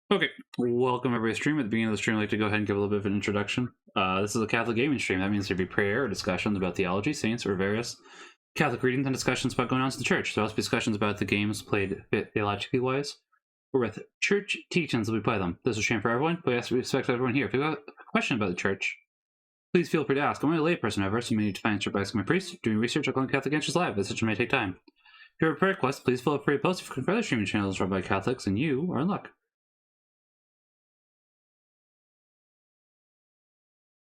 Okay, welcome every stream. At the beginning of the stream, I'd like to go ahead and give a little bit of an introduction. This is a Catholic gaming stream. That means there'll be prayer or discussions about theology, saints, or various Catholic readings and discussions about going on to the church. There'll also be discussions about the games played theologically wise, or with church teachings as we play them. This is a stream for everyone, but yes, we expect everyone here. If you have a question about the church, please feel free to ask. I'm only a layperson, however, so you may need to find answer by asking my priest. Doing research on Catholic answers live, as such may take time. If you have a prayer request, please feel free to post it for other streaming channels run by Catholics, and you are in luck.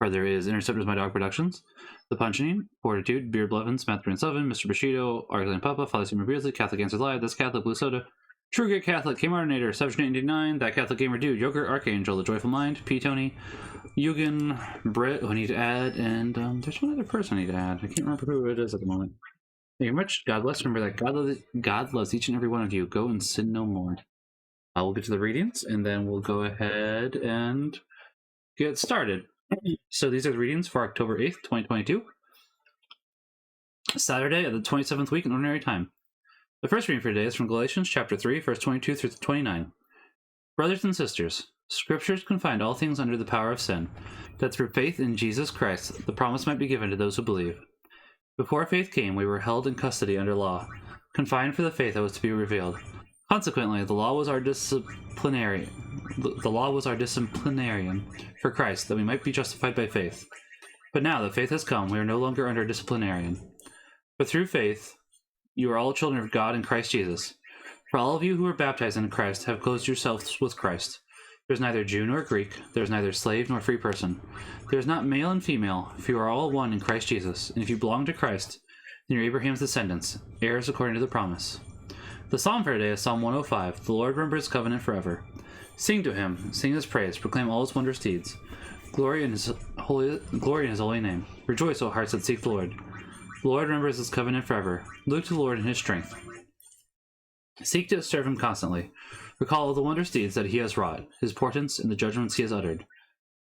Further is Interceptors My Dog Productions, The Punching, Fortitude, Beard Blevins, Matt 307, Mr. Bushido, Argland Papa, Father Super Beardsley, Catholic Answers Live, This Catholic Blue Soda, True Great Catholic, K-Martinator, 789, That Catholic Gamer Dude, Joker, Archangel, The Joyful Mind, P. Tony, Eugen, Britt, who I need to add, and there's one other person I need to add. I can't remember who it is at the moment. Thank you very much. God bless. Remember that God loves each and every one of you. Go and sin no more. We'll get to the readings, and then we'll go ahead and get started. So these are the readings for October 8th, 2022. Saturday of the 27th week in Ordinary Time. The first reading for today is from Galatians chapter 3, verse 22 through 29. Brothers and sisters, Scriptures confined all things under the power of sin, that through faith in Jesus Christ the promise might be given to those who believe. Before faith came, we were held in custody under law, confined for the faith that was to be revealed. Consequently, the law was our disciplinarian for Christ, that we might be justified by faith. But now that faith has come, we are no longer under a disciplinarian. But through faith, you are all children of God in Christ Jesus. For all of you who are baptized into Christ have clothed yourselves with Christ. There is neither Jew nor Greek, there is neither slave nor free person. There is not male and female, for you are all one in Christ Jesus. And if you belong to Christ, then you're Abraham's descendants, heirs according to the promise. The psalm for today is Psalm 105. The Lord remembers his covenant forever. Sing to him, sing his praise, proclaim all his wondrous deeds. Glory in his holy name. Rejoice, O hearts that seek the Lord. The Lord remembers his covenant forever. Look to the Lord in his strength. Seek to serve him constantly. Recall all the wondrous deeds that he has wrought, his portents and the judgments he has uttered.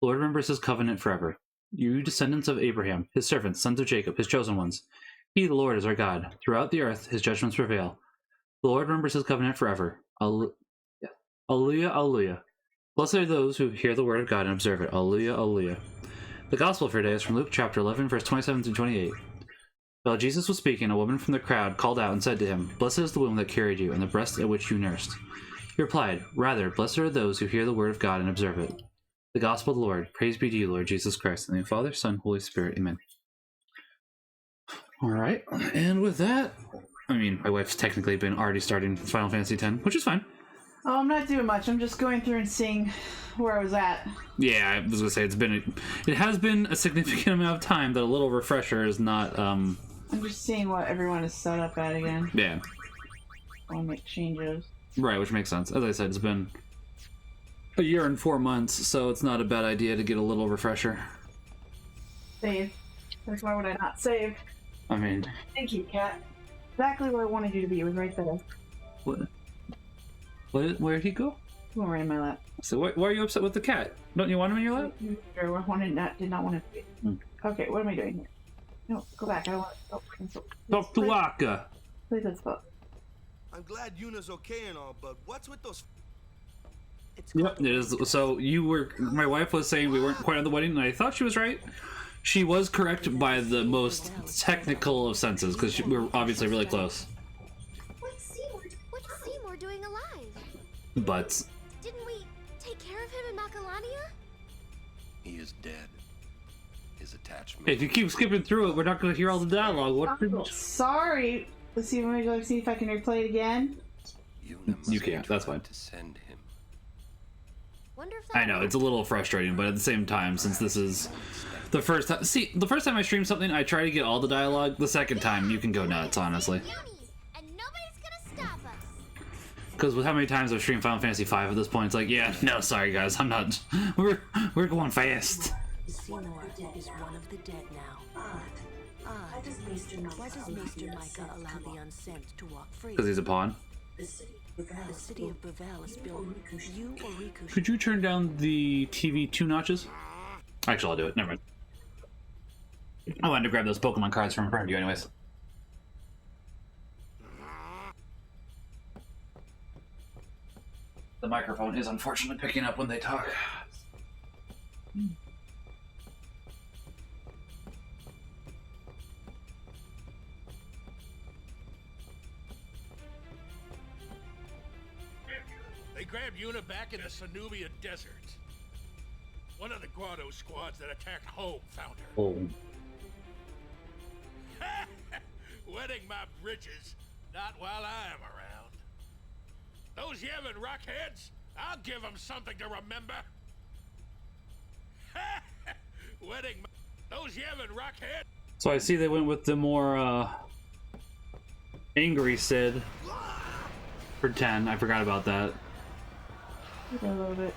The Lord remembers his covenant forever. You descendants of Abraham, his servants, sons of Jacob, his chosen ones. He, the Lord, is our God. Throughout the earth his judgments prevail. The Lord remembers his covenant forever. Alleluia, alleluia. Blessed are those who hear the word of God and observe it. Alleluia, alleluia. The gospel for today is from Luke chapter 11, verse 27 through 28. While Jesus was speaking, a woman from the crowd called out and said to him, "Blessed is the womb that carried you, and the breast at which you nursed." He replied, "Rather, blessed are those who hear the word of God and observe it." The gospel of the Lord. Praise be to you, Lord Jesus Christ. In the name of the Father, Son, Holy Spirit. Amen. All right, and with that, I mean, my wife's technically been already starting Final Fantasy X, which is fine. Oh, I'm not doing much. I'm just going through and seeing where I was at. Yeah, I was gonna say it has been a significant amount of time that a little refresher is not. I'm just seeing what everyone is set up at again. Yeah. I'll make changes. Right, which makes sense. As I said, it's been a year and 4 months, so it's not a bad idea to get a little refresher. Save. Like, why would I not save? I mean, Thank you, Kat. Exactly where I wanted you to be. It was right there. what? Where'd he go? He went right in my lap. So why are you upset with the cat? Don't you want him in your lap? Sure, did not want to be. Okay, what am I doing here? No, go back. I don't want to. Talk to Waka. Please, let's go. I'm glad Yuna's okay and all, but what's with those? Yep, it is. So my wife was saying we weren't quite on the wedding, and I thought she was right. She was correct by the most technical of senses, because we were obviously really close. What's Seymour doing alive? But Didn't we take care of him in Macalania? He is dead. His attachment. if you keep skipping through it, we're not going to hear all the dialogue. Sorry. Let's see. Let me see if I can replay it again. You can't. That's fine. To send him. Wonder if that I know it's a little frustrating, but at the same time, since this is the first time, the first time I stream something, I try to get all the dialogue. The second time, you can go nuts, honestly. and nobody's gonna stop us. Because with how many times I've streamed Final Fantasy V at this point, it's like, yeah, no, sorry guys, I'm not. We're going fast. Seymour is one of the dead now. Why does Maester Micah allow the unsent to walk free? Because he's a pawn. The city of Bavel is built. You or Riku. Could you turn down the TV 2 notches? Actually, I'll do it. Never mind. I wanted to grab those Pokemon cards from in front of you anyways. The microphone is unfortunately picking up when they talk. They grabbed Yuna back in the Sanubia Desert. One of the Grotto squads that attacked home found her. Oh. Wetting my britches, not while I'm around. Those Yevon rockheads, I'll give them something to remember. Wetting my... Those Yevon rockheads. So I see they went with the more angry Sid for 10. I forgot about that. I love it.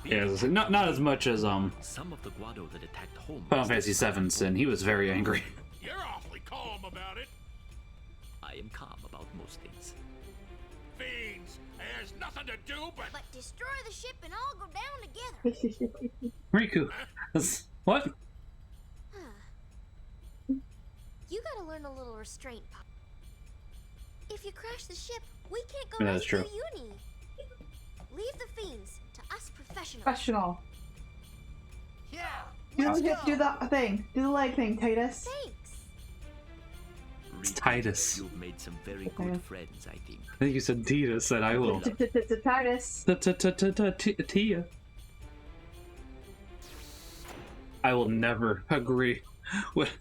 Yeah, not as much as Some of the Guado that attacked home. Final Fantasy VII Sin. He was very angry. You're awfully calm about it. I am calm about most things. Fiends, there's nothing to do but... But destroy the ship and all go down together. Riku. What? You gotta learn a little restraint, Pop. If you crash the ship, we can't go Yeah, that's rescue true. Uni. Leave the fiends to us professionals. Professional. Yeah. Do the thing. Do the leg thing, Titus. Thanks. It's Titus. You've made some very Okay. good friends, I think. I think you said Titus, said I will. Titus. Tia. I will never agree with.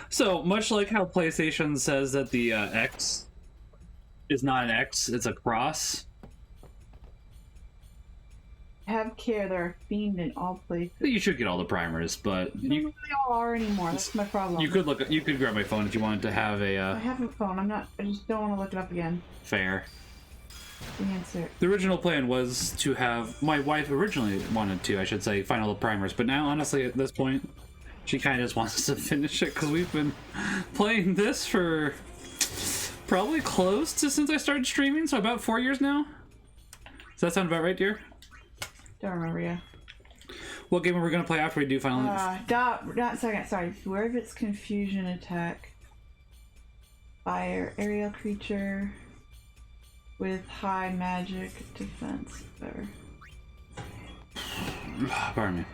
So much like how PlayStation says that the X is not an X, it's a cross. Have care, they're a fiend in all places. You should get all the primers, but I don't know you who they all are anymore. That's my problem. you could look. You could grab my phone if you wanted to have I a have a phone. I'm not. I just don't want to look it up again. fair. The answer. The original plan was to have my wife originally wanted to, I should say, find all the primers, but now honestly at this point, she kind of just wants to finish it because we've been playing this for probably close to since I started streaming, so about 4 years now. Does that sound about right, dear? Don't remember. Yeah. What game are we gonna play after we do finally? Not second. Sorry. Where if it's confusion attack. Fire aerial creature with high magic defense. Whatever. Pardon me.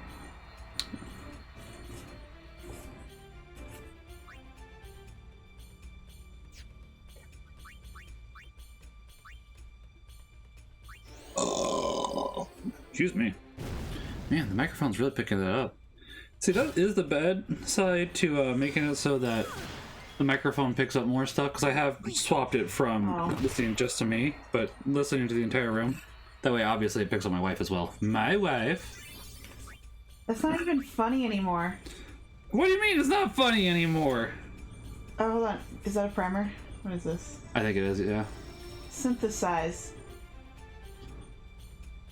Excuse me. Man, the microphone's really picking it up. See, that is the bad side to making it so that the microphone picks up more stuff, because I have swapped it from listening just to me, but listening to the entire room. That way, obviously, it picks up my wife as well. My wife? That's not even funny anymore. What do you mean it's not funny anymore? Oh, hold on. Is that a primer? What is this? I think it is, yeah. Synthesize.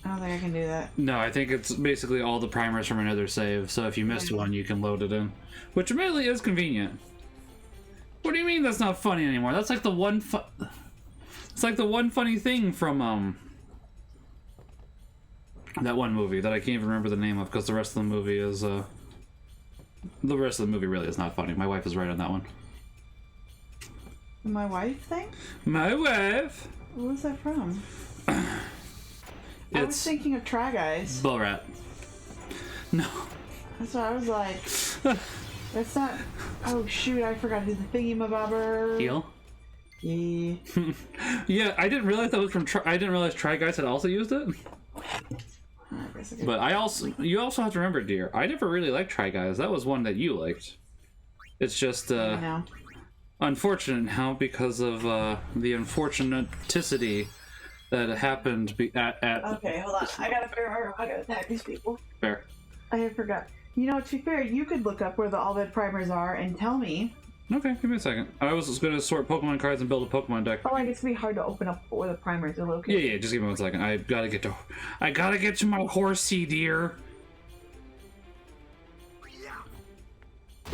I don't think I can do that. No, I think it's basically all the primers from another save, so if you missed one, you can load it in. Which admittedly is convenient. What do you mean that's not funny anymore? That's like the one it's like the one funny thing from, that one movie that I can't even remember the name of, because the rest of the movie is, the rest of the movie really is not funny. My wife is right on that one. My wife thing? My wife! What was that from? I was It's thinking of Try Guys. Bull Rat. No. That's what I was like. That's not. Oh shoot! I forgot to do the thingy-mabobber. Heal? Yeah. Yeah, I didn't realize that was from I didn't realize Try Guys had also used it. But you also have to remember, dear, I never really liked Try Guys. That was one that you liked. It's just I know. unfortunate now because of the unfortunaticity that happened at Okay, hold on. I gotta figure out how to attack these people. Fair. I forgot. You know, to be fair, you could look up where the all the primers are and tell me. Okay, give me a second. I was going to sort Pokemon cards and build a Pokemon deck. Oh, I guess it'd be hard to open up where the primers are located. Yeah, just give me 1 second. I gotta get to my horsey, dear.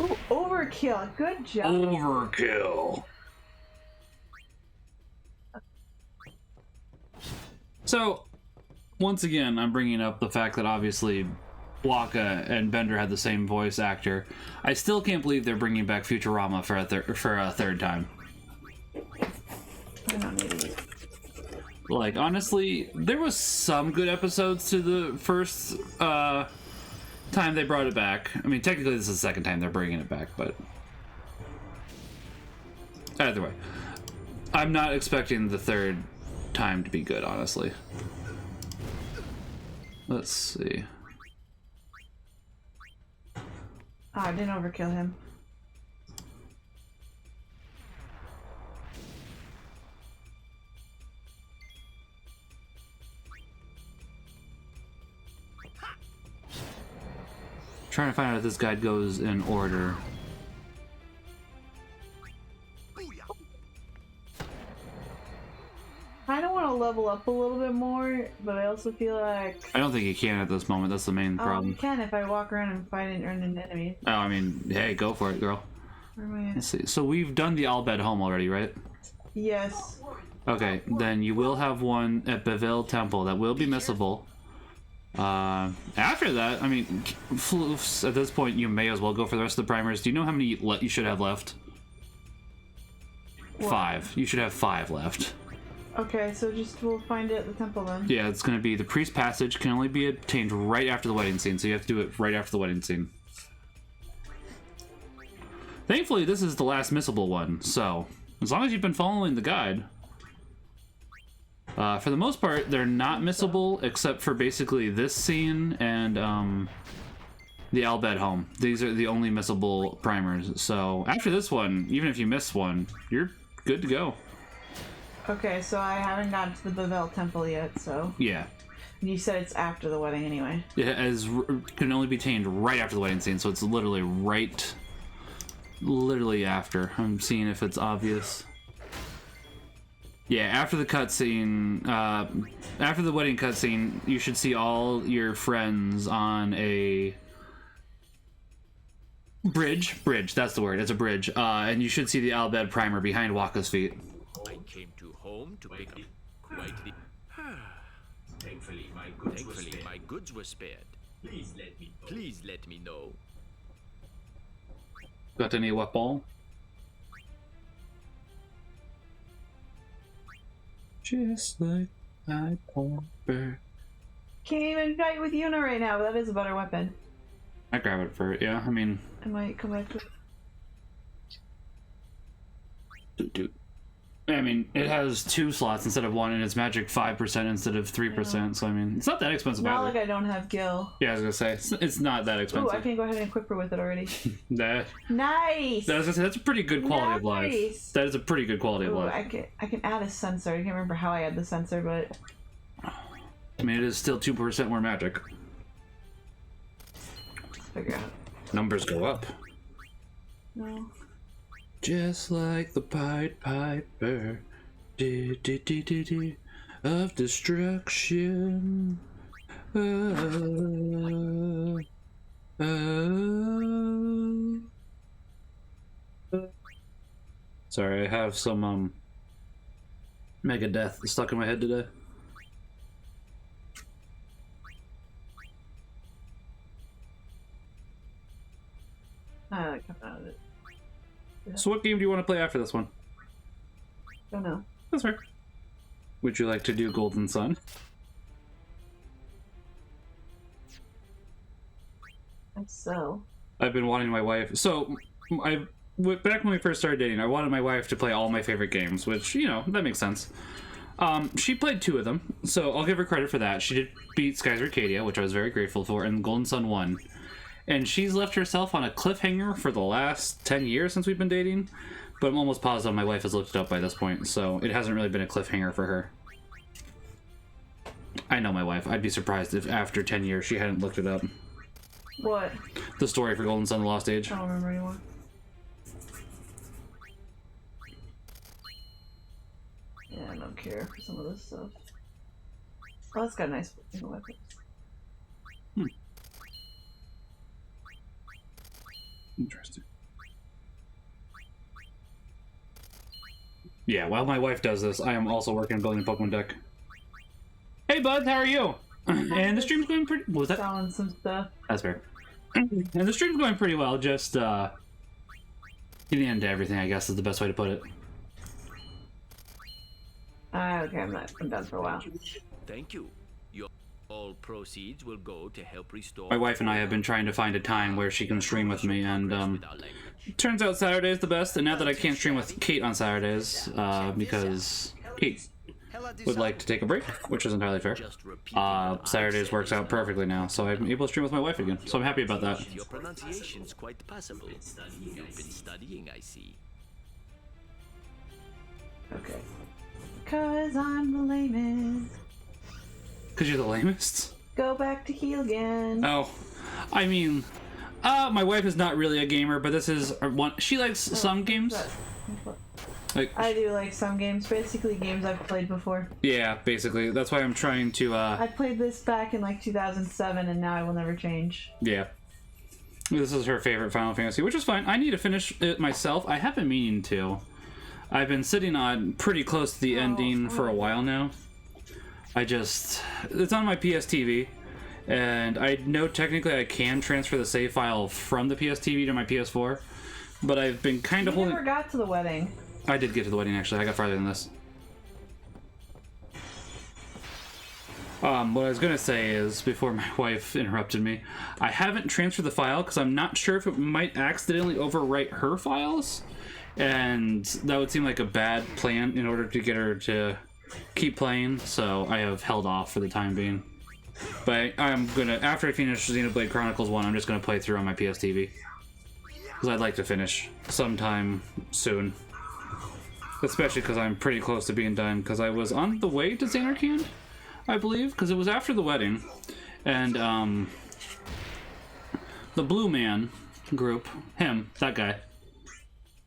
Ooh, overkill. Good job. Overkill. So, once again, I'm bringing up the fact that obviously Blanca and Bender had the same voice actor. I still can't believe they're bringing back Futurama for a third time. I don't need it. Like, honestly, there was some good episodes to the first time they brought it back. I mean, technically this is the second time they're bringing it back, but either way, I'm not expecting the third time to be good, honestly. Let's see. Oh, I didn't overkill him. Trying to find out if this guide goes in order. I don't want to level up a little bit more, but I also feel like I don't think you can at this moment. That's the main you problem. can if I walk around and fight an enemy. Oh, I mean, hey, go for it, girl. Where am I at? Let's see. So we've done the Albed home already, right? Yes. Okay, then you will have one at Beville Temple that will be missable. After that, I mean, Floofs, at this point, you may as well go for the rest of the primers. Do you know how many you should have left? What? 5. You should have 5 left. Okay, so we'll find it at the temple then. Yeah, it's going to be the priest passage can only be obtained right after the wedding scene, so you have to do it right after the wedding scene. Thankfully, this is the last missable one, so as long as you've been following the guide. For the most part, they're not missable, except for basically this scene and the Albed home. These are the only missable primers. So after this one, even if you miss one, you're good to go. Okay, so I haven't gotten to the Beville temple yet, so... Yeah. You said it's after the wedding anyway. It can only be obtained right after the wedding scene, so it's literally after. I'm seeing if it's obvious. Yeah, after the cutscene, after the wedding cutscene, you should see all your friends on a bridge. Bridge, that's the word. It's a bridge. And you should see the Albed primer behind Waka's feet. I came to home to pick up quite the... Thankfully, my goods were spared. Please let me know. Got any weapon? Just like I Can't even fight with Yuna right now, but that is a better weapon. I grab it for it, yeah. I mean, I might come back to it. I mean, it has 2 slots instead of 1, and it's magic 5% instead of 3%. So I mean, it's not that expensive. Not either. like I don't have Gil. Yeah, I was gonna say it's not that expensive. Oh, I can go ahead and equip her with it already. That, Nice. that's a pretty good quality of life. That is a pretty good quality of Ooh, life. I can add a sensor. I can't remember how I add the sensor, but I mean, it is still 2% more magic. let's figure out. Numbers go up. No. Just like the Pied Piper, of destruction. Sorry, I have some Megadeth stuck in my head today. I like coming out of it. So what game do you want to play after this one? Don't know. That's fair. Would you like to do Golden Sun? So. I've been wanting my wife. So, back when we first started dating, I wanted my wife to play all my favorite games, which, you know, that makes sense. She played 2 of them, so I'll give her credit for that. She did beat Skies Arcadia, which I was very grateful for, and Golden Sun 1. And she's left herself on a cliffhanger for the last 10 years since we've been dating. But I'm almost positive my wife has looked it up by this point, so it hasn't really been a cliffhanger for her. I know my wife. I'd be surprised if after 10 years she hadn't looked it up. What? The story for Golden Sun: The Lost Age. I don't remember anymore. Yeah, I don't care for some of this stuff. Oh, that's got a nice weapon. Interesting. Yeah, while my wife does this, I am also working on building a Pokemon deck. Hey, bud, how are you? And the stream's going pretty... What was that? Selling some stuff. That's fair. And the stream's going pretty well, just, getting into everything, I guess, is the best way to put it. Okay, I'm done for a while. Thank you. All proceeds will go to help restore. My wife and I have been trying to find a time where she can stream with me, and turns out Saturday is the best. And now that I can't stream with Kate on Saturdays, because Kate would like to take a break, which is entirely fair. Saturdays works out perfectly now, so I'm able to stream with my wife again. So I'm happy about that. Your pronunciation's quite passable. You've been studying, I see. Okay. Cause I'm the lamest. Cause you're the lamest? Go back to heal again. Oh, I mean, my wife is not really a gamer, but this is one. She likes some games. Like, I do like some games, basically games I've played before. Yeah, basically. That's why I'm trying to, I played this back in like 2007, and now I will never change. Yeah. This is her favorite Final Fantasy, which is fine. I need to finish it myself. I have been meaning to. I've been sitting on pretty close to the ending for a while now. It's on my PS TV, and I know technically I can transfer the save file from the PS TV to my PS4, but I've been kind of holding... You never got to the wedding. I did get to the wedding, actually. I got farther than this. What I was going to say is, before my wife interrupted me, I haven't transferred the file because I'm not sure if it might accidentally overwrite her files, and that would seem like a bad plan in order to get her to keep playing, so I have held off for the time being. But I'm gonna, after I finish Xenoblade Chronicles 1, I'm just gonna play through on my PS TV. Because I'd like to finish sometime soon. Especially because I'm pretty close to being done, because I was on the way to Xanarkand, I believe, because it was after the wedding. And, the Blue Man group, that guy,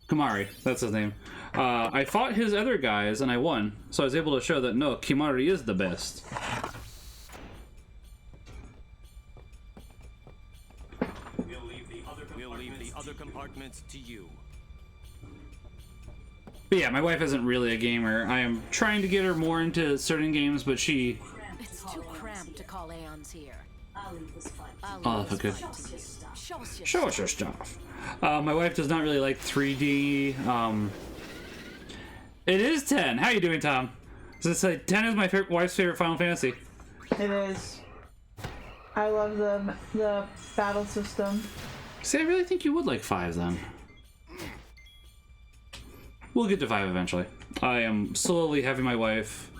Kimari, that's his name. I fought his other guys and I won, so I was able to show that no, Kimari is the best. We'll leave the other compartments to you. But yeah, my wife isn't really a gamer. I am trying to get her more into certain games, but she... It's too cramped to call Aeons here. Oh, that's good. Show us your stuff. My wife does not really like 3D. It is 10. How you doing, Tom? Does it say 10 is my wife's favorite Final Fantasy? It is. I love the battle system. See, I really think you would like 5 then. We'll get to 5 eventually. I am slowly having my wife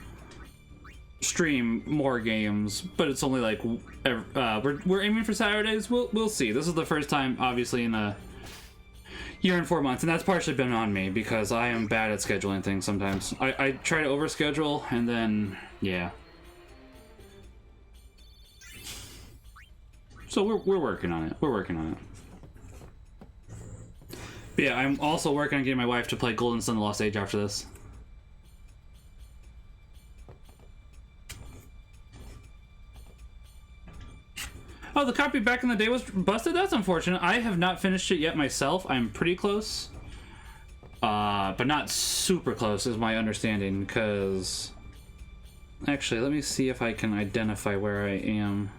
stream more games, but it's only like we're aiming for Saturdays. We'll see. This is the first time, obviously, in a year and 4 months, and that's partially been on me because I am bad at scheduling things sometimes. I try to overschedule, and then yeah. So we're working on it. We're working on it. But yeah, I'm also working on getting my wife to play Golden Sun: The Lost Age after this. Oh, the copy back in the day was busted? That's unfortunate. I have not finished it yet myself. I'm pretty close. But not super close is my understanding, because... Actually, let me see if I can identify where I am.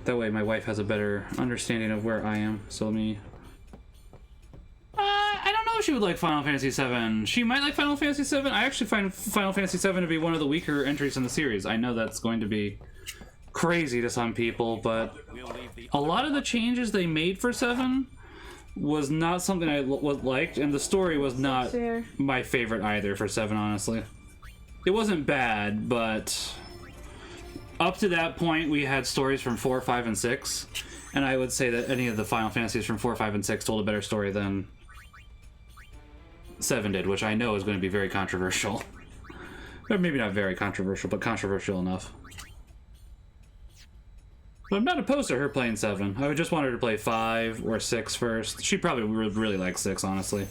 That way my wife has a better understanding of where I am. So let me... I don't know if she would like Final Fantasy VII. She might like Final Fantasy VII. I actually find Final Fantasy VII to be one of the weaker entries in the series. I know that's going to be crazy to some people, but a lot of the changes they made for 7 was not something I liked, and the story was not my favorite either for 7, honestly. It wasn't bad, but up to that point we had stories from 4, 5, and 6, and I would say that any of the Final Fantasies from 4, 5, and 6 told a better story than 7 did, which I know is going to be very controversial. Or maybe not very controversial, but controversial enough. But I'm not opposed to her playing 7. I would just want her to play 5 or 6 first. She probably would really like 6, honestly.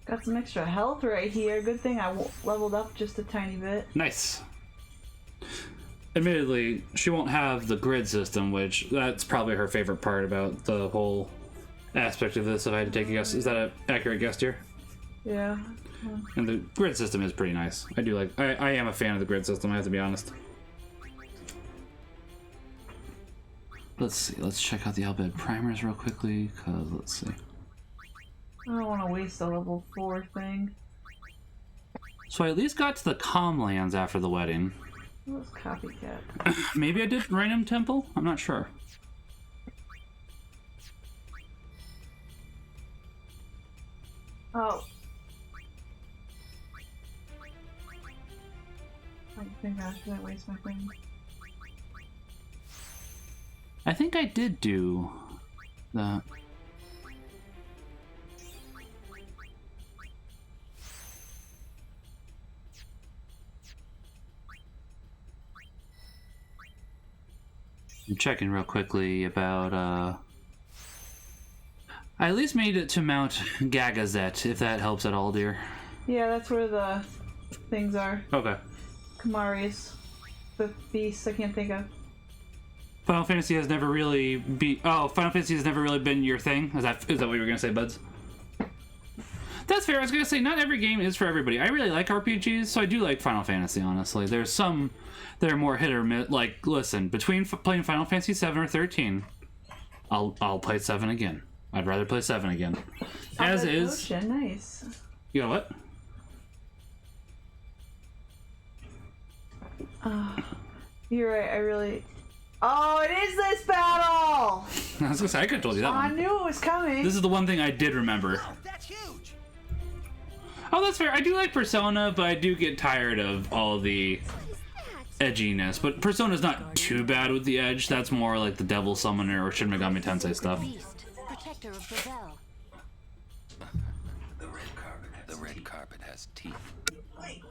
Got some extra health right here. Good thing I leveled up just a tiny bit. Nice. Admittedly, she won't have the grid system, which that's probably her favorite part about the whole aspect of this, if I had to take a guess. Is that an accurate guess, dear? Yeah. And the grid system is pretty nice. I do like... I am a fan of the grid system, I have to be honest. Let's see. Let's check out the Albed primers real quickly, because let's see. I don't want to waste a level 4 thing. So I at least got to the calm lands after the wedding. What was copycat? Maybe I did Random Temple? I'm not sure. Oh. I think I should waste my thing. I think I did do that. I'm checking real quickly about, I at least made it to Mount Gagazet, if that helps at all, dear. Yeah, that's where the things are. Okay. Kamaris. The beasts I can't think of. Final Fantasy has never really Final Fantasy has never really been your thing? Is that what you were gonna say, Buds? That's fair. I was gonna say, not every game is for everybody. I really like RPGs, so I do like Final Fantasy, honestly. There's some that are more hit or miss. Like, listen, between playing Final Fantasy 7 or 13, I'll play 7 again. I'd rather play 7 again. As is. Ocean. Nice. You know what? You're right, I really... Oh, it is this battle! I was gonna say, I could have told you that I one. knew it was coming. This is the one thing I did remember. That's huge. Oh, that's fair. I do like Persona, but I do get tired of all the edginess. But Persona's not too bad with the edge. That's more like the Devil Summoner or Shin Megami Tensei stuff. Beast, protector of Bavel. The red carpet has teeth. Wait,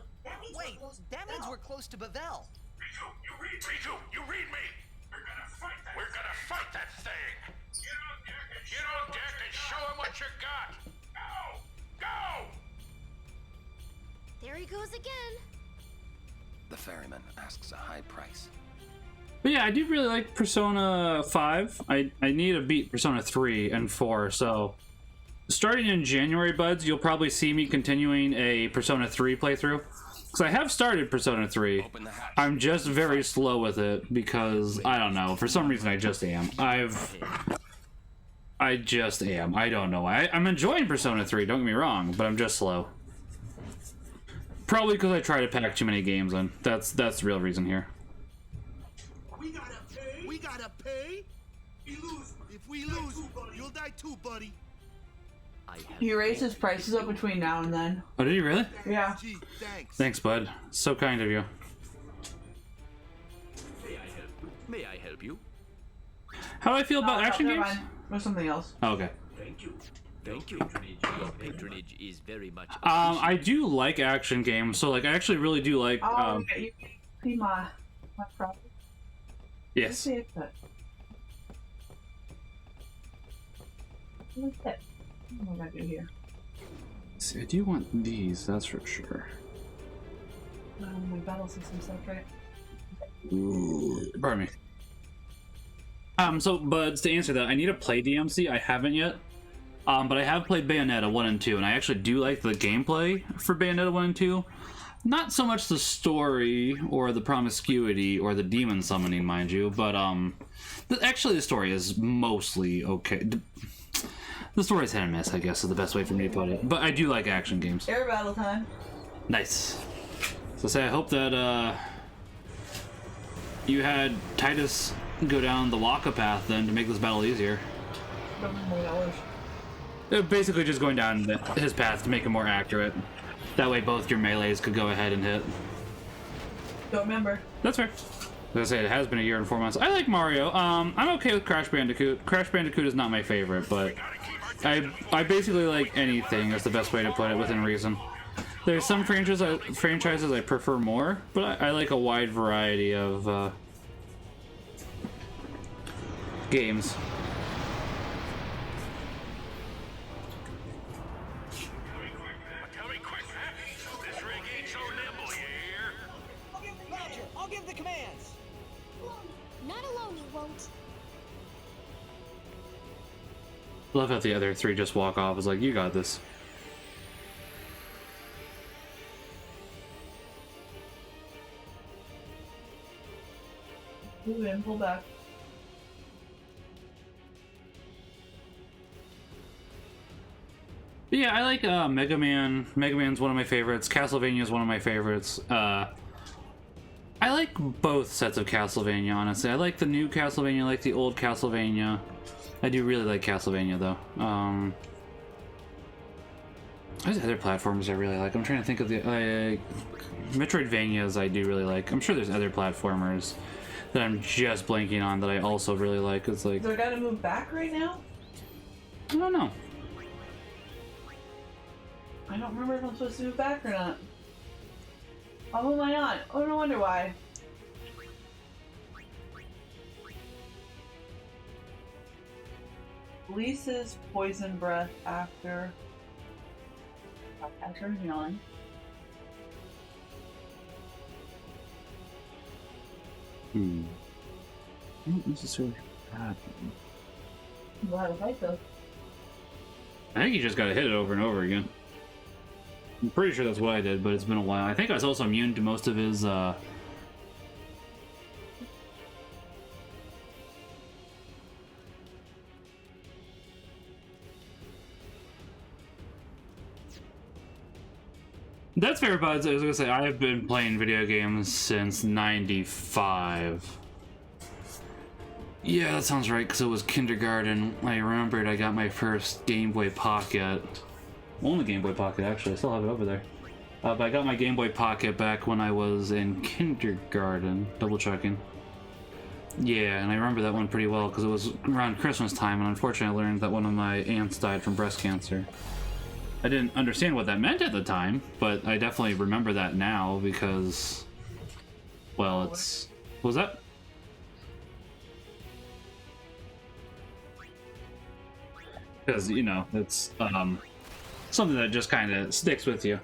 that means we're close to Bavel. Riku, you read me! We're gonna fight that thing! Get on deck and show him what you got! Go! Go! There he goes again. The ferryman asks a high price. But yeah, I do really like Persona 5. I need to beat Persona 3 and 4, so... Starting in January, Buds, you'll probably see me continuing a Persona 3 playthrough. Because I have started Persona 3. I'm just very slow with it because, I don't know, for some reason I just am. I just am. I don't know why. I'm enjoying Persona 3, don't get me wrong, but I'm just slow. Probably because I try to pack too many games in. That's the real reason here. We gotta pay. We gotta pay. If we lose, you'll die too, buddy. He raised his prices up between now and then. Oh, did you really? Yeah. Gee, thanks. Thanks, bud. So kind of you. May I help you? How do I feel about action never games? mind. Or something else. Oh, okay. Thank you. Your patronage is very much I do like action games, so like I actually really do like. Oh, you see my problem? Yes. Let's see if that. What's that? What am I do here? See, I do want these. That's for sure. My battle system stuff, right? Pardon me. So, Buds, to answer that, I need to play DMC. I haven't yet. But I have played Bayonetta 1 and 2, and I actually do like the gameplay for Bayonetta 1 and 2. Not so much the story, or the promiscuity, or the demon summoning, mind you, but, actually the story is mostly okay. The story's hit and miss, I guess, is the best way for me to put it. But I do like action games. Air battle time. Nice. So say, I hope that, you had Titus go down the Waka path, then, to make this battle easier. Basically just going down his path to make it more accurate. That way both your melees could go ahead and hit. Don't remember. That's fair. As I say, it has been a year and 4 months. I like Mario. I'm okay with Crash Bandicoot. Crash Bandicoot is not my favorite, but I basically like anything is the best way to put it within reason. There's some franchises I prefer more, but I like a wide variety of games. Tell me quick, man. This rig ain't so nimble, you hear? Roger, I'll give the commands. Not alone, you won't. Love how the other three just walk off. It's like, you got this. Move in, pull back. But yeah, I like Mega Man. Mega Man's one of my favorites. Castlevania is one of my favorites. I like both sets of Castlevania, honestly. I like the new Castlevania, I like the old Castlevania. I do really like Castlevania, though. There's other platforms I really like. I'm trying to think of the... Metroidvanias I do really like. I'm sure there's other platformers that I'm just blanking on that I also really like. It's like... Do I gotta move back right now? I don't know. I don't remember if I'm supposed to move back or not. Oh, am I not? Oh, no wonder why. Lisa's poison breath after yawn. Not necessarily bad. I'm glad to fight though. I think you just gotta hit it over and over again. I'm pretty sure that's what I did, but it's been a while. I think I was also immune to most of his, That's fair, buds. I was gonna say, I have been playing video games since '95. Yeah, that sounds right, because it was kindergarten. I remembered I got my first Game Boy Pocket. Only Game Boy Pocket, actually. I still have it over there. But I got my Game Boy Pocket back when I was in kindergarten. Double checking. Yeah, and I remember that one pretty well, because it was around Christmas time, and unfortunately I learned that one of my aunts died from breast cancer. I didn't understand what that meant at the time, but I definitely remember that now because, well, it's... What was that? Because, you know, it's something that just kind of sticks with you.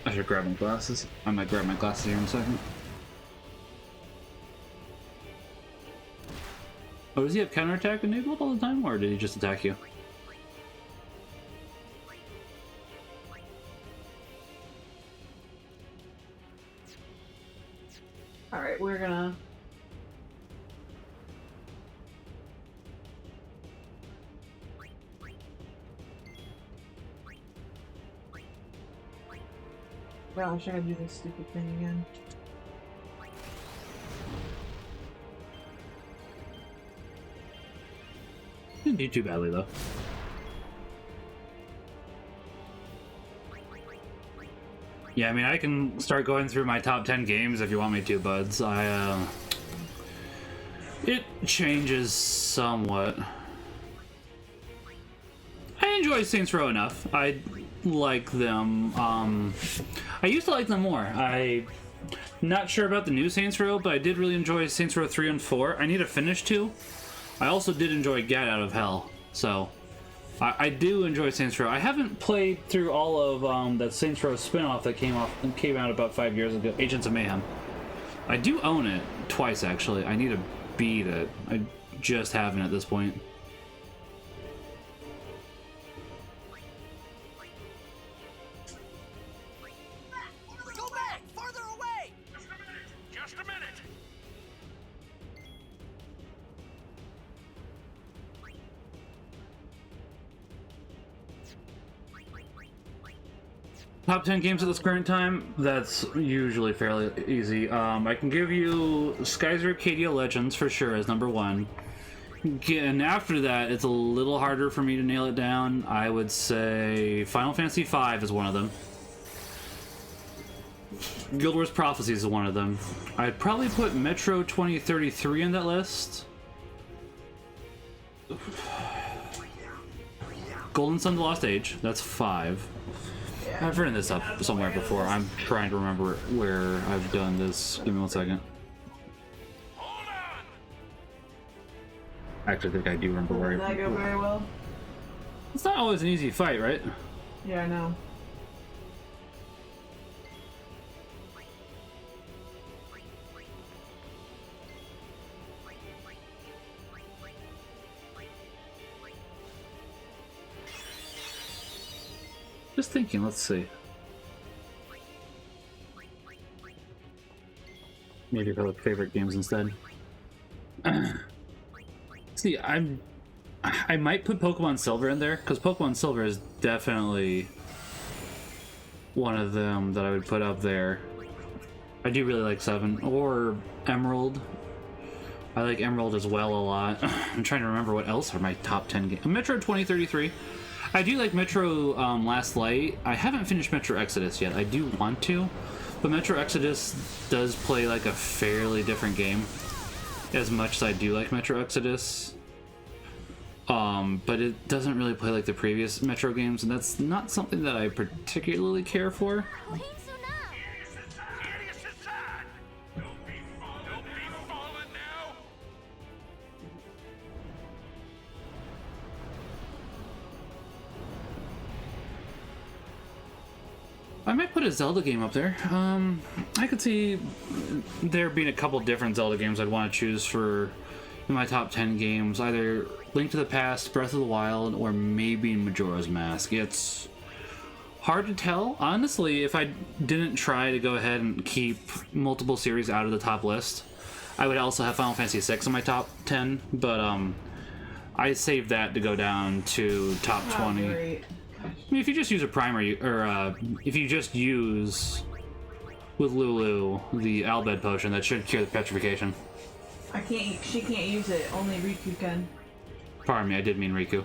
I should grab my glasses. I might grab my glasses here in a second. Oh, does he have counterattack enabled all the time, or did he just attack you? Alright, we're gonna... Gosh, I gotta do this stupid thing again. Didn't do too badly, though. Yeah, I mean, I can start going through my top 10 games if you want me to, buds. It changes somewhat. I enjoy Saints Row enough. I like them. I used to like them more. I'm not sure about the new Saints Row, but I did really enjoy Saints Row 3 and 4. I need to finish 2. I also did enjoy Get Out of Hell, so I do enjoy Saints Row. I haven't played through all of that Saints Row spin-off that came out about 5 years ago, Agents of Mayhem. I do own it twice, actually. I need to beat it. I just haven't at this point. Go back! Farther away! Just a minute! Top 10 games at this current time, that's usually fairly easy. I can give you Skies of Arcadia Legends for sure as number 1. And after that, it's a little harder for me to nail it down. I would say Final Fantasy V is one of them. Guild Wars Prophecy is one of them. I'd probably put Metro 2033 in that list. Golden Sun: The Lost Age, that's 5. I've written this up somewhere before. I'm trying to remember where I've done this. Give me 1 second. I actually think I do remember where Did that go very well? It's not always an easy fight, right? Yeah, I know. Just thinking, let's see. Maybe for like favorite games instead. See, I might put Pokemon Silver in there because Pokemon Silver is definitely one of them that I would put up there. I do really like 7 or Emerald. I like Emerald as well a lot. I'm trying to remember what else are my top 10 games. Metro 2033. I do like Metro Last Light. I haven't finished Metro Exodus yet. I do want to, but Metro Exodus does play like a fairly different game. As much as I do like Metro Exodus, but it doesn't really play like the previous Metro games, and that's not something that I particularly care for. I might put a Zelda game up there. I could see there being a couple different Zelda games I'd want to choose for my top 10 games. Either Link to the Past, Breath of the Wild, or maybe Majora's Mask. It's hard to tell. Honestly, if I didn't try to go ahead and keep multiple series out of the top list, I would also have Final Fantasy VI in my top 10, but I saved that to go down to top 20. Great. I mean, if you just use a primary, or if you just use with Lulu the Albed potion, that should cure the petrification. She can't use it. Only Riku can. Pardon me, I did mean Riku.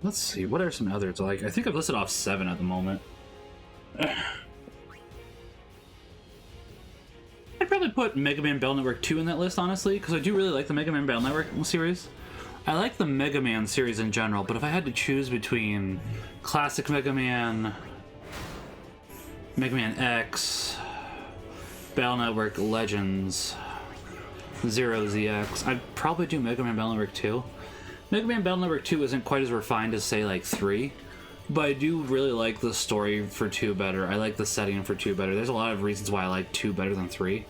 Let's see, what are some others? Like, I think I've listed off 7 at the moment. I'd probably put Mega Man Battle Network 2 in that list, honestly, because I do really like the Mega Man Battle Network series. I like the Mega Man series in general, but if I had to choose between classic Mega Man, Mega Man X, Battle Network Legends, Zero ZX, I'd probably do Mega Man Battle Network 2. Mega Man Battle Network 2 isn't quite as refined as, say, like 3, but I do really like the story for 2 better. I like the setting for 2 better. There's a lot of reasons why I like 2 better than 3.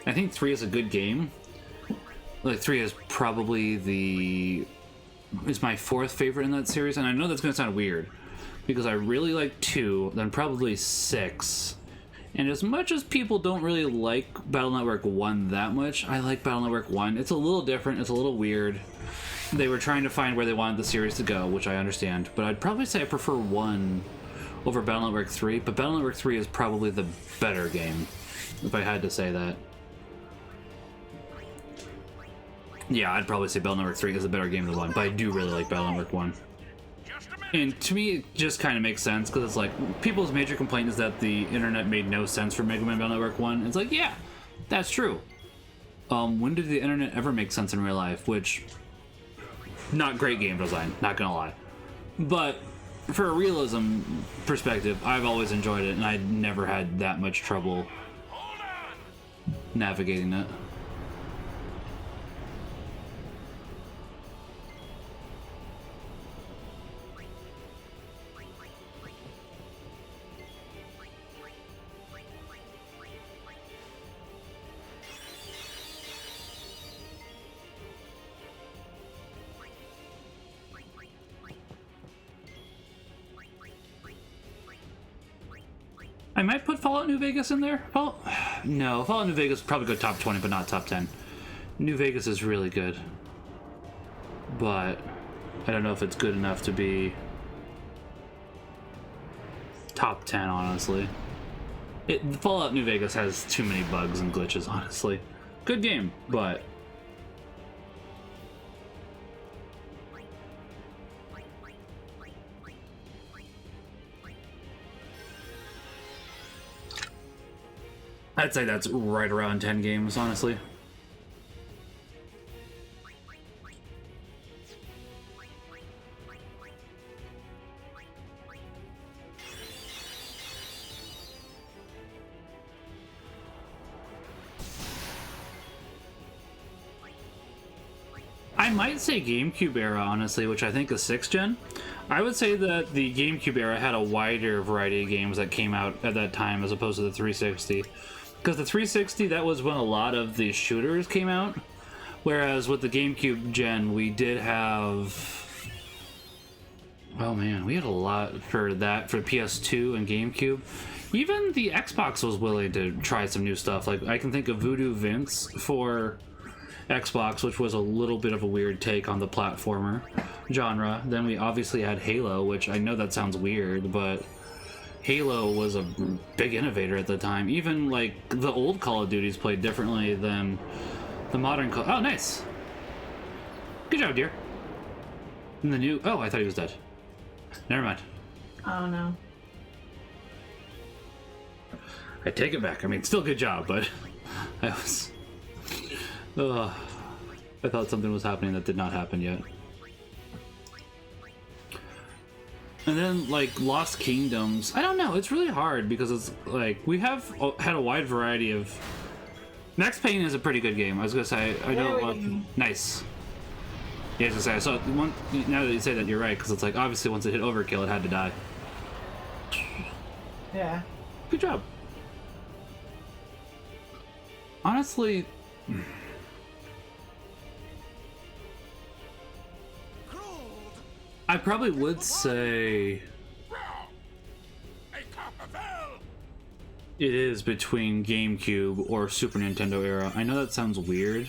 I think 3 is a good game. Like, 3 is probably is my 4th favorite in that series, and I know that's going to sound weird, because I really like 2, then probably 6. And as much as people don't really like Battle Network 1 that much, I like Battle Network 1. It's a little different, it's a little weird. They were trying to find where they wanted the series to go, which I understand, but I'd probably say I prefer 1 over Battle Network 3, but Battle Network 3 is probably the better game, if I had to say that. Yeah, I'd probably say Battle Network 3 is a better game than 1, but I do really like Battle Network 1. And to me, it just kind of makes sense, because it's like, people's major complaint is that the internet made no sense for Mega Man Battle Network 1. It's like, yeah, that's true. When did the internet ever make sense in real life? Which, not great game design, not gonna lie. But for a realism perspective, I've always enjoyed it, and I never had that much trouble navigating it. I might put Fallout New Vegas in there. No, Fallout New Vegas would probably go top 20, but not top 10. New Vegas is really good, but I don't know if it's good enough to be top 10, honestly. Fallout New Vegas has too many bugs and glitches, honestly. Good game, but I'd say that's right around 10 games, honestly. I might say GameCube era, honestly, which I think is 6th gen. I would say that the GameCube era had a wider variety of games that came out at that time as opposed to the 360. Because the 360, that was when a lot of the shooters came out. Whereas with the GameCube gen, we did have Oh man, we had a lot for that for PS2 and GameCube. Even the Xbox was willing to try some new stuff. Like, I can think of Voodoo Vince for Xbox, which was a little bit of a weird take on the platformer genre. Then we obviously had Halo, which I know that sounds weird, but Halo was a big innovator at the time. Even, like, the old Call of Duties played differently than the modern Call... Oh, nice! Good job, dear. And the new... Oh, I thought he was dead. Never mind. Oh, no. I take it back. I mean, still good job, but I was... I thought something was happening that did not happen yet. And then, like, Lost Kingdoms. I don't know. It's really hard because it's, like, we have had a wide variety of... Max Payne is a pretty good game. I was going to say, I don't... Nice. Yeah, I was going to say, I saw one... Now that you say that, you're right, because it's like, obviously, once it hit overkill, it had to die. Yeah. Good job. Honestly... I probably would say... It is between GameCube or Super Nintendo era. I know that sounds weird,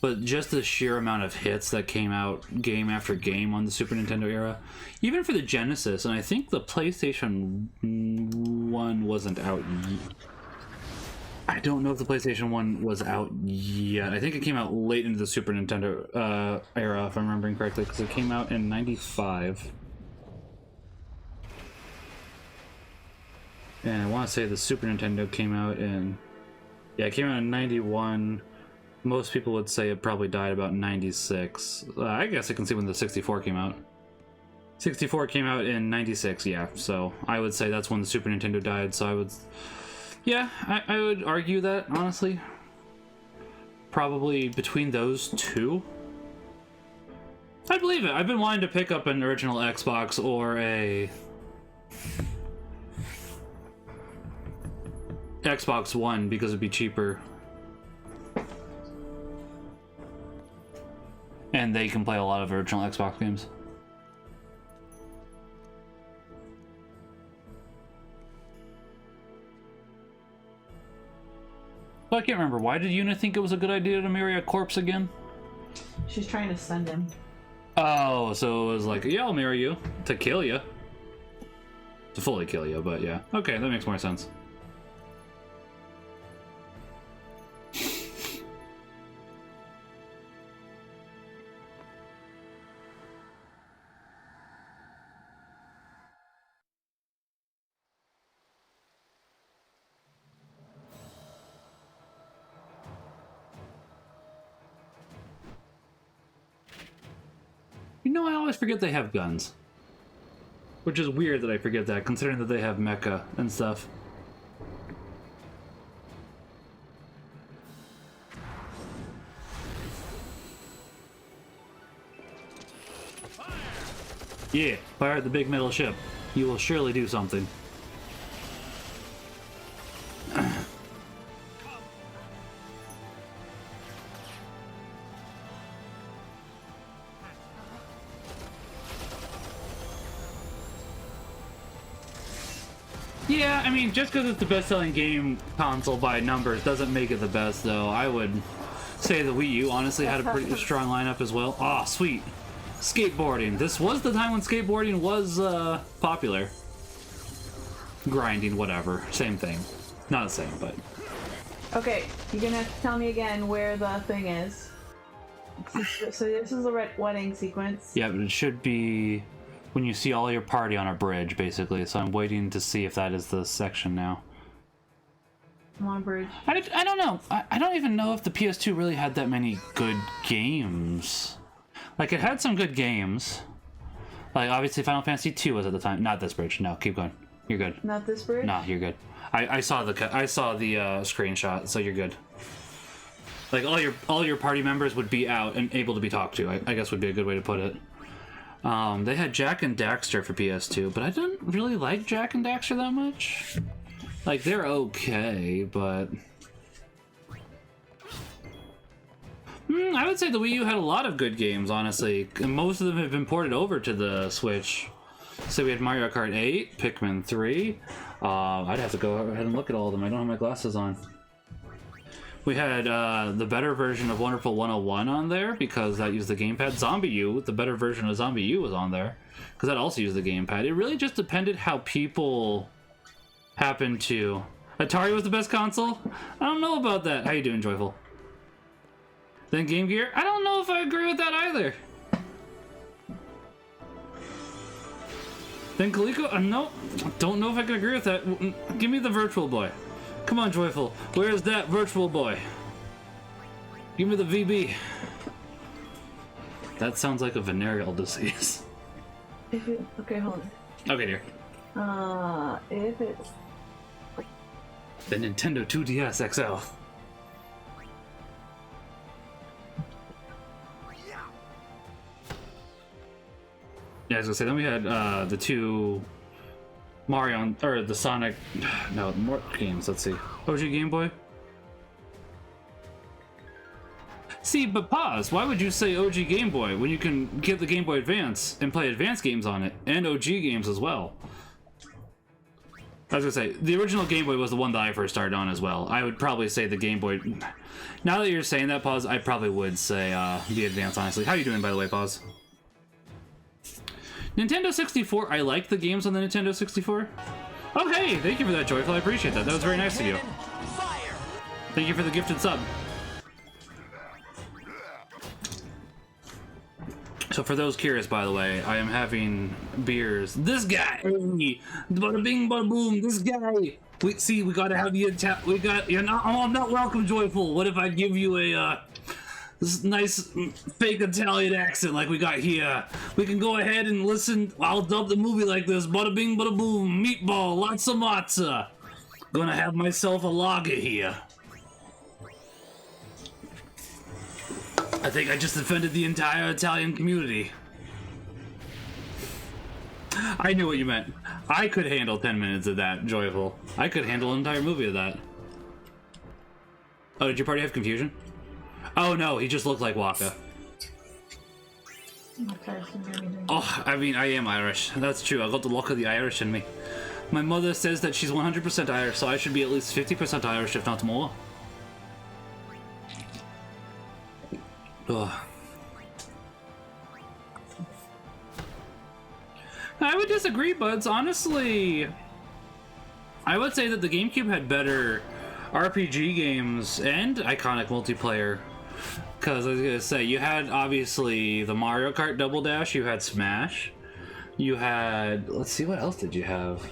but just the sheer amount of hits that came out game after game on the Super Nintendo era, even for the Genesis, and I think the PlayStation 1 wasn't out yet. I don't know if the PlayStation 1 was out yet. I think it came out late into the Super Nintendo era, if I'm remembering correctly, because it came out in '95. And I want to say the Super Nintendo came out in... Yeah, it came out in '91. Most people would say it probably died about '96. I guess I can see when the 64 came out. 64 came out in '96, yeah. So I would say that's when the Super Nintendo died, so I would... Yeah, I would argue that, honestly. Probably between those two. I believe it. I've been wanting to pick up an original Xbox or a... Xbox One because it'd be cheaper. And they can play a lot of original Xbox games. Well, I can't remember. Why did Yuna think it was a good idea to marry a corpse again? She's trying to send him. Oh, so it was like, yeah, I'll marry you. To kill you. To fully kill you, but yeah. Okay, that makes more sense. You know, I always forget they have guns. Which is weird that I forget that, considering that they have mecha and stuff. Yeah, fire at the big metal ship. You will surely do something. Yeah, I mean, just because it's the best-selling game console by numbers doesn't make it the best, though. I would say the Wii U honestly had a pretty strong lineup as well. Aw, sweet. Skateboarding. This was the time when skateboarding was popular. Grinding, whatever. Same thing. Not the same, but... Okay, you're gonna have to tell me again where the thing is. So this is the wedding sequence. Yeah, but it should be... when you see all your party on a bridge, basically. So I'm waiting to see if that is the section now. I'm on a bridge. I don't know. I don't even know if the PS2 really had that many good games. Like, it had some good games. Like, obviously Final Fantasy 2 was at the time. Not this bridge. No, keep going. You're good. Not this bridge? No, you're good. I saw the screenshot, so you're good. Like, all your party members would be out and able to be talked to, I guess would be a good way to put it. They had Jak and Daxter for PS2, but I didn't really like Jak and Daxter that much. Like, they're okay, but... I would say the Wii U had a lot of good games, honestly. And most of them have been ported over to the Switch. So we had Mario Kart 8, Pikmin 3. I'd have to go ahead and look at all of them. I don't have my glasses on. We had the better version of Wonderful 101 on there because that used the gamepad. Zombie U, the better version of Zombie U was on there because that also used the gamepad. It really just depended how people happened to. Atari was the best console? I don't know about that. How you doing, Joyful? Then Game Gear? I don't know if I agree with that either. Then Coleco? Nope. Don't know if I can agree with that. Give me the Virtual Boy. Come on, Joyful. Where's that Virtual Boy? Give me the VB. That sounds like a venereal disease. Okay, hold on. Okay, dear. If it's... The Nintendo 2DS XL. Yeah, I was gonna say, then we had the two Mario, or the Sonic, no, more games, let's see. OG Game Boy? See, but pause, why would you say OG Game Boy when you can get the Game Boy Advance and play advanced games on it, and OG games as well? I was gonna say, the original Game Boy was the one that I first started on as well. I would probably say the Game Boy, now that you're saying that, Pause, I probably would say the Advance, honestly. How you doing, by the way, Pause? Nintendo 64, I like the games on the Nintendo 64. Oh, hey, thank you for that, Joyful. I appreciate that. That was very nice of you. Thank you for the gifted sub. So for those curious, by the way, I am having beers. This guy, bada bing, bada boom. This guy. We gotta have you. I'm not welcome, Joyful. What if I give you a this nice fake Italian accent like we got here? We can go ahead and listen. I'll dub the movie like this. Bada bing, bada boom. Meatball, lots of matzah. Gonna have myself a lager here. I think I just offended the entire Italian community. I knew what you meant. I could handle 10 minutes of that, Joyful. I could handle an entire movie of that. Oh, did your party have confusion? Oh no, he just looked like Waka. Oh, I mean, I am Irish. That's true. I got the luck of the Irish in me. My mother says that she's 100% Irish, so I should be at least 50% Irish, if not more. Ugh. I would disagree, buds. Honestly, I would say that the GameCube had better RPG games and iconic multiplayer. Because I was gonna say, you had obviously the Mario Kart Double Dash, you had Smash, you had, let's see, what else did you have?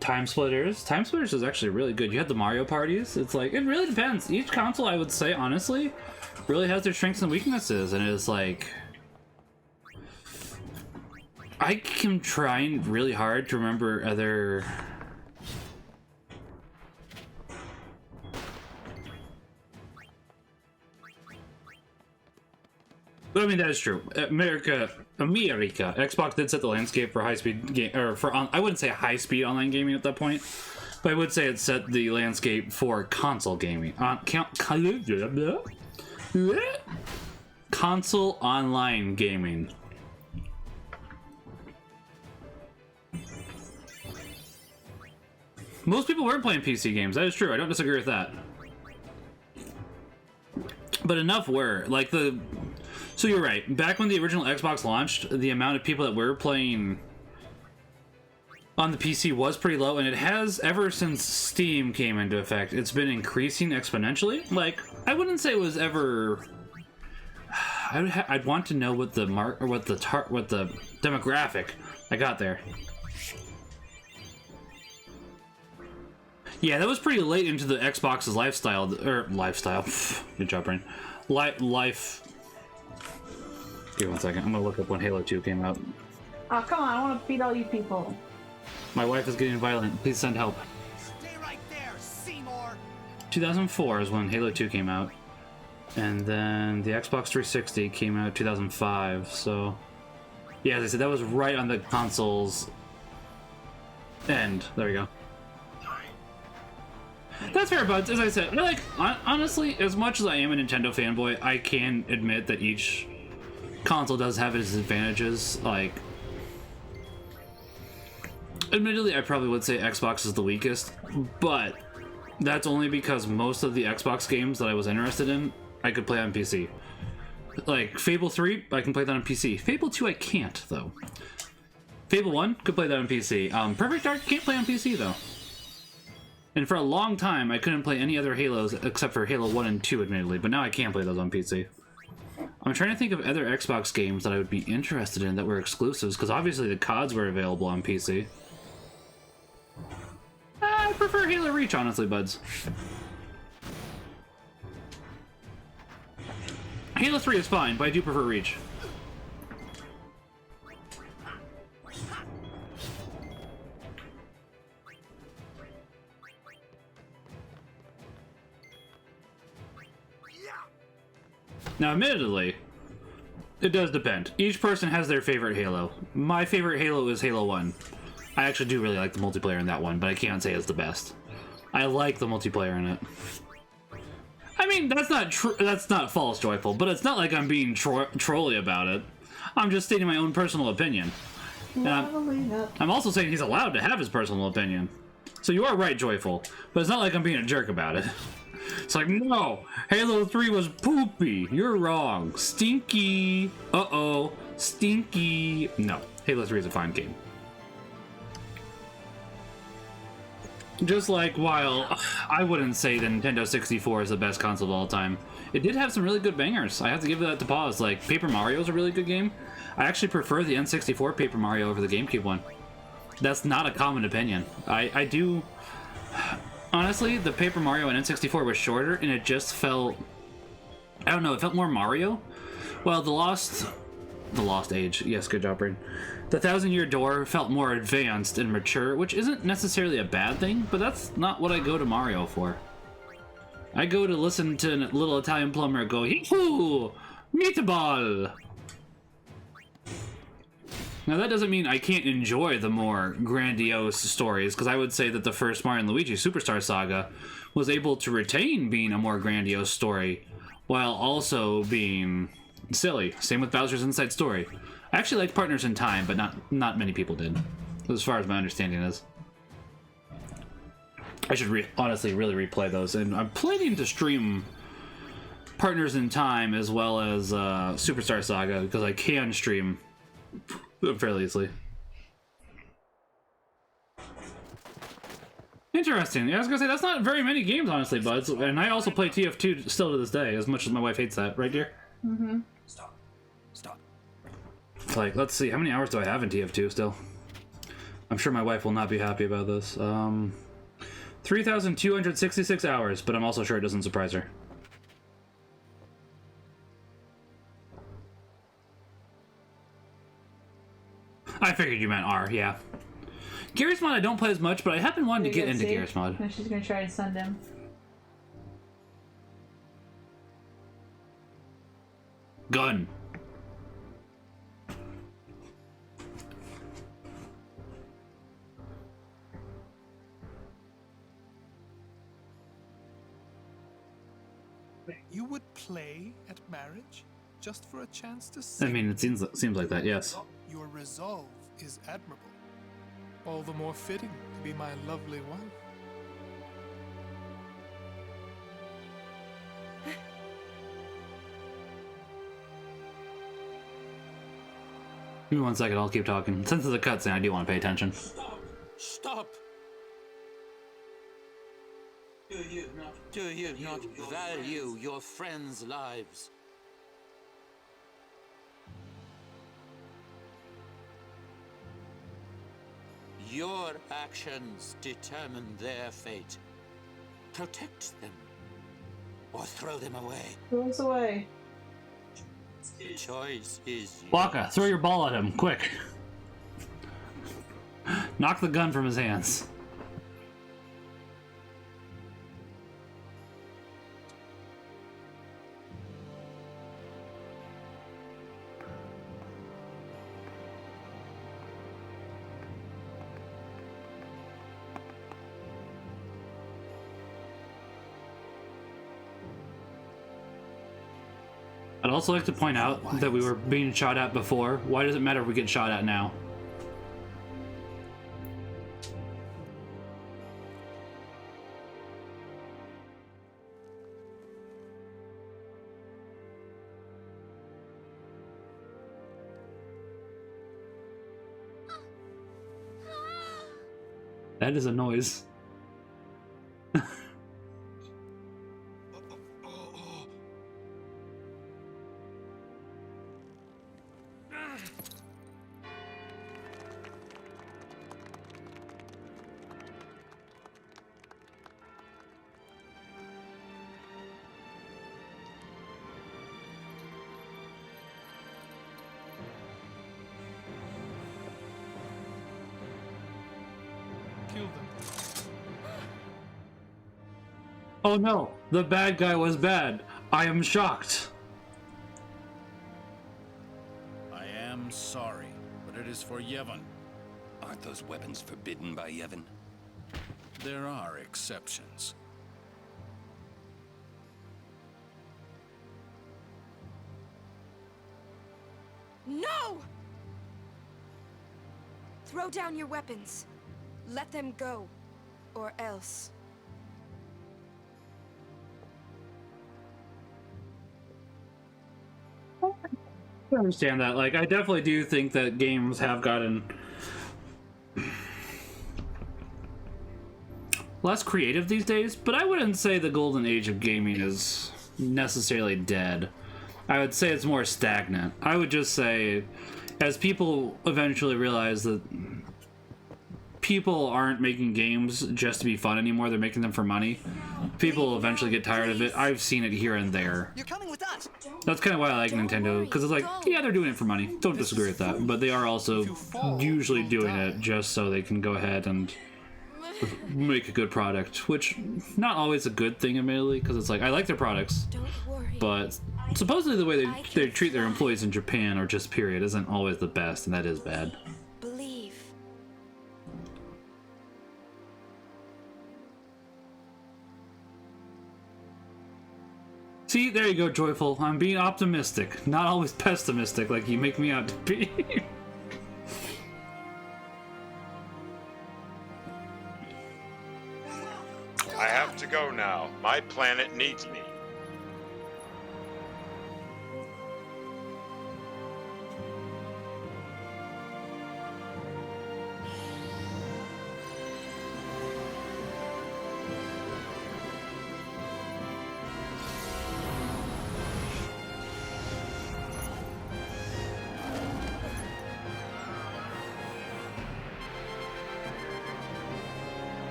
Time Splitters. Time Splitters was actually really good. You had the Mario parties. It's like, it really depends. Each console, I would say, honestly, really has their strengths and weaknesses, and it's like, I am trying really hard to remember other. But I mean, that is true. America, Xbox did set the landscape for high-speed game, or for I wouldn't say high-speed online gaming at that point, but I would say it set the landscape for console gaming. Console online gaming. Most people weren't playing PC games. That is true. I don't disagree with that. But enough were. Like the. So you're right. Back when the original Xbox launched, the amount of people that were playing on the PC was pretty low, and it has ever since Steam came into effect. It's been increasing exponentially. Like, I wouldn't say it was ever. I'd want to know what the what the demographic I got there. Yeah, that was pretty late into the Xbox's lifestyle, Good job, Brain. Life. Give me 1 second. I'm gonna look up when Halo 2 came out. Oh, come on! I want to beat all you people. My wife is getting violent. Please send help. Stay right there, Seymour. 2004 is when Halo 2 came out, and then the Xbox 360 came out 2005. So, yeah, as I said, that was right on the console's end. There we go. That's fair, buds. As I said, like, honestly, as much as I am a Nintendo fanboy, I can admit that each console does have its advantages. Like, Admittedly, I probably would say Xbox is the weakest, but that's only because most of the Xbox games that I was interested in, I could play on PC. Like, Fable 3, I can play that on PC. Fable 2, I can't, though. Fable 1, could play that on PC. Perfect Dark, can't play on PC, though. And for a long time, I couldn't play any other Halos except for Halo 1 and 2, admittedly, but now I can play those on PC. I'm trying to think of other Xbox games that I would be interested in that were exclusives, because obviously the CODs were available on PC. I prefer Halo Reach, honestly, buds. Halo 3 is fine, but I do prefer Reach. Now, admittedly, it does depend. Each person has their favorite Halo. My favorite Halo is Halo 1. I actually do really like the multiplayer in that one, but I can't say it's the best. I like the multiplayer in it. I mean, that's not false joyful, but it's not like I'm being trolly about it. I'm just stating my own personal opinion. And I'm also saying he's allowed to have his personal opinion. So you are right, joyful, but it's not like I'm being a jerk about it. It's like, no, Halo 3 was poopy. You're wrong. Stinky. Uh-oh. Stinky. No, Halo 3 is a fine game. Just like, while I wouldn't say the Nintendo 64 is the best console of all time, it did have some really good bangers. I have to give that to pause. Like, Paper Mario is a really good game. I actually prefer the N64 Paper Mario over the GameCube one. That's not a common opinion. I do... Honestly, the Paper Mario and N64 was shorter, and it just felt... I don't know, it felt more Mario. Well, The Lost Age. Yes, good job, Brain. The Thousand Year Door felt more advanced and mature, which isn't necessarily a bad thing, but that's not what I go to Mario for. I go to listen to a little Italian plumber go, "Hee-hoo! Meatball!" Now, that doesn't mean I can't enjoy the more grandiose stories, because I would say that the first Mario & Luigi Superstar Saga was able to retain being a more grandiose story, while also being silly. Same with Bowser's Inside Story. I actually liked Partners in Time, but not many people did, as far as my understanding is. I should honestly really replay those, and I'm planning to stream Partners in Time as well as Superstar Saga, because I can stream fairly easily. Interesting. Yeah, I was gonna say, that's not very many games, honestly, buds. And I also play TF2 still to this day, as much as my wife hates that. Right, dear? Mm-hmm. Stop. Like, let's see, how many hours do I have in TF2 still? I'm sure my wife will not be happy about this. 3,266 hours, but I'm also sure it doesn't surprise her. I figured you meant R, yeah. Garry's Mod I don't play as much, but I have been wanting to get into Garry's Mod. And she's gonna try to send him. Gun. You would play at marriage just for a chance to see? I mean, it seems like that, yes. Your resolve is admirable. All the more fitting to be my lovely wife. Give me 1 second, I'll keep talking. Since it's a cutscene, I do want to pay attention. Stop! Do you not value your friends' lives? Your actions determine their fate. Protect them, or throw them away. Throw us away. The choice is yours. Waka, throw your ball at him, quick. Knock the gun from his hands. I'd also like to point out that we were being shot at before. Why does it matter if we get shot at now? That is a noise. Kill them. Oh no, the bad guy was bad. I am shocked. I am sorry, but it is for Yevon. Aren't those weapons forbidden by Yevon? There are exceptions. No! Throw down your weapons. Let them go. Or else. I understand that. Like, I definitely do think that games have gotten less creative these days, but I wouldn't say the golden age of gaming is necessarily dead. I would say it's more stagnant. I would just say, as people eventually realize that people aren't making games just to be fun anymore, they're making them for money, people will eventually get tired of it. I've seen it here and there. You're coming with us. That's kind of why I like Nintendo, because it's like, yeah, they're doing it for money. Don't disagree with that. But they are also usually doing it just so they can go ahead and make a good product, which not always a good thing, admittedly, because it's like, I like their products, but supposedly the way they treat their employees in Japan, or just period, isn't always the best, and that is bad. Believe. See, there you go, Joyful. I'm being optimistic, not always pessimistic like you make me out to be. I have to go now. My planet needs me.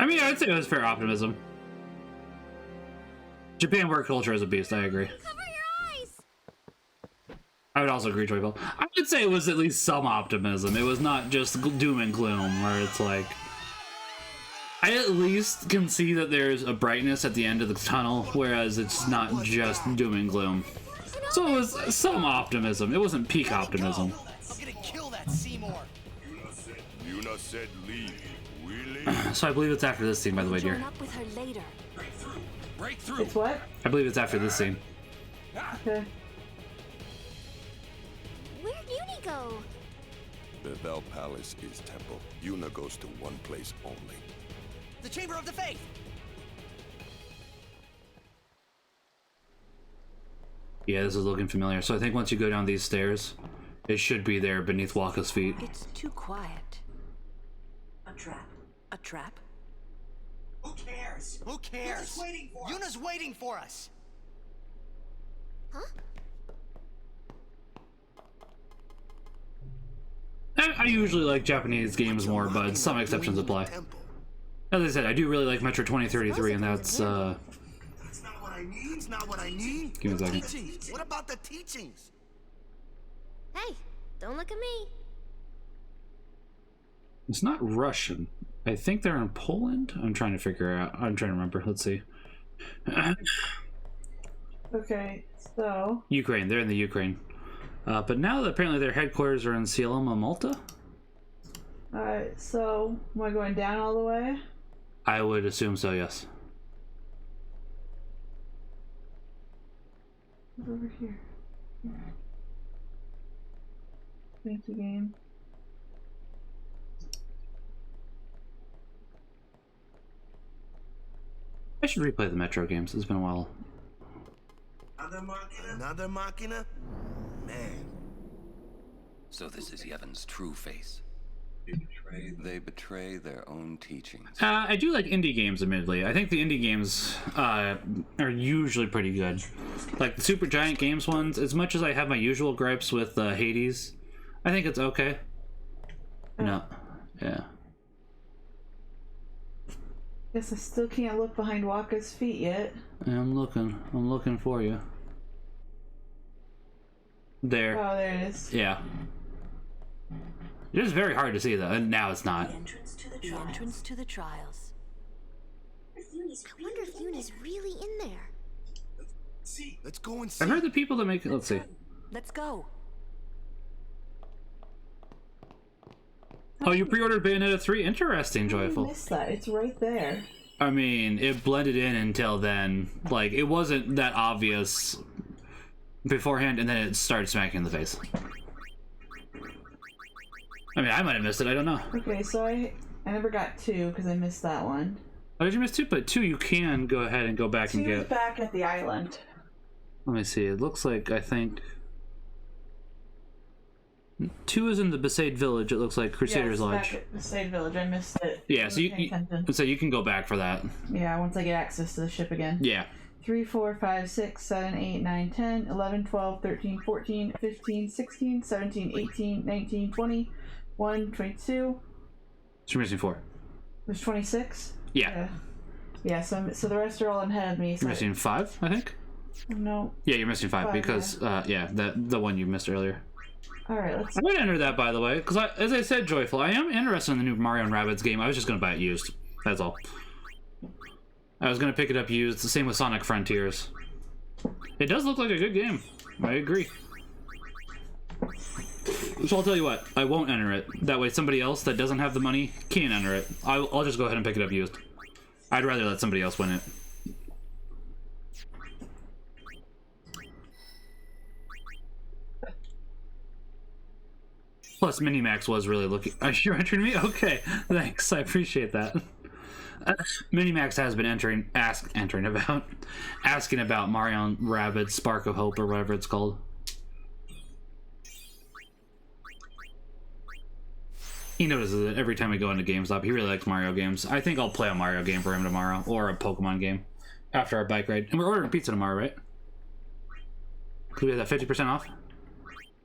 I mean, I'd say it was fair optimism. Japan work culture is a beast, I agree. Cover your eyes! I would also agree, Joyful. I would say it was at least some optimism. It was not just doom and gloom, where it's like... I at least can see that there's a brightness at the end of the tunnel, whereas it's not just doom and gloom. So it was some optimism. It wasn't peak optimism. I'm gonna kill that Seymour. Yuna said leave. So I believe it's after this scene, by the way, dear. Join up with her later. Breakthrough. It's what? I believe it's after this scene. Okay. Where'd Uni go? The Vel Palace is temple. Yuna goes to one place only. The Chamber of the Faith. Yeah, this is looking familiar. So I think once you go down these stairs, it should be there beneath Waka's feet. It's too quiet. A trap. A trap? Who cares? Who cares? Yuna's waiting for us. Huh? I usually like Japanese games more, but some exceptions apply. As I said, I do really like Metro 2033, and that's, That's not what I need. It's not what I need. Give me a second. Teachings. What about the teachings? Hey, don't look at me. It's not Russian. I think they're in Poland? I'm trying to figure out. I'm trying to remember. Let's see. Okay, so... Ukraine. They're in the Ukraine. But now that apparently their headquarters are in Sielama, Malta? Alright, so... Am I going down all the way? I would assume so, yes. What's over here? Fancy game. I should replay the Metro games. It's been a while. Another machina? Another machina? Man. So this is Yevon's true face. They betray their own teachings. I do like indie games, admittedly. I think the indie games are usually pretty good. Like the Super Giant Games ones, as much as I have my usual gripes with Hades, I think it's okay. No. Yeah. Guess I still can't look behind Waka's feet yet. I'm looking for you. There. Oh, there it is. Yeah. It is very hard to see, though, and now it's not. The entrance to the trials. I wonder if Yuna's really in there. See, let's go and see. I've heard the people that make it. Let's see. Let's go. Oh, you pre-ordered Bayonetta 3? Interesting, Joyful. I missed that. It's right there. I mean, it blended in until then. Like, it wasn't that obvious beforehand, and then it started smacking in the face. I mean, I might have missed it. I don't know. Okay, so I never got 2 because I missed that one. Oh, did you miss 2? But 2 you can go ahead and go back and 2 is get. back at the island. Let me see. It looks like, I think 2 is in the Besaid Village. It looks like Crusader's Lodge. Back at Besaid Village. I missed it. Yeah, so you can go back for that. Yeah, once I get access to the ship again. Yeah. 3, 4, 5, 6, 7, 8, 9, 10, 11, 12, 13, 14, 15, 16, 17, 18, 19, 20, 1, 22. So you're missing 4. There's 26? Yeah. Yeah, so the rest are all ahead of me. So You're missing 5, I think? No. Yeah, you're missing 5 5, because, yeah, the one you missed earlier. Alright, let's... I might enter that, by the way, because as I said, Joyful, I am interested in the new Mario & Rabbids game. I was just going to buy it used. That's all. I was going to pick it up used. The same with Sonic Frontiers. It does look like a good game. I agree. So I'll tell you what, I won't enter it. That way somebody else that doesn't have the money can enter it. I'll just go ahead and pick it up used. I'd rather let somebody else win it. Plus, Minimax was really looking... You're entering me? Okay, thanks. I appreciate that. Minimax has been asking about Mario & Rabbids Spark of Hope or whatever it's called. He notices it every time we go into GameStop. He really likes Mario games. I think I'll play a Mario game for him tomorrow, or a Pokemon game after our bike ride. And we're ordering pizza tomorrow, right? Could we have that 50% off?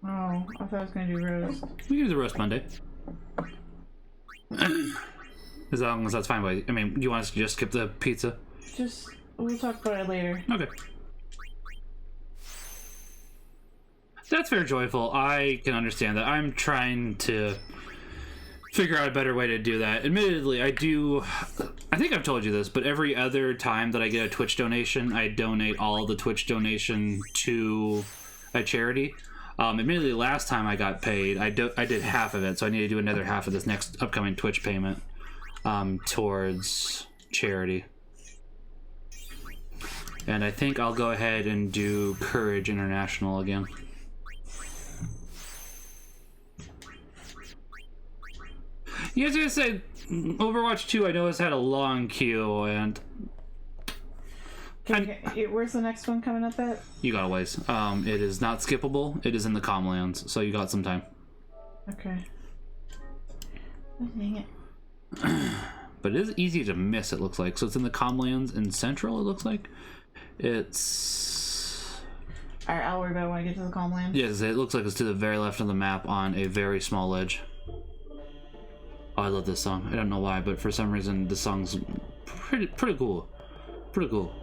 Oh, I thought I was going to do roast. We can do the roast Monday. As long as that's fine by you. I mean, you want us to just skip the pizza? We'll talk about it later. Okay. That's fair, Joyful. I can understand that. I'm trying to figure out a better way to do that. Admittedly, I think I've told you this, but every other time that I get a Twitch donation, I donate all the Twitch donation to a charity. Admittedly, last time I got paid, I did half of it, so I need to do another half of this next upcoming Twitch payment towards charity. And I think I'll go ahead and do Courage International again. Yeah, I was gonna say, Overwatch 2 I know has had a long queue, and... Where's the next one coming up at? You got a ways. It is not skippable. It is in the Comlands, so you got some time. Okay. Oh, dang it. But it is easy to miss, it looks like. So it's in the Comlands in Central, it looks like. It's... Alright, I'll worry about it when I get to the Comlands. Yes, it looks like it's to the very left of the map on a very small ledge. Oh, I love this song. I don't know why, but for some reason this song's pretty cool. Pretty cool.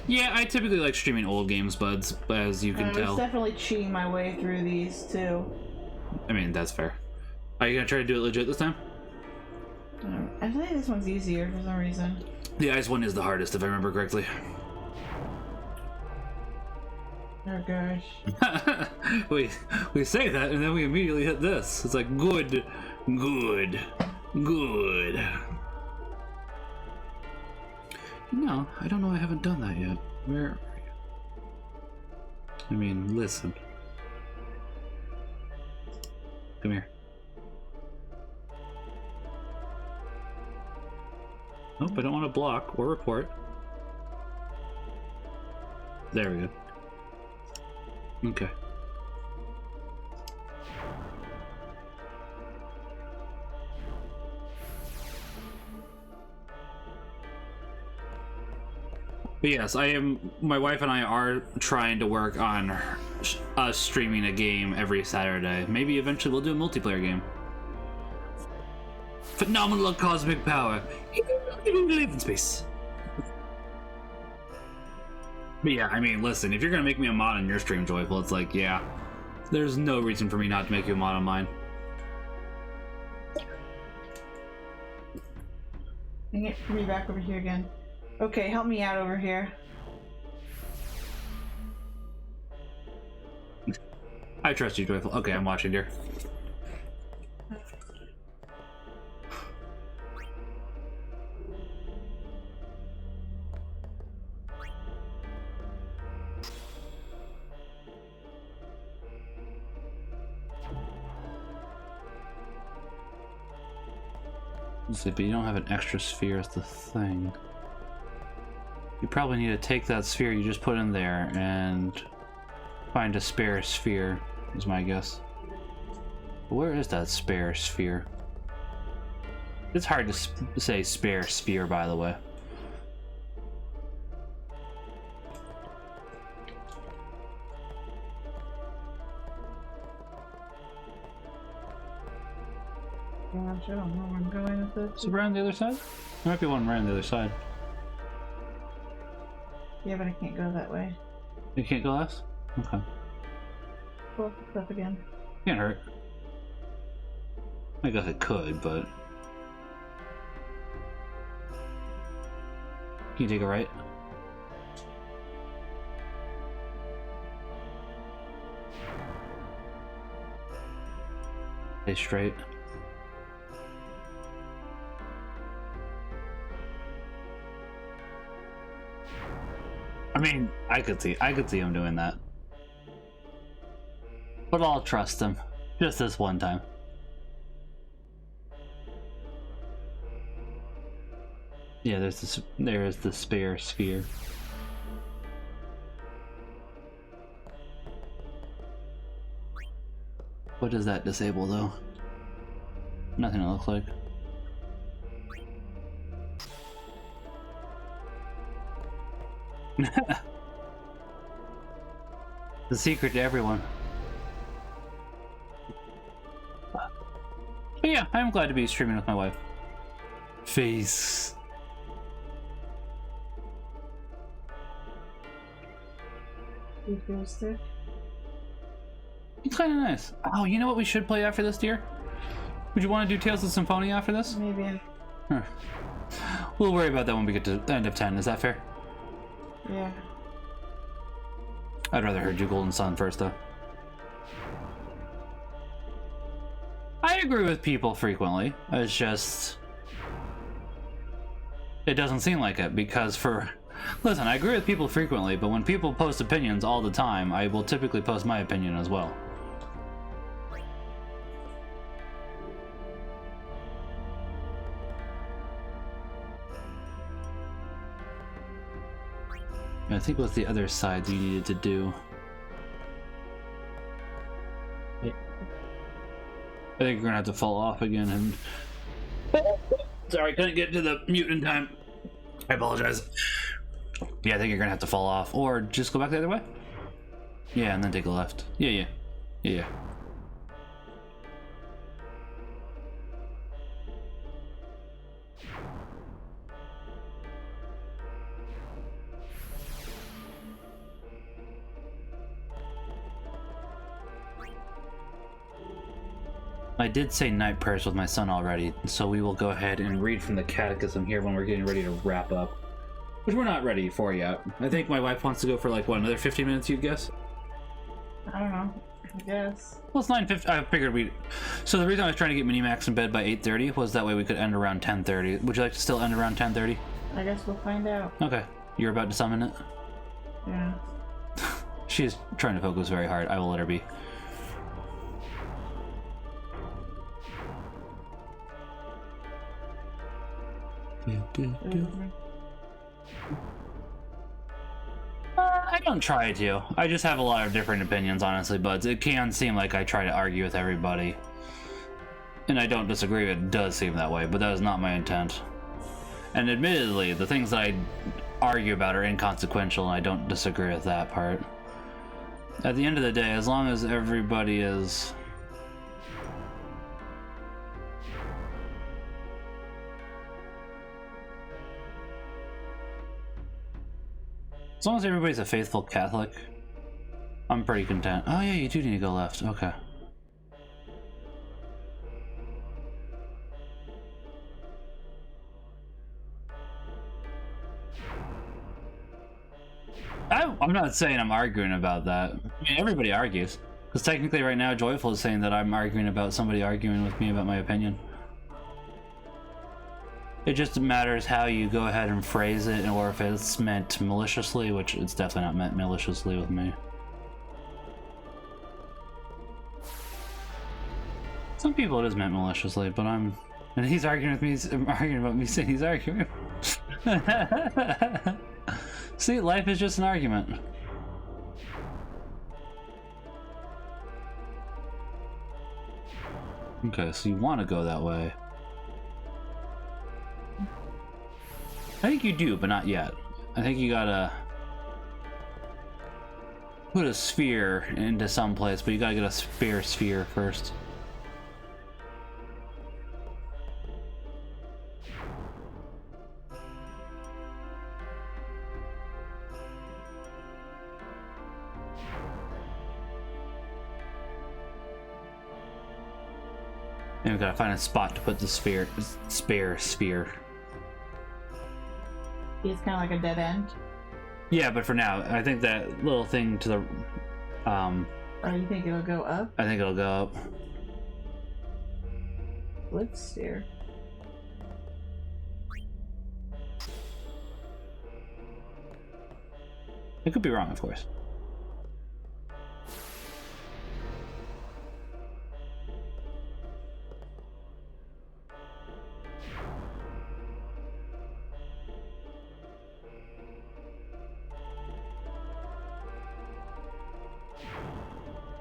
Yeah, I typically like streaming old games, buds, as you can tell. I was definitely cheating my way through these, too. I mean, that's fair. Are you gonna try to do it legit this time? I think this one's easier for some reason. The ice one is the hardest, if I remember correctly. Oh gosh. we say that, and then we immediately hit this. It's like, good. No, I don't know. I haven't done that yet. Where are you? I mean, listen. Come here. Nope, I don't want to block or report. There we go. Okay. But yes, my wife and I are trying to work on us streaming a game every Saturday. Maybe eventually we'll do a multiplayer game. Phenomenal cosmic power. Live in space. But yeah, I mean, listen, if you're gonna make me a mod on your stream, Joyful, it's like, yeah, there's no reason for me not to make you a mod on mine. Dang it, be back over here again. Okay, help me out over here. I trust you, Joyful. Okay, I'm watching, dear. Let's see, but you don't have an extra sphere as the thing. You probably need to take that sphere you just put in there and find a spare sphere, is my guess. Where is that spare sphere? It's hard to say spare sphere, by the way. Gosh, I don't know where I'm going with this. Is it around the other side? There might be one around the other side. Yeah, but I can't go that way. You can't go left? Okay. Pull this up again. Can't hurt. I guess it could, but... Can you take a right? Stay straight. I mean, I could see him doing that. But I'll trust him. Just this one time. Yeah, there is the spare sphere. What does that disable though? Nothing it looks like. The secret to everyone. But yeah, I'm glad to be streaming with my wife. Face. You feel sick? It's kind of nice. Oh, you know what we should play after this, dear? Would you want to do Tales of Symphonia after this? Maybe. Huh. We'll worry about that when we get to the end of 10. Is that fair? Yeah. I'd rather do Golden Sun first, though. I agree with people frequently. It's just... it doesn't seem like it, because for... Listen, I agree with people frequently, but when people post opinions all the time, I will typically post my opinion as well. I think it was the other side you needed to do. I think you're gonna have to fall off again and... Sorry, couldn't get to the mute in time. I apologize. Yeah, I think you're gonna have to fall off. Or just go back the other way? Yeah, and then take a left. Yeah. I did say night prayers with my son already, so we will go ahead and read from the catechism here when we're getting ready to wrap up. Which we're not ready for yet. I think my wife wants to go for like, what, another 50 minutes, you'd guess? I don't know. I guess. Well, it's 9:50. I figured we'd... So the reason I was trying to get Minimax in bed by 8:30 was that way we could end around 10:30. Would you like to still end around 10:30? I guess we'll find out. Okay. You're about to summon it? Yeah. She is trying to focus very hard. I will let her be. I don't try to. I just have a lot of different opinions, honestly, but it can seem like I try to argue with everybody. And I don't disagree, it does seem that way, but that is not my intent. And admittedly, the things that argue about are inconsequential, and I don't disagree with that part. At the end of the day, as long as everybody is... As long as everybody's a faithful Catholic, I'm pretty content. Oh yeah, you do need to go left. Okay. I'm not saying I'm arguing about that. I mean, everybody argues. Because technically right now, Joyful is saying that I'm arguing about somebody arguing with me about my opinion. It just matters how you go ahead and phrase it, or if it's meant maliciously, which it's definitely not meant maliciously with me. Some people it is meant maliciously, but and he's arguing with me, I'm arguing about me saying he's arguing. See, life is just an argument. Okay, so you want to go that way. I think you do, but not yet. I think you gotta put a sphere into some place, but you gotta get a sphere first. And we gotta find a spot to put the sphere. It's kind of like a dead end. Yeah, but for now, I think that little thing to the Oh, you think it'll go up? I think it'll go up. Let's steer. I could be wrong, of course.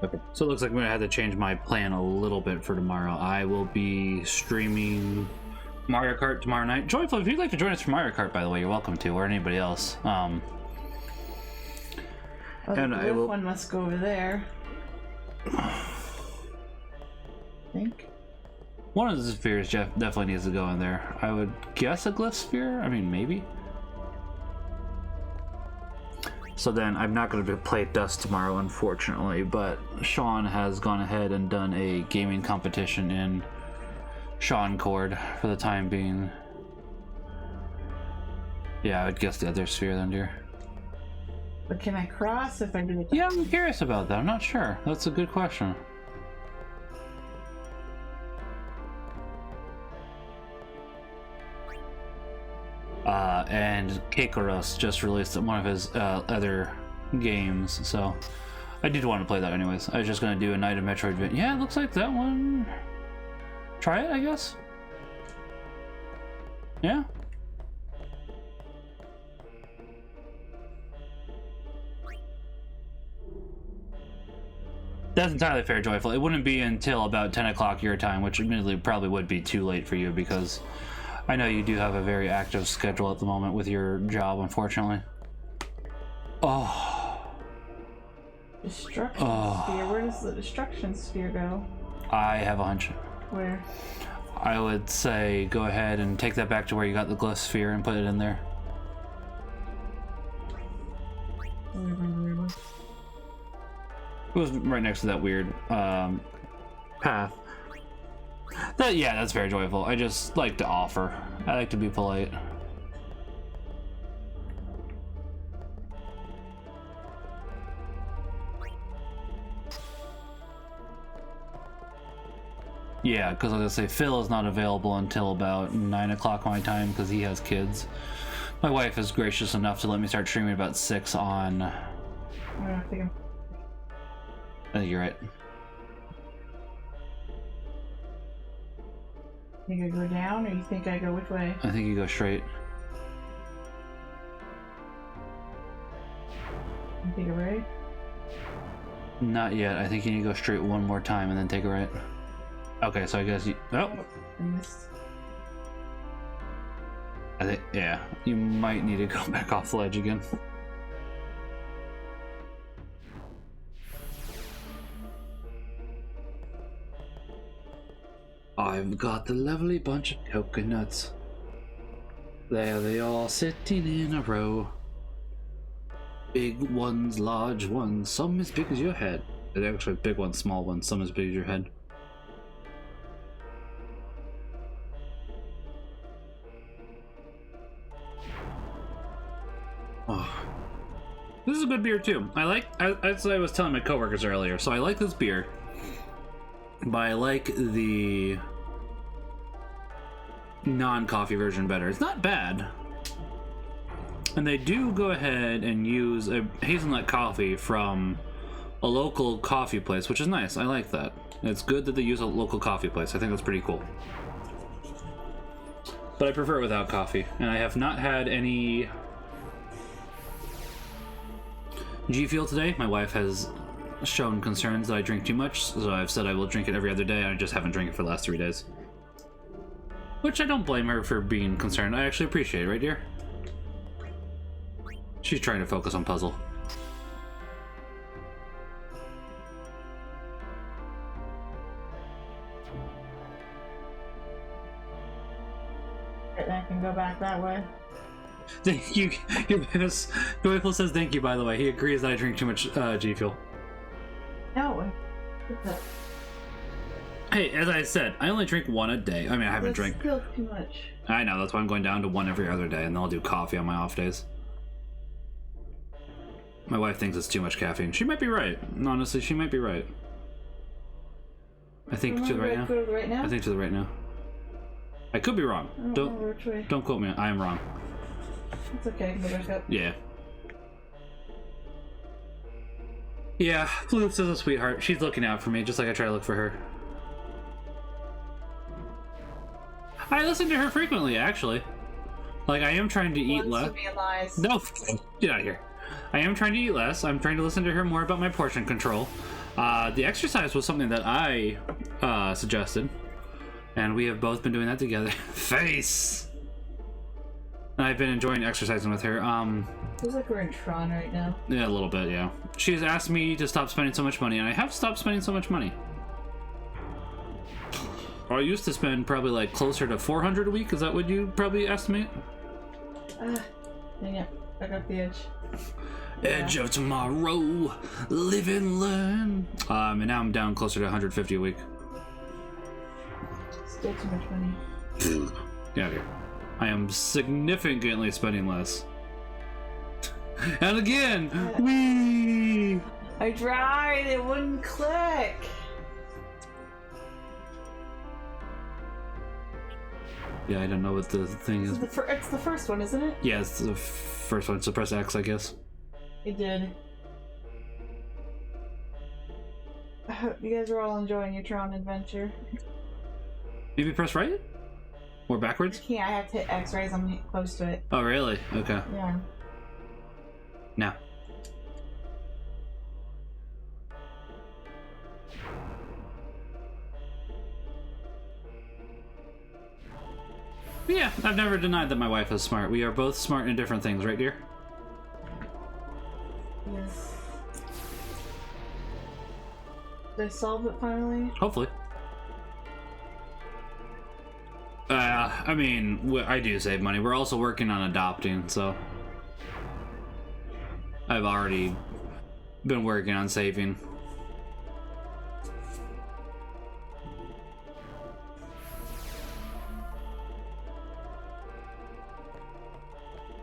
Okay, so it looks like I'm gonna have to change my plan a little bit for tomorrow. I will be streaming Mario Kart tomorrow night. Joyful, if you'd like to join us for Mario Kart, by the way, you're welcome to, or anybody else. Oh, and the one must go over there. I think. One of the spheres definitely needs to go in there. I would guess a glyph sphere? I mean, maybe. So then I'm not going to play Dust tomorrow, unfortunately, but Sean has gone ahead and done a gaming competition in Sean Cord for the time being. Yeah, I would guess the other sphere then, dear. But can I cross if I do it? Yeah, I'm curious about that. I'm not sure. That's a good question. And Keikoros just released one of his other games, so I did want to play that anyways. I was just gonna do a Night of Metroid. Yeah, it looks like that one. Try it, I guess. Yeah. That's entirely fair, Joyful. It wouldn't be until about 10 o'clock your time, which admittedly probably would be too late for you because I know you do have a very active schedule at the moment with your job, unfortunately. Oh. Destruction sphere. Where does the destruction sphere go? I have a hunch. Where? I would say go ahead and take that back to where you got the glyph sphere and put it in there. It was right next to that weird path. Yeah, that's very Joyful. I just like to offer. I like to be polite. Yeah, because I was gonna say Phil is not available until about 9 o'clock my time because he has kids. My wife is gracious enough to let me start streaming about 6 on... I think you're right. You think I go down, or you think I go which way? I think you go straight. You think a right? Not yet. I think you need to go straight one more time and then take a right. Okay, so I guess you... Oh! I missed. I think, yeah, you might need to go back off the ledge again. I've got the lovely bunch of coconuts. There they are sitting in a row. Big ones, large ones, some as big as your head. They're actually big ones, small ones, some as big as your head. Oh. This is a good beer too. As I was telling my coworkers earlier, so I like this beer, but I like the non-coffee version better. It's not bad. And they do go ahead and use a hazelnut coffee from a local coffee place, which is nice. I like that. It's good that they use a local coffee place. I think that's pretty cool. But I prefer it without coffee, and I have not had any G Fuel today. My wife has shown concerns that I drink too much, so I've said I will drink it every other day, and I just haven't drank it for the last 3 days. Which I don't blame her for being concerned. I actually appreciate it, right, dear? She's trying to focus on puzzle. And I can go back that way. Thank you. Your Joyful says thank you, by the way. He agrees that I drink too much G Fuel. No. Hey, as I said, I only drink one a day. I mean, I haven't drank. Still too much. I know, that's why I'm going down to one every other day, and then I'll do coffee on my off days. My wife thinks it's too much caffeine. She might be right. Honestly, she might be right. I think to the right now. To the right now? I think to the right now. I could be wrong. Don't quote me. I am wrong. It's okay. I can go back up. Yeah. Yeah, Floofs is a sweetheart. She's looking out for me, just like I try to look for her. I listen to her frequently, actually. Like, I am trying to eat less. No, get out of here. I am trying to eat less. I'm trying to listen to her more about my portion control. The exercise was something that I suggested, and we have both been doing that together. Face! And I've been enjoying exercising with her. Feels like we're in Tron right now. Yeah, a little bit, yeah. She's asked me to stop spending so much money, and I have stopped spending so much money. I used to spend probably like closer to 400 a week. Is that what you probably estimate? Dang it. Back up the edge. Edge of tomorrow, live and learn. And now I'm down closer to 150 a week. Still too much money. Yeah, here. I am significantly spending less. And again, wee! I tried, it wouldn't click. Yeah, I don't know what the thing is. It's the first one, isn't it? Yeah, it's the first one. So press X, I guess. It did. I hope you guys are all enjoying your Tron adventure. Maybe press right? Or backwards? I can't, I have to hit X right as I'm close to it. Oh, really? Okay. Yeah. Now. Yeah, I've never denied that my wife is smart. We are both smart in different things, right, dear? Yes. Did I solve it finally? Hopefully. I mean, I do save money. We're also working on adopting, so I've already been working on saving.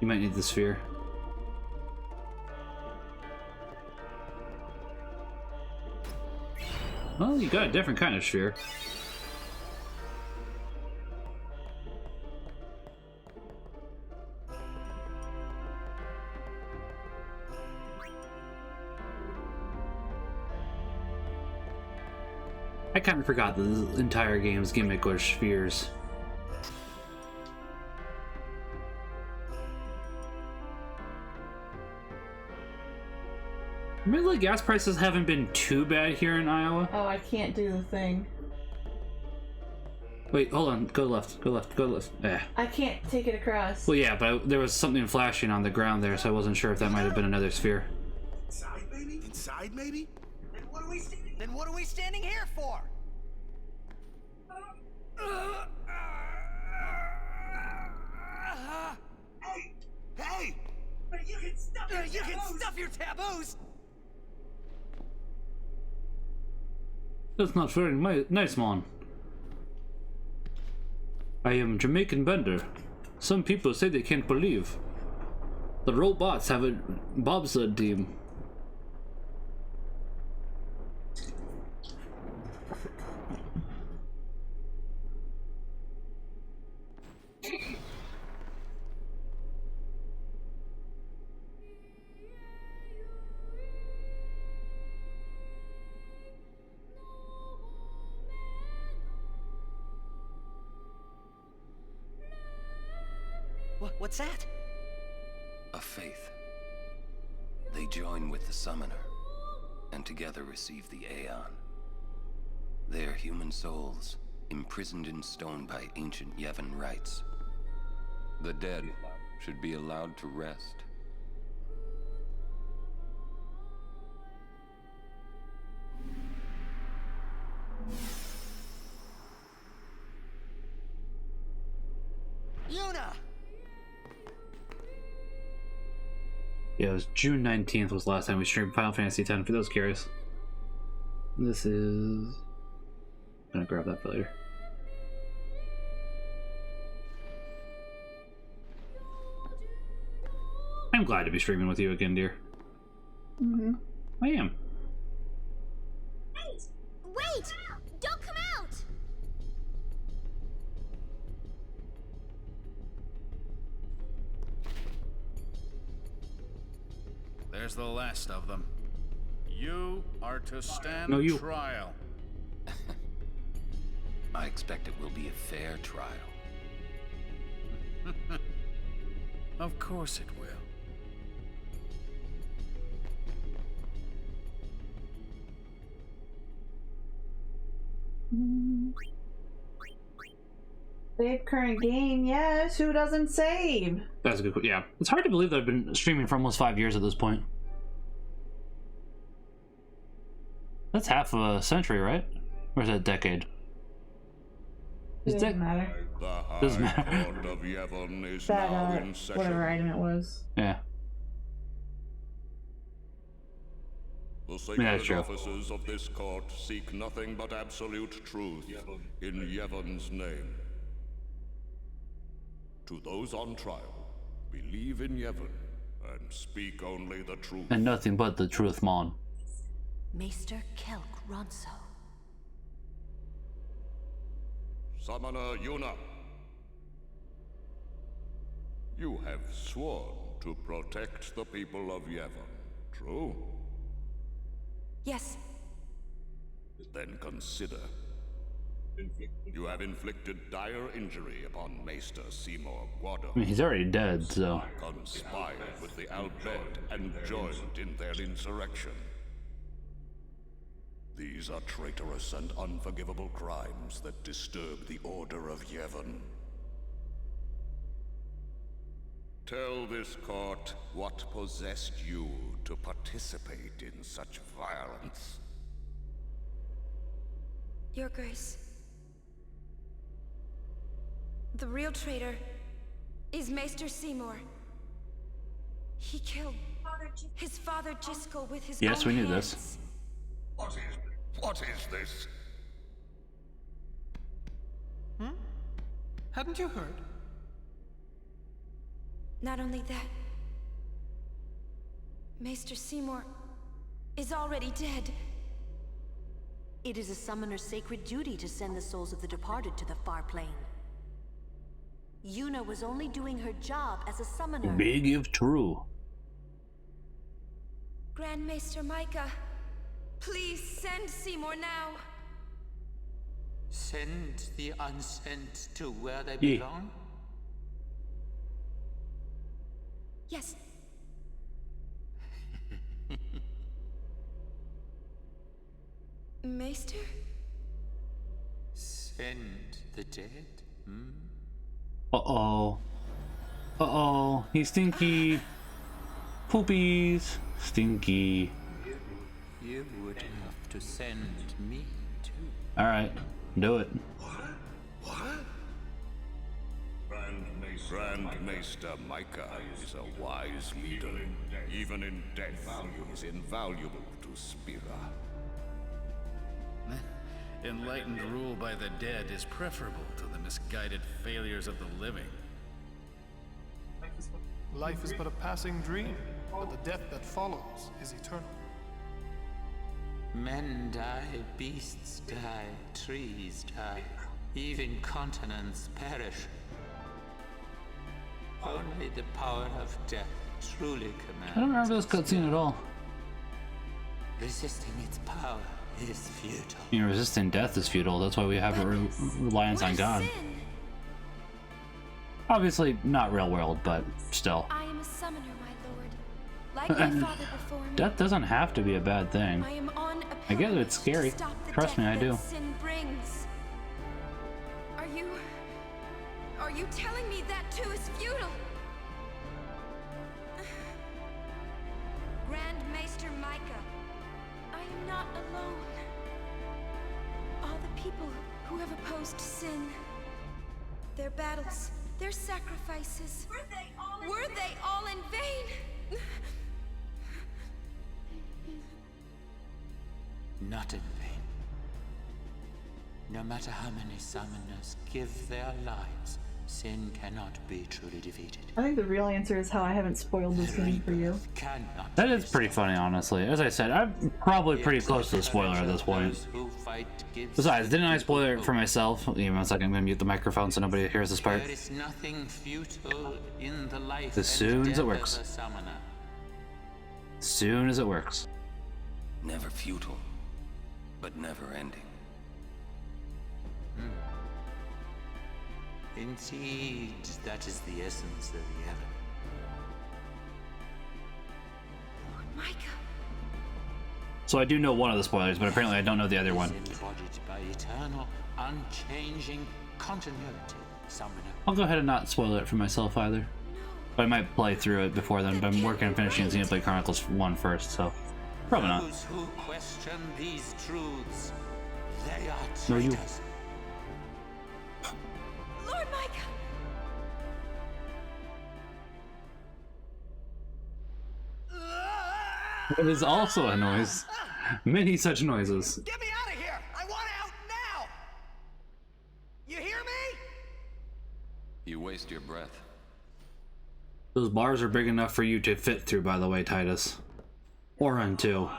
You might need the sphere. Well, you got a different kind of sphere. I kind of forgot that this entire game's gimmick was spheres. Admittedly, gas prices haven't been too bad here in Iowa. Oh, I can't do the thing. Wait, hold on. Go left. Go left. Go left. Yeah. I can't take it across. Well, yeah, but there was something flashing on the ground there, so I wasn't sure if that might have been another sphere. Inside, maybe? Inside, maybe? Then what are we standing here for? Hey! You can stuff your taboos! That's not very nice, man. I am Jamaican Bender. Some people say they can't believe. The robots have a bobsled team. What's that? A faith. They join with the summoner, and together receive the Aeon. They are human souls, imprisoned in stone by ancient Yevon rites. The dead should be allowed to rest. Yuna! Yeah, it was June 19th was the last time we streamed Final Fantasy X, for those curious. This is... I'm gonna grab that for later. I'm glad to be streaming with you again, dear. Mm-hmm. I am. Wait! Don't come out! There's the last of them. You are to stand trial. I expect it will be a fair trial. Of course it will. Save current game, yes. Who doesn't save? That's a good. Yeah, it's hard to believe that I've been streaming for almost 5 years at this point. That's half a century, right? Or is that a decade? It doesn't matter. Doesn't matter. Of Yevon is That, now in session. whatever item it was. Yeah. The sacred that's true. officers of this court seek nothing but absolute truth in Yevon's name. To those on trial, believe in Yevon and speak only the truth. And nothing but the truth, Mon. Maester Kelk Ronso. Summoner Yuna, you have sworn to protect the people of Yevon, true? Yes. Then consider. You have inflicted dire injury upon Maester Seymour Guado. I mean, he's already dead, so... Conspired with the Albed and joined in their insurrection. These are traitorous and unforgivable crimes that disturb the order of Yevon. Tell this court what possessed you to participate in such violence. Your Grace. The real traitor is Maester Seymour. He killed his father Jiskel with his Yes, own we knew hands. this. What is this? Hadn't you heard? Not only that, Maester Seymour is already dead. It is a summoner's sacred duty to send the souls of the departed to the far plane. Yuna was only doing her job as a summoner. Big if true. Grand Maester Micah, please send Seymour now. Send the unsent to where they belong? Yes. Maester? Send the dead? Hmm? Uh-oh. Uh-oh. He's stinky. Poopies. Stinky. You would have to send me too. Alright. Do it. Grand Maester Micah is a wise leader. Even in death, he is invaluable to Spira. Enlightened rule by the dead is preferable to the misguided failures of the living. Life is but a passing dream, but the death that follows is eternal. Men die, beasts die, trees die, even continents perish. Only the power of death truly commands. I don't remember this cutscene at all. Resisting its power is futile. You know, resisting death is futile. That's why we have a reliance on God. Obviously, not real world, but still. I am a summoner, my lord. Like my father before me. Death doesn't have to be a bad thing. I am on a I get that it's scary. stop the Trust me, I death do. that sin brings. Are you telling me that too is futile? Grand Maester Micah, I am not alone. All the people who have opposed sin, their battles, their sacrifices, were they all in vain? Not in vain. No matter how many summoners give their lives, sin cannot be truly defeated. I think the real answer is how I haven't spoiled this game for you. That is pretty funny, honestly. As I said, I'm probably pretty close to the spoiler at this point. Besides, didn't I spoil it for myself? Give me 1 second, I'm gonna mute the microphone so nobody hears this part. There is nothing futile in the life As soon as it and works. death of a summoner. As soon as it works. Never futile, but never ending. Indeed, that is the essence of the heaven. Micah. So I do know one of the spoilers, but apparently I don't know the other one. Embodied by eternal, unchanging continuity, summoner. I'll go ahead and not spoil it for myself either. But I might play through it before then, but I'm working on finishing Xenoblade Chronicles 1 first, so probably not. Those who question these truths, they are No, you. traitors. Lord Micah! It is also a noise. Many such noises. Get me out of here! I want out now! You hear me? You waste your breath. Those bars are big enough for you to fit through, by the way, Titus. Oren, too.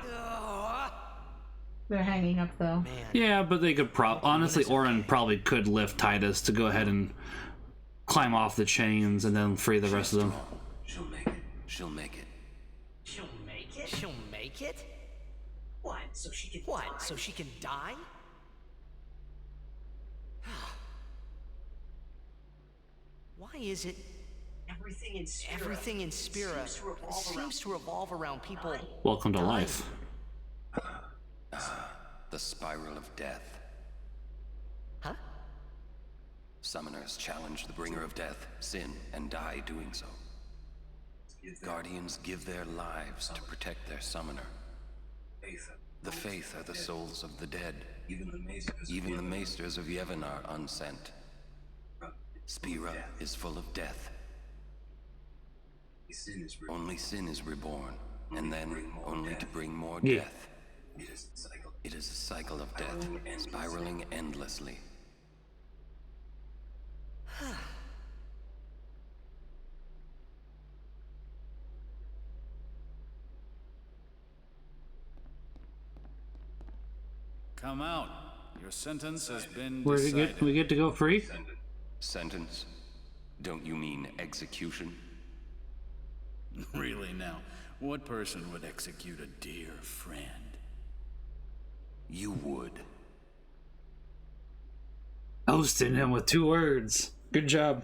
They're hanging up though. Yeah, but they could honestly, Oren probably could lift Titus to go ahead and climb off the chains and then free the rest of them. She'll make it. She'll make it. She'll make it? She'll make it? What? So she can die? So she can die? Why is it everything in Spira seems to revolve around people? Welcome to life. The spiral of death. Huh? Summoners challenge the bringer of death, sin, and die doing so. Guardians give their lives to protect their summoner. The faith are the souls of the dead. Even the maesters of Yevon are unsent. Spira is full of death. Only sin is reborn, and then only to bring more death. It is a cycle of death, spiraling endlessly. Come out. Your sentence has been Where decided. we get to go free? Sentence? Don't you mean execution? Really now, what person would execute a dear friend? You would. Ousting him with 2 words. Good job.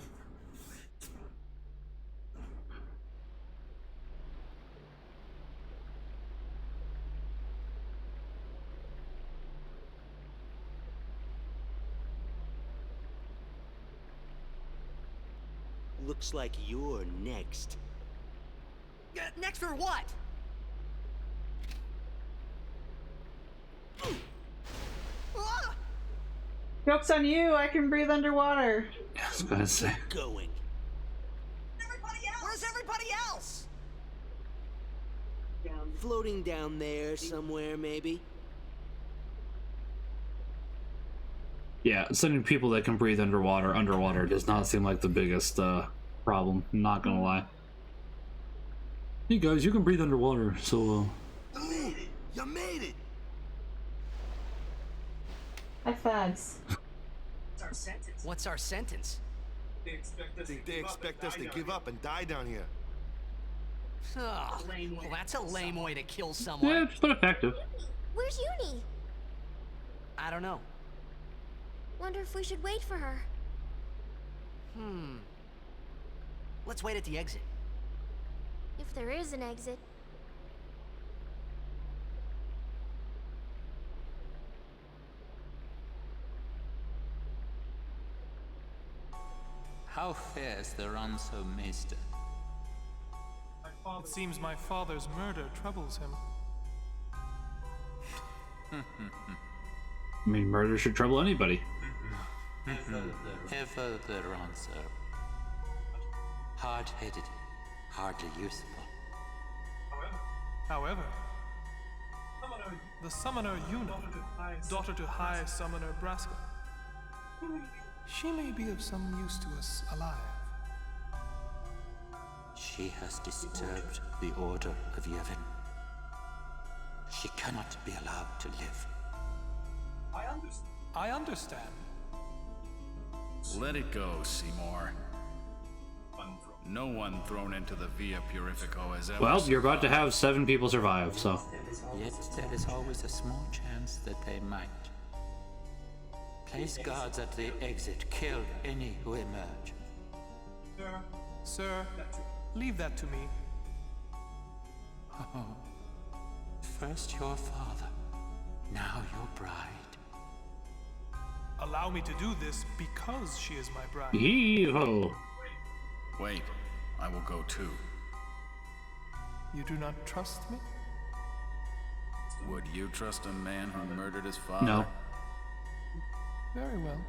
Looks like you're next. Next for what? Joke's on you, I can breathe underwater. I was gonna say. Going. Where's everybody else? Floating down there somewhere, maybe. Yeah, sending people that can breathe underwater does not seem like the biggest problem. I'm not gonna lie. Hey guys, you can breathe underwater, so You made it! You made it! High fives. What's our sentence? They expect us to give up and die down here. Oh, well, that's a lame way to kill someone. yeah, but effective. Where's Uni? I don't know. Wonder if we should wait for her. Let's wait at the exit. If there is an exit. How fares the ransom, Maester? It seems my father's murder troubles him. I mean, murder should trouble anybody. Ever the ransom. Hard-headed, hardly useful. However, the summoner Una, daughter to High Summoner Braska, she may be of some use to us alive. She has disturbed the order of Yevon. She cannot be allowed to live. I understand. Let it go, Seymour. No one thrown into the Via Purifico has ever... Well, you're about to have 7 people survive, so... Yet there is always a small chance that they might. Place guards at the exit. Kill any who emerge. Sir, leave that to me. Oh. First your father, now your bride. Allow me to do this because she is my bride. Yee-ho! Wait, I will go too. You do not trust me? Would you trust a man who murdered his father? No. Very well.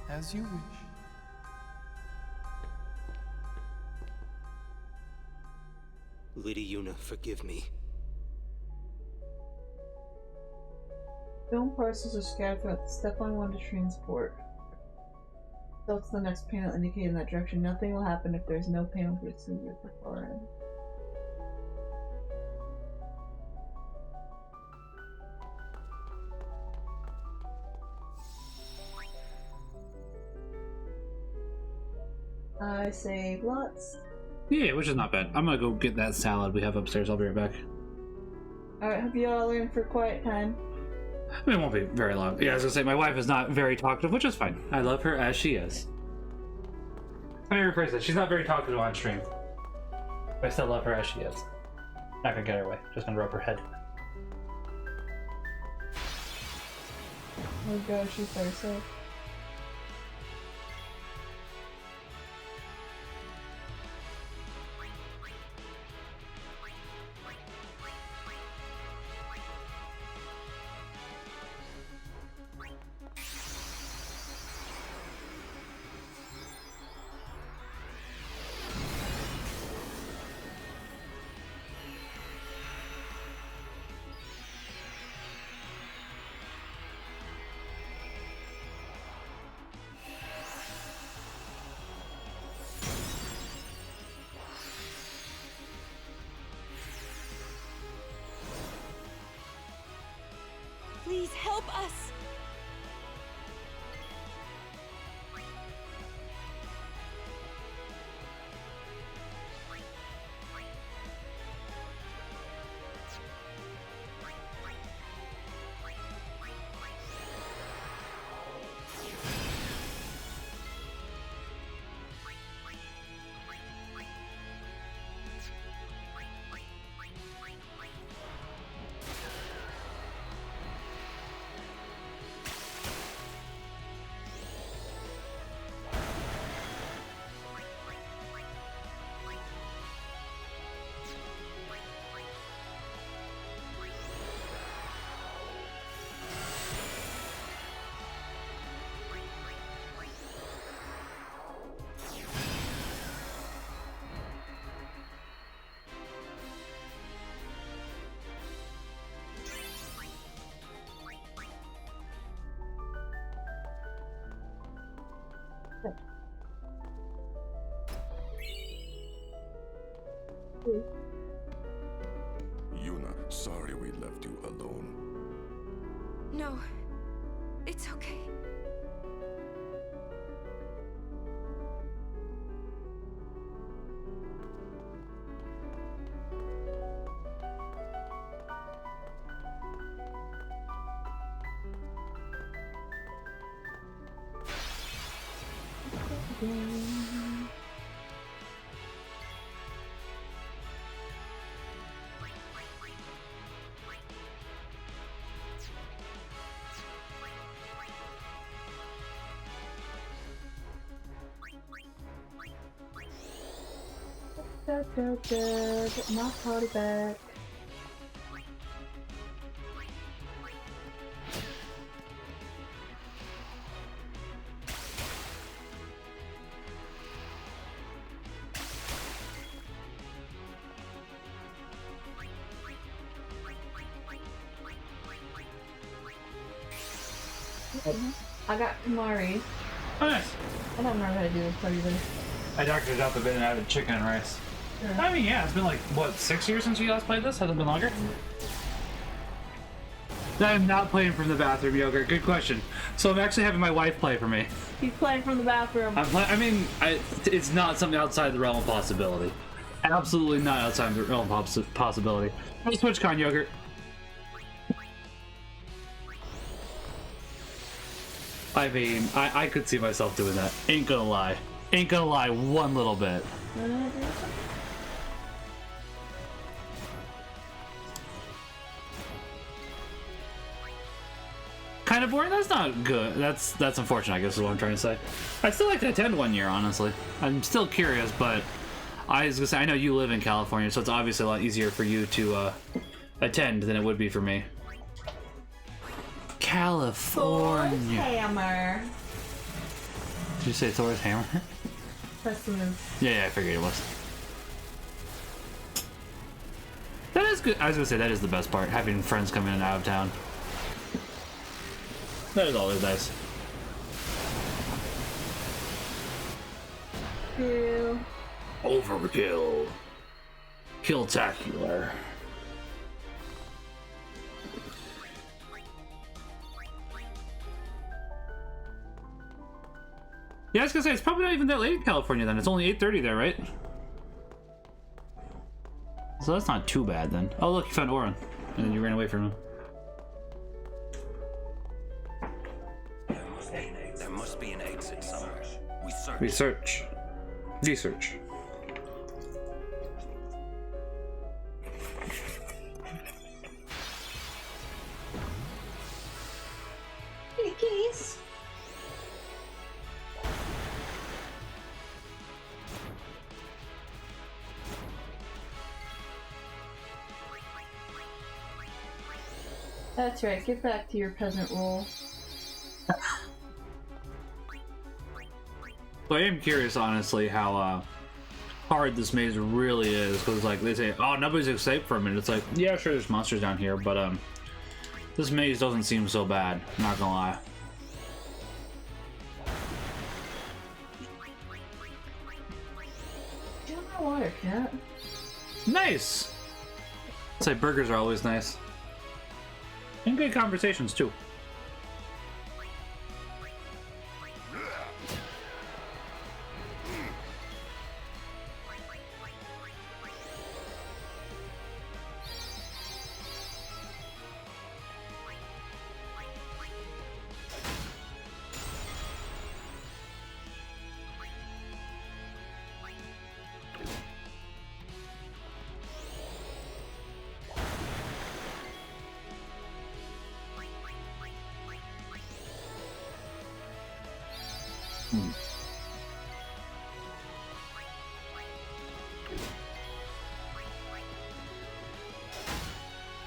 As you wish. Lady Una, forgive me. Film parcels are scattered throughout. Step on one to transport. Go to the next panel indicating that direction. Nothing will happen if there's no panel to receive at the far end. I save lots. Yeah, which is not bad. I'm gonna go get that salad we have upstairs. I'll be right back. Alright, hope you all are in for quiet time. I mean, it won't be very long. Yeah, I was gonna say, my wife is not very talkative, which is fine. I love her as she is. Let me rephrase that. She's not very talkative on stream. But I still love her as she is. Not gonna get her way. Just gonna rub her head. Oh gosh, she's by herself. Please help us! Yuna, sorry we left you alone. No, it's okay. Get my party back. I got Kamari. Oh, nice. I don't remember how to do this part either. I doctored it up a bit and added chicken and rice. Sure. I mean, yeah, it's been like, what, 6 years since you last played this? Has it been longer? I am not playing from the bathroom, Yogurt. Good question. So I'm actually having my wife play for me. He's playing from the bathroom. It's not something outside the realm of possibility. Absolutely not outside the realm of possibility. Let's TwitchCon, Yogurt. I mean, I could see myself doing that. Ain't gonna lie. Ain't gonna lie one little bit. Kind of boring? That's not good. That's unfortunate, I guess is what I'm trying to say. I'd still like to attend one year, honestly. I'm still curious, but I was gonna say, I know you live in California, so it's obviously a lot easier for you to attend than it would be for me. California. Thor's hammer. Did you say Thor's hammer? That's the move. Yeah, I figured it was. That is good. I was gonna say, that is the best part, having friends come in and out of town. That is always nice. Kill. Overkill. Killtacular. Yeah, I was gonna say, it's probably not even that late in California then. It's only 8:30 there, right? So that's not too bad then. Oh look, you found Orin. And then you ran away from him. There must be an exit somewhere. We search. Research. Research. Hey, keys. That's right, get back to your peasant role. So I am curious, honestly, how hard this maze really is, because like they say, oh, nobody's escaped from it. It's like, yeah, sure, there's monsters down here, but this maze doesn't seem so bad. I'm not gonna lie. Get my water, cat. Nice. I'd say burgers are always nice, and good conversations too.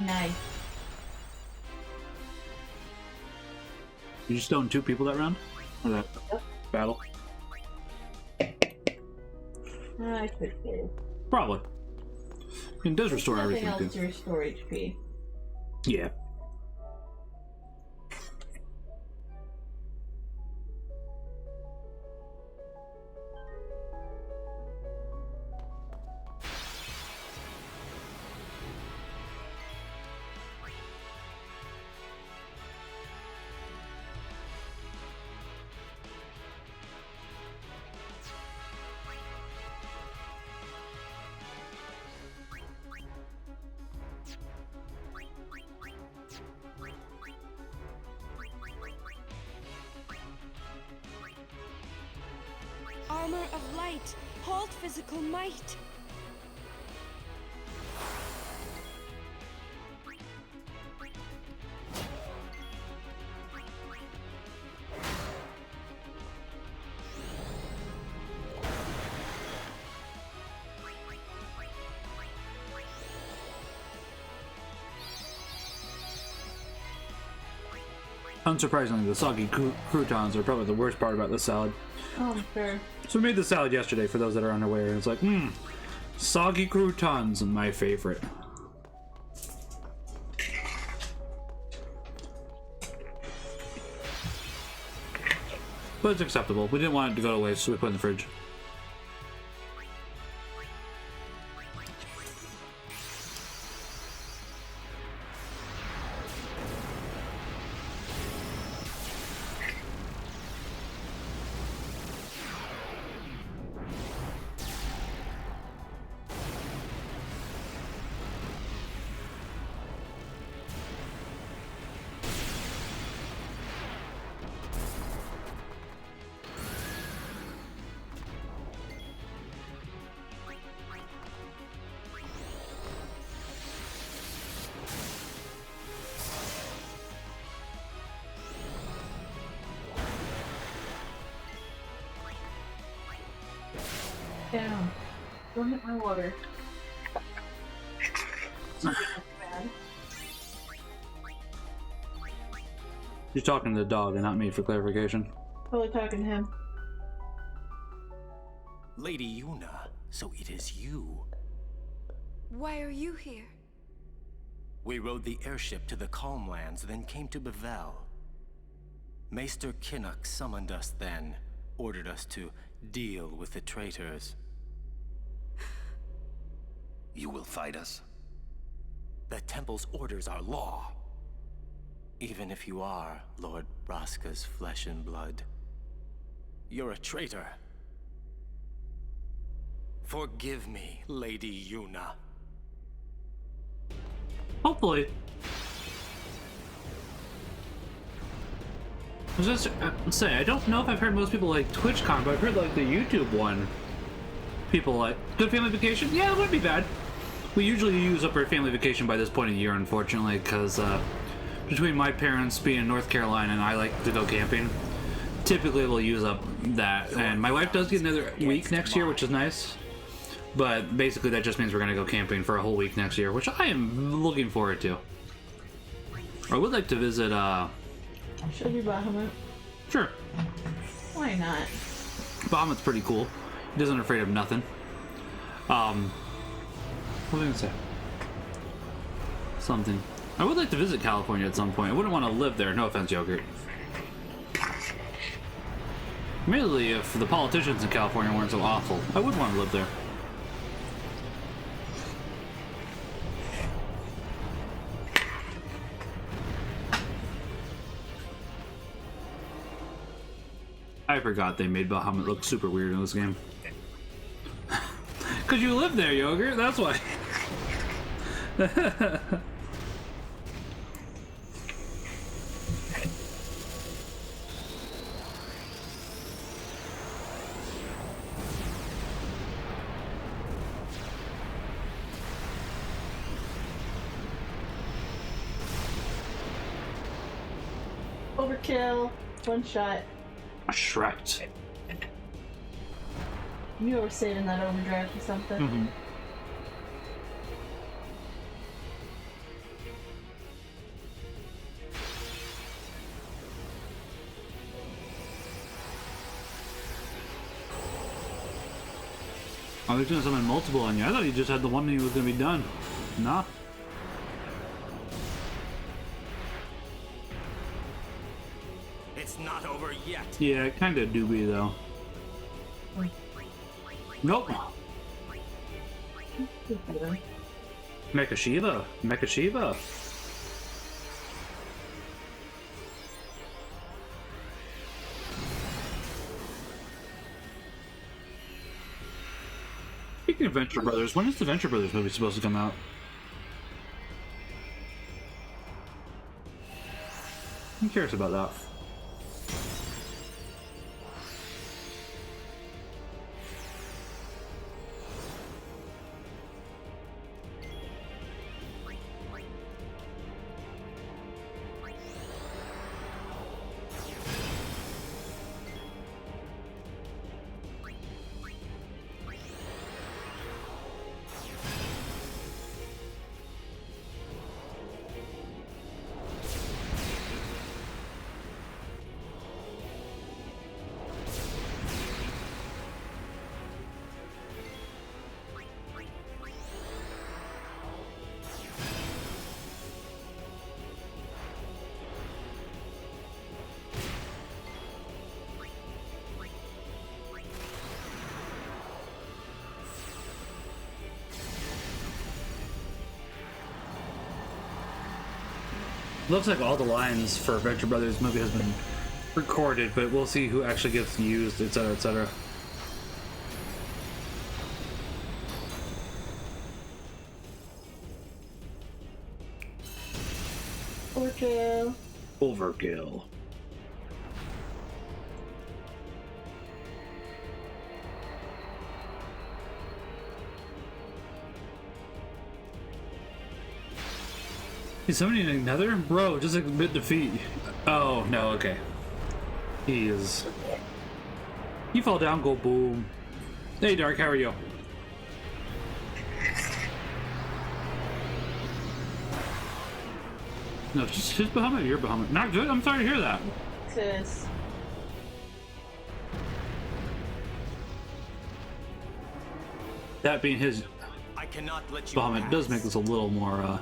Nice. You just stoned 2 people that round? Or that battle? I could do. Probably. It does restore Nothing everything. else to restore HP. Yeah. of light, halt physical might. Unsurprisingly, the soggy croutons are probably the worst part about this salad. Oh, fair. So we made the salad yesterday for those that are unaware. It's like, soggy croutons, my favorite. But it's acceptable. We didn't want it to go to waste, so we put it in the fridge. Down. Don't hit my water. You're talking to the dog and not me for clarification. Probably talking to him. Lady Yuna, so it is you. Why are you here? We rode the airship to the Calm Lands, then came to Bevel. Maester Kinnock summoned us then, ordered us to deal with the traitors. You will fight us? The Temple's orders are law. Even if you are Lord Braska's flesh and blood, you're a traitor. Forgive me, Lady Yuna. Hopefully. I was just say, I don't know if I've heard most people like TwitchCon, but I've heard like the YouTube one. People like, good family vacation? Yeah, it wouldn't be bad. We usually use up our family vacation by this point of the year, unfortunately, because between my parents being in North Carolina and I like to go camping, typically we'll use up that. And my wife does get another week next year, which is nice. But basically that just means we're going to go camping for a whole week next year, which I am looking forward to. I would like to visit, Should we Bahamut? Sure. Why not? Bahamut's pretty cool. He isn't afraid of nothing. What was I gonna say? Something. I would like to visit California at some point. I wouldn't want to live there. No offense, Yogurt. Mainly if the politicians in California weren't so awful. I would want to live there. I forgot they made Bahamut look super weird in this game. Because you live there, Yogurt, that's why. Overkill. One shot. Shreked. You were saving that overdrive for something. Mm-hmm. I was gonna summon multiple on you. I thought you just had the one that was gonna be done. Nah. It's not over yet. Yeah, kinda do be though. Nope. Mecha Shiva. Mecha Shiva. Speaking of Venture Brothers, when is the Venture Brothers movie supposed to come out? I'm curious about that. Looks like all the lines for Venture Brothers movie has been recorded, but we'll see who actually gets used, etc., etc. Overkill. Overkill. Is somebody another? Bro, just admit defeat. Oh, no, okay. He is... You fall down, go boom. Hey, Dark, how are you? No, just his Bahamut, your Bahamut. Not good? I'm sorry to hear that. Sis. That being his I cannot let you Bahamut does make this a little more,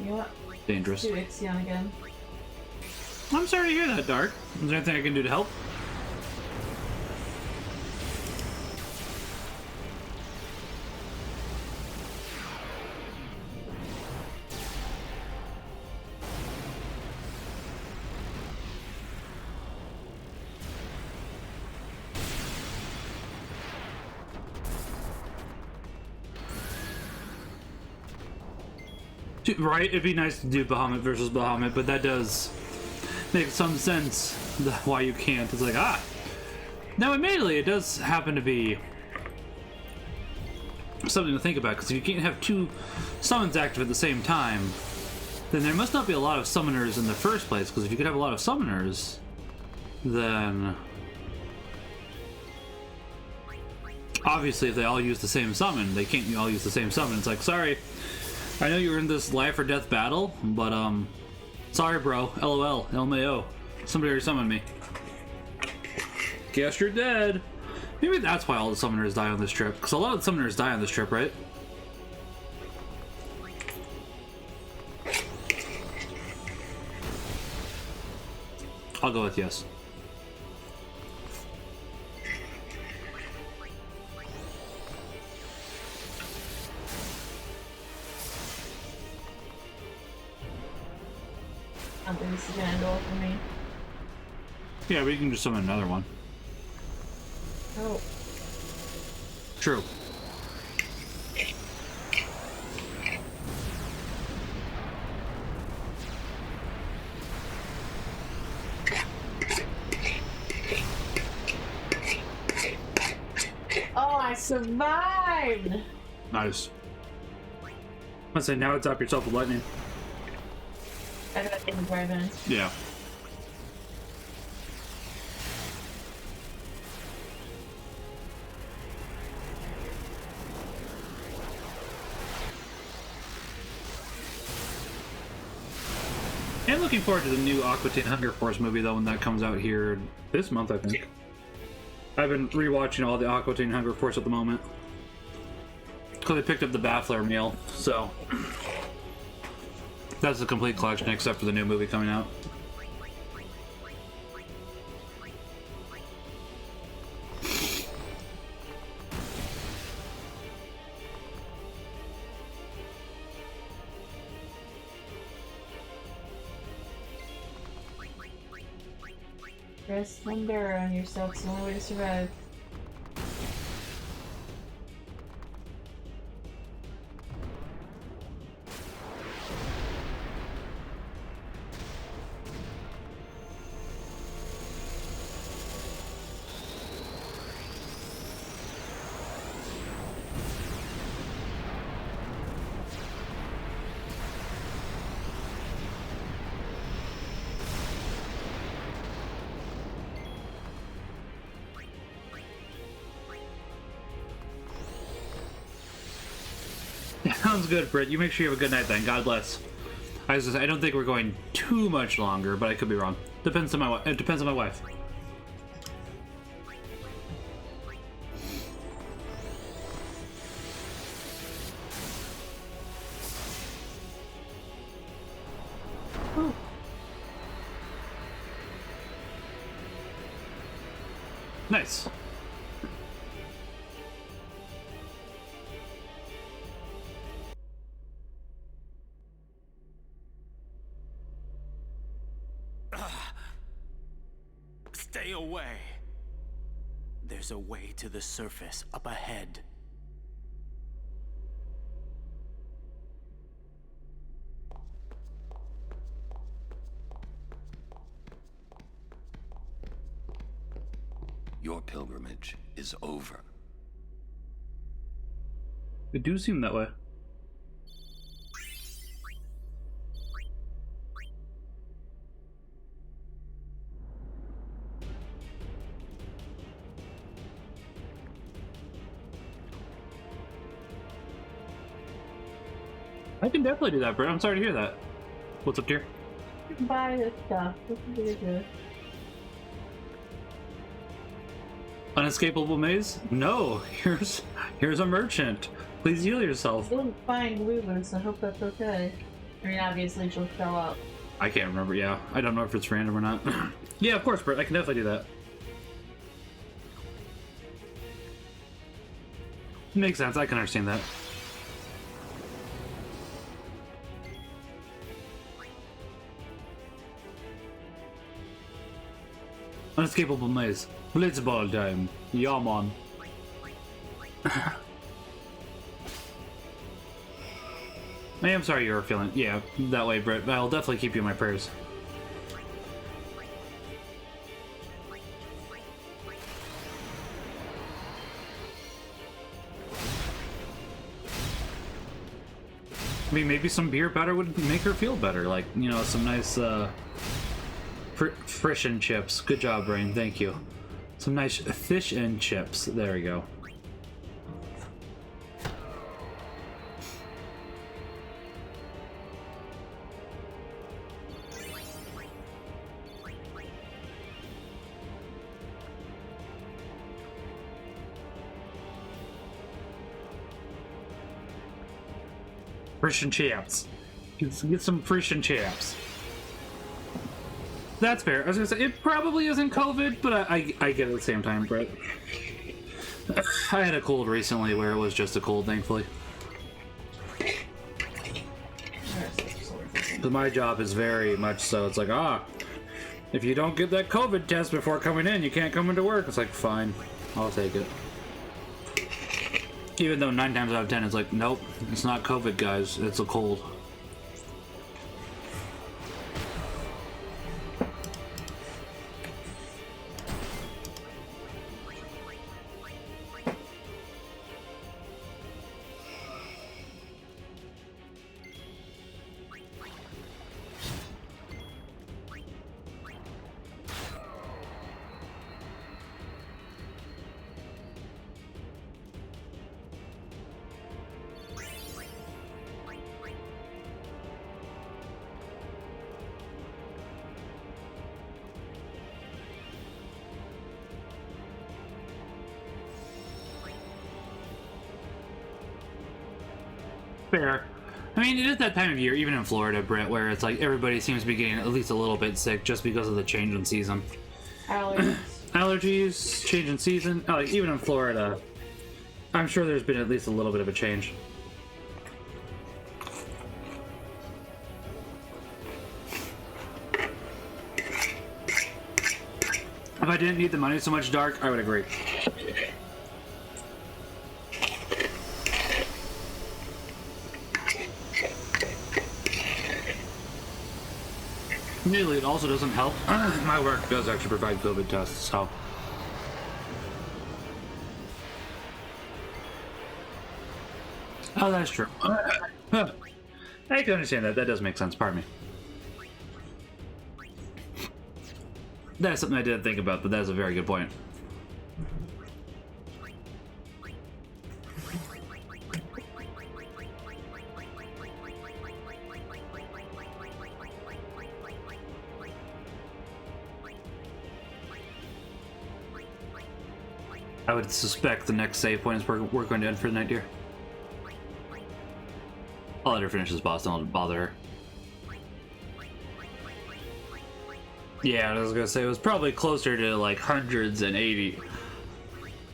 Yeah. dangerous. Do Ixion again. I'm sorry to hear that, Dark. Is there anything I can do to help? Right, it'd be nice to do Bahamut versus Bahamut, but that does make some sense why you can't. It's like, ah! Now, admittedly, it does happen to be something to think about, because if you can't have two summons active at the same time, then there must not be a lot of summoners in the first place, because if you could have a lot of summoners, then... obviously, if they all use the same summon, they can't all use the same summon. It's like, sorry, I know you were in this life or death battle, but, sorry, bro. LOL. LMAO. Somebody already summoned me. Guess you're dead. Maybe that's why all the summoners die on this trip, because a lot of the summoners die on this trip, right? I'll go with yes. I don't think this is gonna end well for me. Yeah, but you can just summon another one. Oh. True. Oh, I survived! Nice. I say now top yourself with lightning. I got in the drive-in. Yeah. And looking forward to the new Aqua Teen Hunger Force movie, though, when that comes out here this month, I think. I've been rewatching all the Aqua Teen Hunger Force at the moment. Because I picked up the Baffler meal, so... that's the complete collection, except for the new movie coming out. Rest one bear on yourself, it's the only way to survive. Sounds good, Britt. You make sure you have a good night then. God bless. I don't think we're going too much longer, but I could be wrong. Depends on my it depends on my wife. Ooh. Nice. Stay away. There's a way to the surface up ahead. Your pilgrimage is over. It do seem that way. I can definitely do that, Brett. I'm sorry to hear that. What's up here? You can buy this stuff. This is really good. Unescapable maze? No. Here's a merchant. Please heal yourself. I didn't find Lulu, so I hope that's okay. I mean, obviously she'll show up. I can't remember. Yeah, I don't know if it's random or not. Yeah, of course, Brett. I can definitely do that. Makes sense. I can understand that. Unescapable maze. Blitzball time. Yeah, man. I am sorry you were feeling, yeah, that way, Britt, but I'll definitely keep you in my prayers. I mean, maybe some beer better would make her feel better, like, you know, some nice, fish and chips. Good job, Brain, thank you. Some nice fish and chips, there we go. Fish and chips. Get some fish and chips. That's fair. I was gonna say, it probably isn't COVID, but I get it at the same time, Brett. I had a cold recently where it was just a cold, thankfully. But my job is very much so, it's like, if you don't get that COVID test before coming in, you can't come into work. It's like, fine, I'll take it. Even though 9 times out of 10 it's like, nope, it's not COVID, guys, it's a cold. Fair. I mean, it is that time of year, even in Florida, Brett, where it's like everybody seems to be getting at least a little bit sick just because of the change in season. Allergies. Allergies, change in season. Like, even in Florida, I'm sure there's been at least a little bit of a change. If I didn't need the money so much, Dark, I would agree. Immediately, it also doesn't help. My work does actually provide COVID tests, so. Oh, that's true. I can understand that. That does make sense. Pardon me. That's something I didn't think about, but that's a very good point. I would suspect the next save point is we're going to end for the night, dear. I'll let her finish this boss, don't bother her. Yeah, I was gonna say it was probably closer to like hundreds and 80.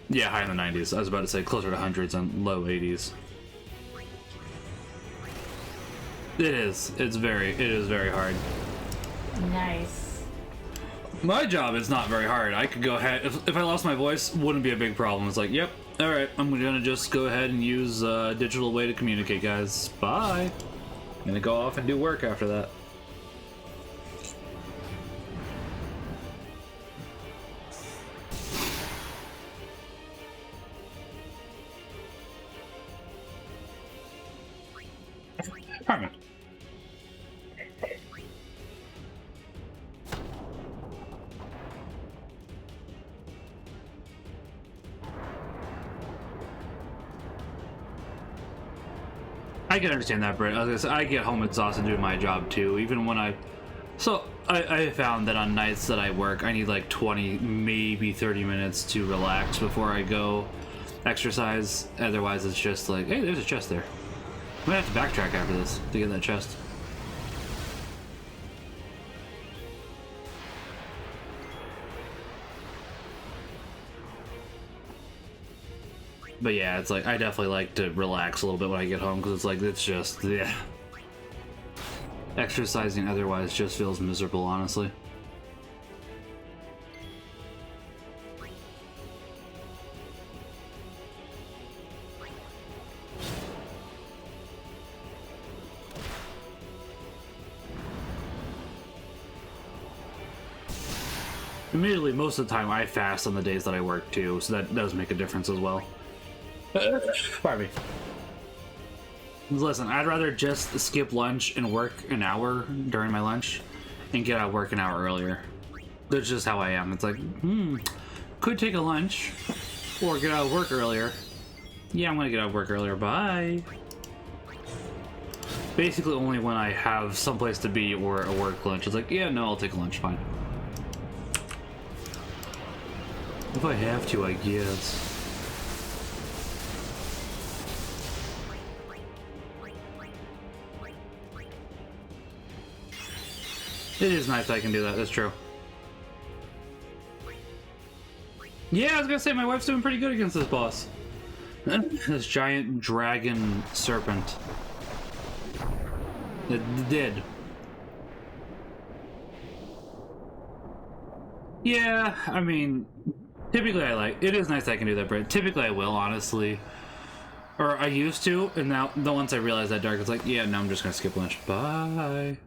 Yeah, high in the 90s. I was about to say closer to hundreds and low 80s. It is. It is very hard. Nice. My job is not very hard. I could go ahead, if I lost my voice, wouldn't be a big problem. It's like, yep, alright, I'm gonna just go ahead and use a digital way to communicate, guys. Bye. I'm gonna go off and do work after that. Apartment. I can understand that, Britt. I was gonna say, I get home exhausted doing my job too, even when I found that on nights that I work, I need like 20, maybe 30 minutes to relax before I go exercise. Otherwise, it's just like, hey, there's a chest there. I'm gonna have to backtrack after this to get that chest. But yeah, it's like, I definitely like to relax a little bit when I get home, because it's like, it's just, yeah. Exercising otherwise just feels miserable, honestly. Admittedly, most of the time I fast on the days that I work too, so that does make a difference as well. Pardon me. Listen, I'd rather just skip lunch and work an hour during my lunch and get out of work an hour earlier. That's just how I am. It's like, could take a lunch or get out of work earlier. Yeah, I'm gonna get out of work earlier. Bye. Basically, only when I have someplace to be or a work lunch. It's like, yeah, no, I'll take a lunch, fine. If I have to, I guess. It is nice that I can do that, that's true. Yeah, I was gonna say, my wife's doing pretty good against this boss. This giant dragon serpent. It did. Yeah, I mean, typically I like, it is nice that I can do that, Brett. Typically I will, honestly. Or I used to, and now, once I realized that dark, it's like, yeah, no, I'm just gonna skip lunch. Bye.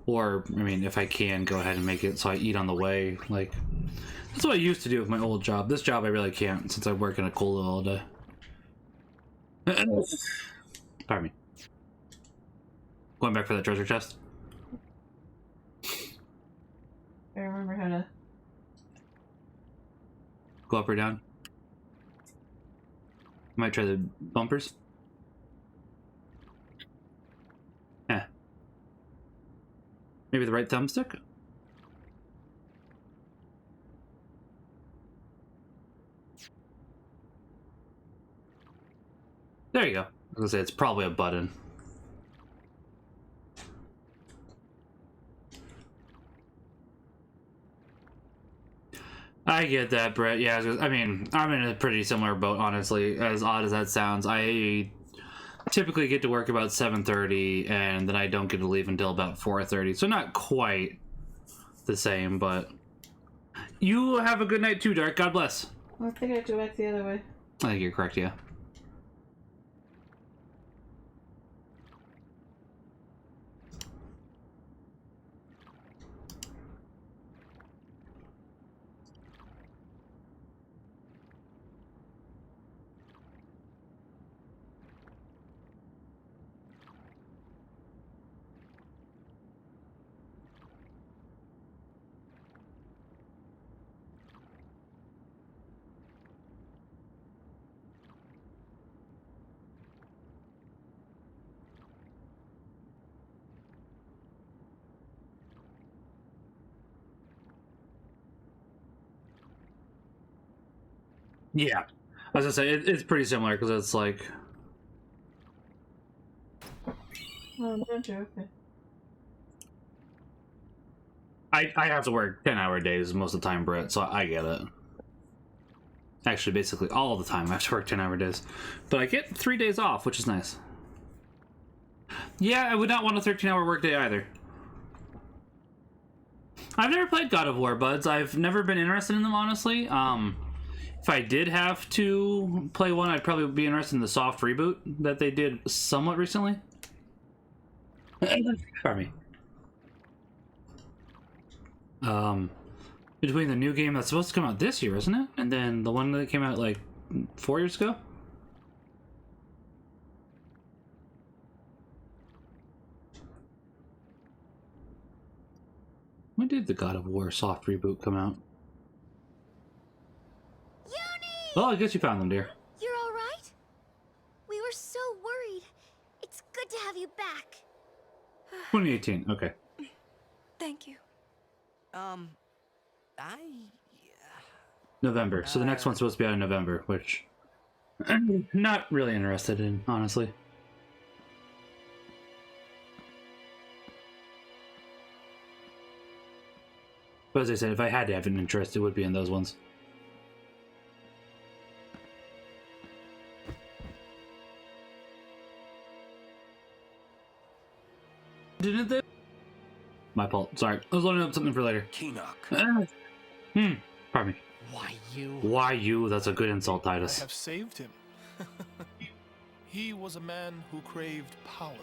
Or, I mean, if I can, go ahead and make it so I eat on the way. Like, that's what I used to do with my old job. This job I really can't, since I work in a cola all day. Pardon me. Going back for that treasure chest. I remember how to... Go up or down. Might try the bumpers. Yeah. Maybe the right thumbstick? There you go. I was gonna say, it's probably a button. I get that, Brett. Yeah, I mean, I'm in a pretty similar boat, honestly. As odd as that sounds, I typically get to work about 7:30, and then I don't get to leave until about 4:30. So not quite the same, but you have a good night too, Dark. God bless. Well, I think I have to go back the other way. I think you're correct, yeah. Yeah, as I say, it's pretty similar because it's like. Oh, don't you? Okay. I have to work 10-hour days most of the time, Brett, so I get it. Actually, basically all the time I have to work 10-hour days, but I get 3 days off, which is nice. Yeah, I would not want a 13-hour workday either. I've never played God of War, buds. I've never been interested in them, honestly. If I did have to play one, I'd probably be interested in the soft reboot that they did somewhat recently. Pardon me. Between the new game that's supposed to come out this year, isn't it? And then the one that came out like 4 years ago? When did the God of War soft reboot come out? Well, I guess you found them, dear. You're all right? We were so worried. It's good to have you back. 2018, okay. Thank you. November. So the next one's supposed to be out in November, which I'm not really interested in, honestly. But as I said, if I had to have an interest, it would be in those ones. Didn't they? My fault. Sorry. I was loading up something for later. Keenock. Pardon me. Why you? Why you? That's a good insult, I Titus. have saved him. He was a man who craved power.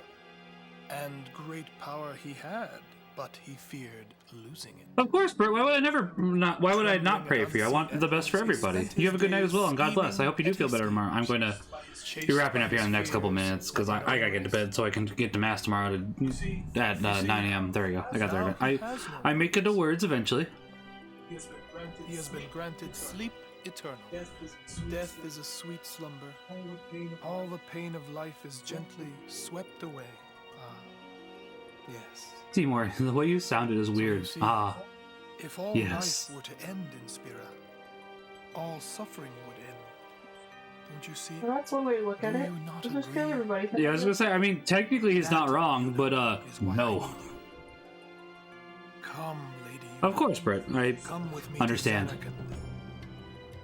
And great power he had, but he feared losing it. Of course, Bert. Why would I not pray for you? I want the best for everybody. You have a good night as well, and God bless. I hope you do feel better tomorrow. I'm going to be wrapping up here in the next couple minutes because I gotta get to bed so I can get to mass tomorrow at 9 a.m. There we go. I got there. I make it to words eventually. He has been granted sleep eternal. Death is a sweet slumber. All the pain of life is gently swept away. Yes. Seymour, the way you sounded is weird. If all yes. life were to end in Spira, all suffering would end. Don't you see? Well, that's one way to look at it. Just kill everybody. Yeah, I was gonna say, I mean, technically he's not wrong, but, no. Come, lady. Of course, Brett. I understand.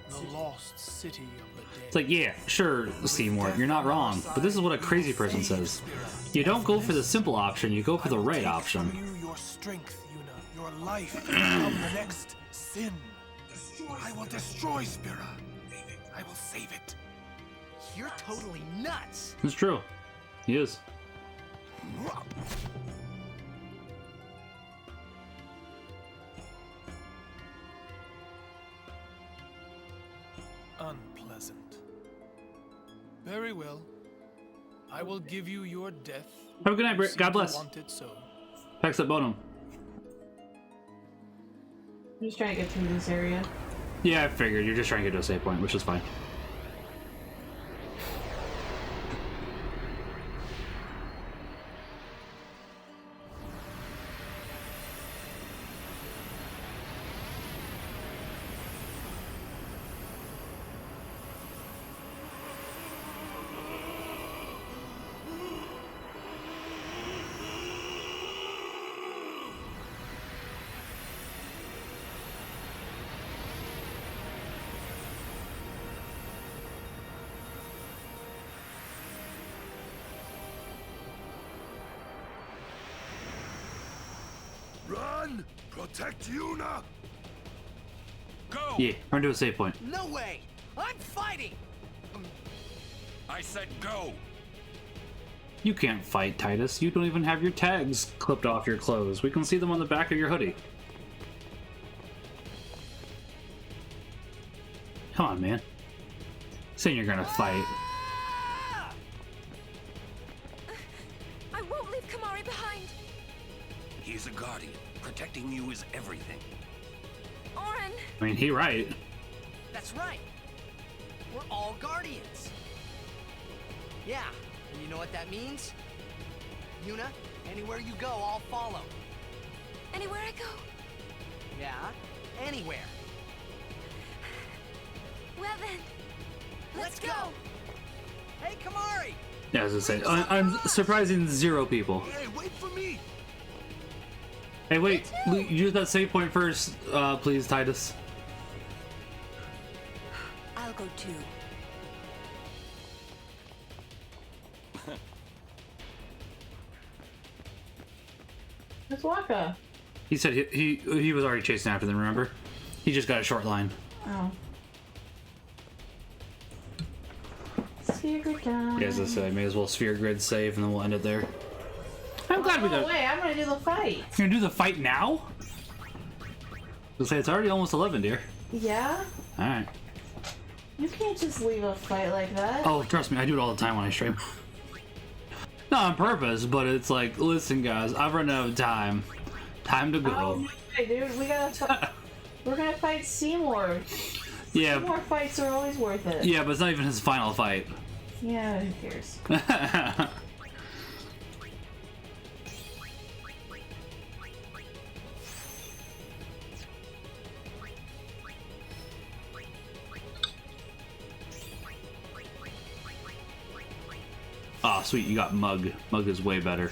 The lost city of the dead. It's like, yeah, sure, Seymour, you're not wrong, but this is what a crazy person says. You don't go for the simple option, you go for the right option. You your strength, Yuna, your life from the next sin. I will destroy Spira. I will save it. You're totally nuts. It's true. He is. Unpleasant. Very well. I will give you your death. Have a good night, Britt. God bless. Pax at Bonum. I'm just trying to get through this area. Yeah, I figured. You're just trying to get to a save point, which is fine. Run! Protect Yuna! Go! Yeah, run to a save point. No way! I'm fighting! I said go! You can't fight, Titus. You don't even have your tags clipped off your clothes. We can see them on the back of your hoodie. Come on, man. Saying you're gonna fight. I won't leave Kamari behind. He's a guardian. Protecting you is everything. Oren. I mean, he right. That's right. We're all guardians. Yeah, and you know what that means? Yuna, anywhere you go, I'll follow. Anywhere I go? Yeah, anywhere. Well then, let's go. Hey, Kamari! Yeah, as I say, I'm surprising 0 people. Hey, wait for me! Hey, wait. Use that save point first, please, Titus. I'll go too. It's Waka. He said he was already chasing after them, remember? He just got a short line. Oh. Sphere grid time. Yeah, as I said, I may as well sphere grid save and then we'll end it there. I'm glad we got. Wait, I'm gonna do the fight. You're gonna do the fight now? I'll say it's already almost 11, dear. Yeah? Alright. You can't just leave a fight like that. Oh, trust me, I do it all the time when I stream. Not on purpose, but it's like, listen guys, I've run out of time. Time to go. Oh, okay, dude, we gotta we're gonna fight Seymour. Yeah. Seymour fights are always worth it. Yeah, but it's not even his final fight. Yeah, who cares? Oh, sweet, you got Mug. Mug is way better.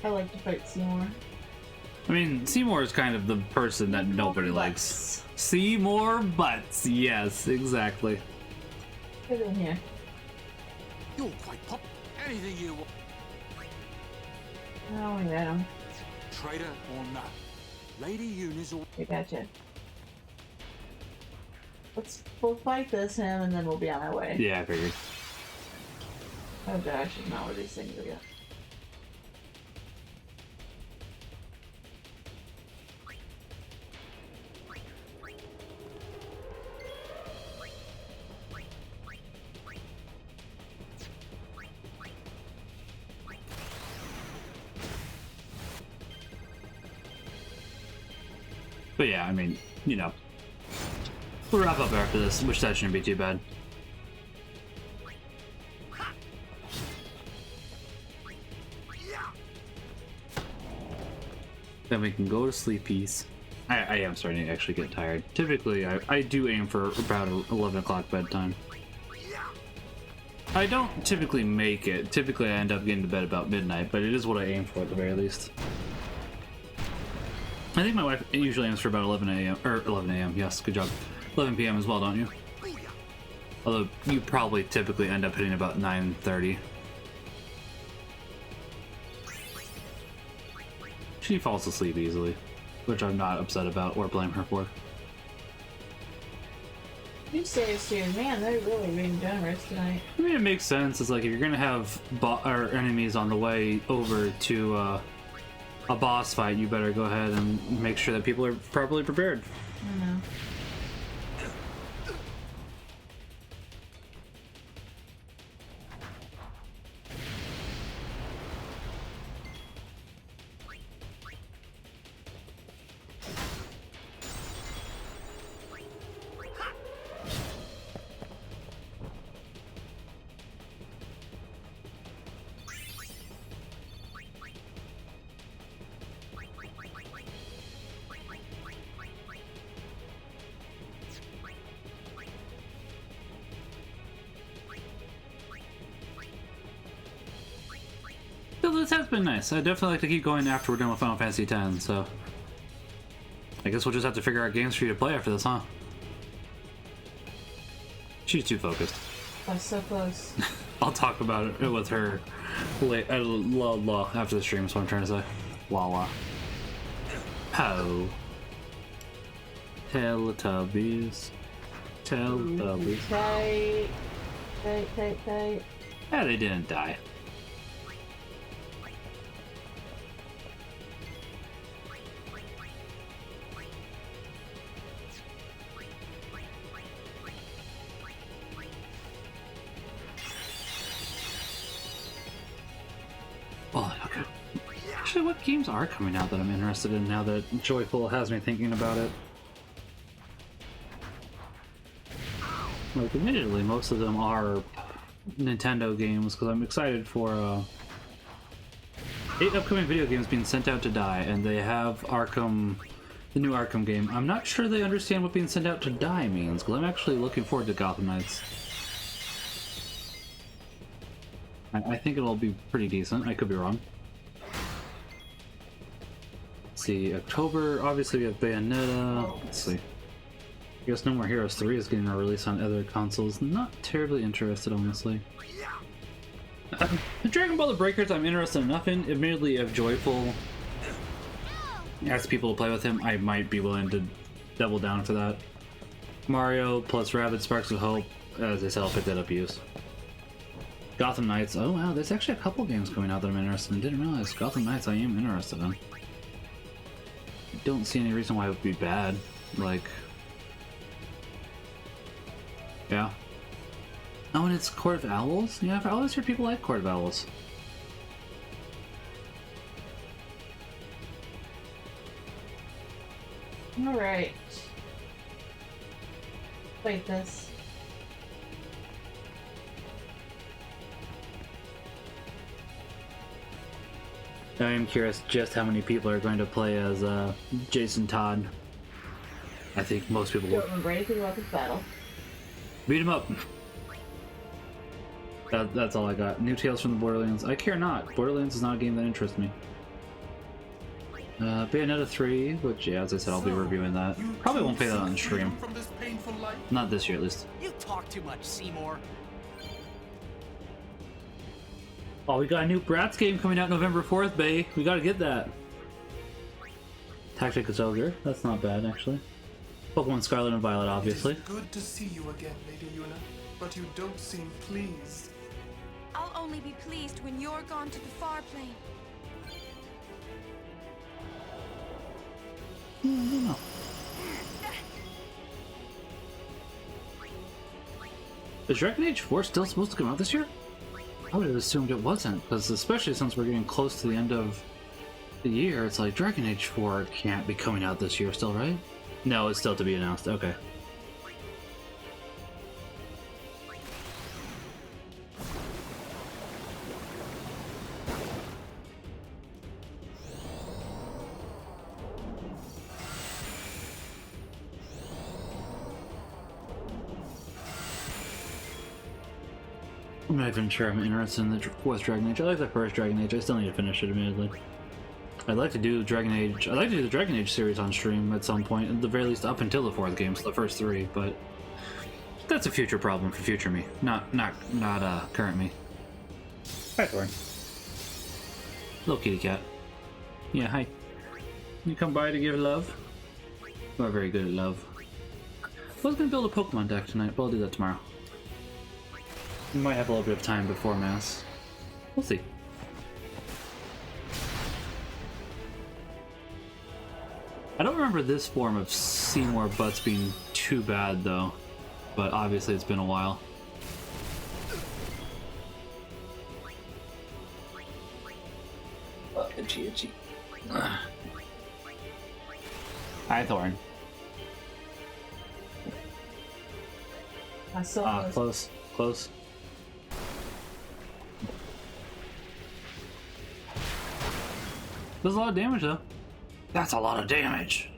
I like to fight Seymour. I mean, Seymour is kind of the person that nobody likes. Seymour Butts, yes, exactly. Get in here. You're quite pop. Anything you want. Oh, we got him. Traitor or not. Lady Eunice or... We gotcha. We'll fight this him and then we'll be on our way. Yeah, I figured. Oh gosh, it's not where these things are going. But yeah, I mean, you know. We'll wrap up after this, which that shouldn't be too bad. Then we can go to sleepies. I am starting to actually get tired. Typically, I do aim for about 11 o'clock bedtime. I don't typically make it. Typically, I end up getting to bed about midnight, but it is what I aim for at the very least. I think my wife usually aims for about 11 a.m. or 11 a.m. Yes, good job. 11 p.m. as well, don't you? Although you probably typically end up hitting about 9:30. She falls asleep easily, which I'm not upset about or blame her for. You say it's too. Man, they're really being generous tonight. I mean, it makes sense. It's like if you're gonna have our enemies on the way over to a boss fight, you better go ahead and make sure that people are properly prepared. I know. So this has been nice. I definitely like to keep going after we're done with Final Fantasy X, so I guess we'll just have to figure out games for you to play after this, huh? She's too focused. I'm so close. I'll talk about it with her after the stream, is what I'm trying to say. Wawa. Oh. Teletubbies. Teletubbies. Tight. Tight, tight, tight. Yeah, they didn't die. Oh, okay. Actually, what games are coming out that I'm interested in now that Joyful has me thinking about it? Like, admittedly, most of them are Nintendo games, because I'm excited for 8 upcoming video games being sent out to die, and they have Arkham, the new Arkham game. I'm not sure they understand what being sent out to die means, because I'm actually looking forward to Gotham Knights. I think it'll be pretty decent. I could be wrong. Let's see, October, obviously we have Bayonetta. Let's see. I guess No More Heroes 3 is getting a release on other consoles. Not terribly interested, honestly. Dragon Ball The Breakers I'm interested enough in. Admittedly, if Joyful asks people to play with him, I might be willing to double down for that. Mario plus Rabbids Sparks of Hope, as I said, I'll pick that up use. Gotham Knights, oh wow, there's actually a couple games coming out that I'm interested in. Didn't realize Gotham Knights I am interested in. Don't see any reason why it would be bad. Like, yeah. Oh, and it's Court of Owls? Yeah, I've always heard people like Court of Owls. Alright. Wait, this. I am curious just how many people are going to play as Jason Todd. I think most people will. Don't remember anything about this battle. Beat him up! That's all I got. New Tales from the Borderlands. I care not. Borderlands is not a game that interests me. Bayonetta 3, which, yeah, as I said, I'll be reviewing that. Probably won't play that on stream. Not this year, at least. You talk too much, Seymour. Oh, we got a new Bratz game coming out November 4th, bae. We gotta get that. Tactics Ogre. That's not bad, actually. Pokemon Scarlet and Violet, obviously. It is good to see you again, Lady Yuna, but you don't seem pleased. I'll only be pleased when you're gone to the far plane. No. Is Dragon Age 4 still supposed to come out this year? I would have assumed it wasn't, because especially since we're getting close to the end of the year, it's like Dragon Age 4 can't be coming out this year still, right? No, it's still to be announced. Okay. I'm not even sure I'm interested in the fourth Dragon Age. I like the first Dragon Age. I still need to finish it, admittedly. I'd like to do Dragon Age. I'd like to do the Dragon Age series on stream at some point, at the very least up until the fourth game, so the first three. But that's a future problem for future me, not current me. Hi, Thorin. Little kitty cat. Yeah, hi. You come by to give love? You are very good at love. I was gonna build a Pokemon deck tonight, but I'll do that tomorrow. We might have a little bit of time before Mass. We'll see. I don't remember this form of Seymour Butts being too bad, though. But obviously it's been a while. Oh, itchy, itchy. Hi, Thorin. I saw close. Close. Does a lot of damage, though. That's a lot of damage.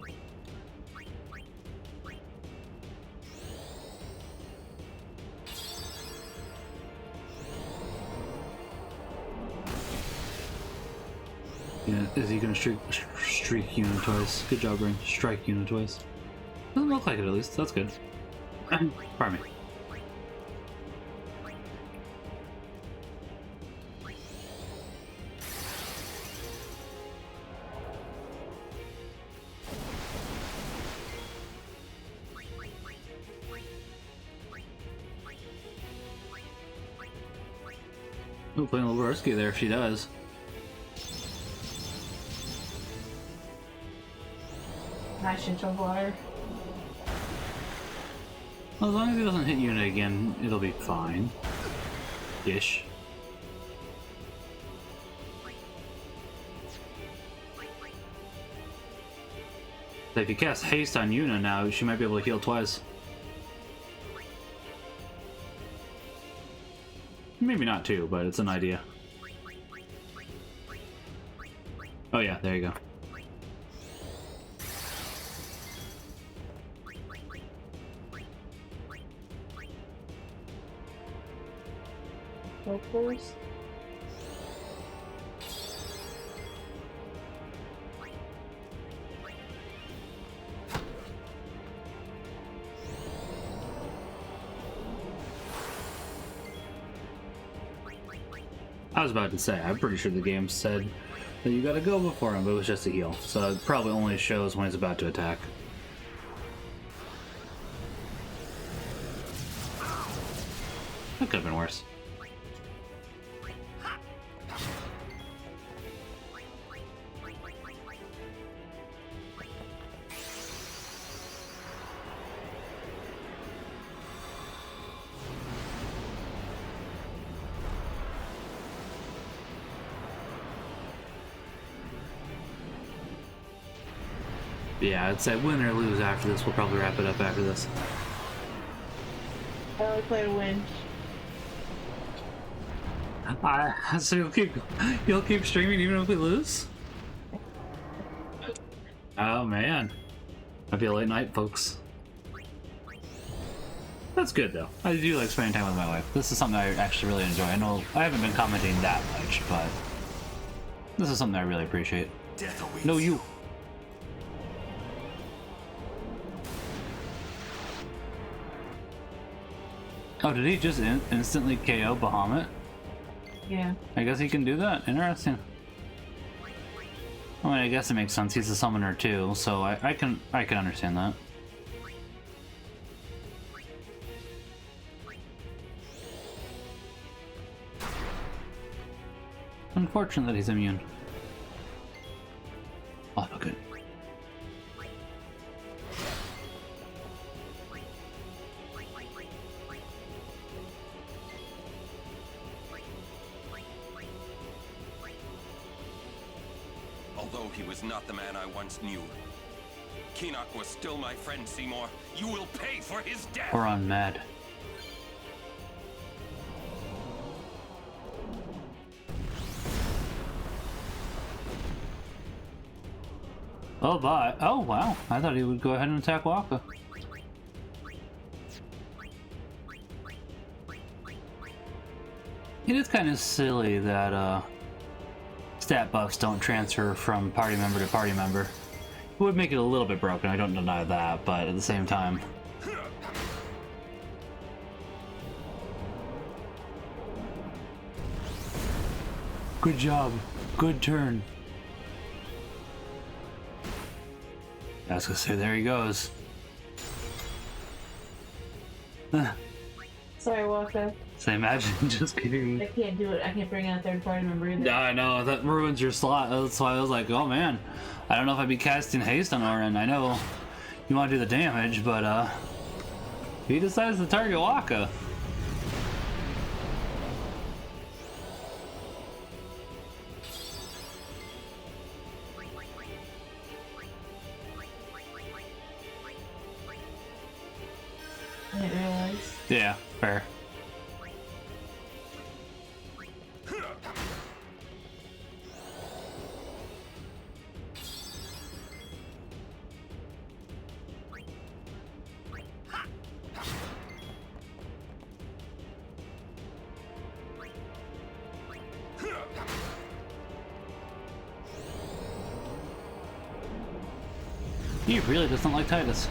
Yeah, is he gonna streak Yuna twice? Good job, Brain. Strike Yuna twice. Doesn't look like it, at least. That's good. Pardon me. Ooh, playing a little risky there if she does. Nice shit of water. Well, as long as he doesn't hit Yuna again, it'll be fine. Ish. So if you cast haste on Yuna now, she might be able to heal twice. Maybe not two, but it's an idea. Oh yeah, there you go. Go first. I was about to say, I'm pretty sure the game said that you gotta go before him, but it was just a heal. So it probably only shows when he's about to attack. That could have been worse. Yeah, I'd say win or lose after this. We'll probably wrap it up after this. I only play to win. So you'll keep streaming even if we lose? Oh man. Might be a late night, folks. That's good though. I do like spending time with my wife. This is something I actually really enjoy. I know I haven't been commenting that much, but this is something I really appreciate. No, you. Oh, did he just instantly KO Bahamut? Yeah. I guess he can do that. Interesting. I mean, I guess it makes sense. He's a summoner too, so I can understand that. Unfortunate that he's immune. Oh, good. Although he was not the man I once knew, Keenock was still my friend, Seymour. You will pay for his death! We're on mad. Oh, bye. Oh, wow. I thought he would go ahead and attack Waka. It is kind of silly that, stat buffs don't transfer from party member to party member. It would make it a little bit broken, I don't deny that, but at the same time. Good job. Good turn. I was gonna say, there he goes. Sorry, Waka. So imagine just getting... I can't do it. I can't bring out a third party member either. Yeah, I know. That ruins your slot. That's why I was like, oh man. I don't know if I'd be casting haste on Orin. I know you want to do the damage, but he decides to target Waka. I didn't realize. Yeah, fair. He really doesn't like Titus.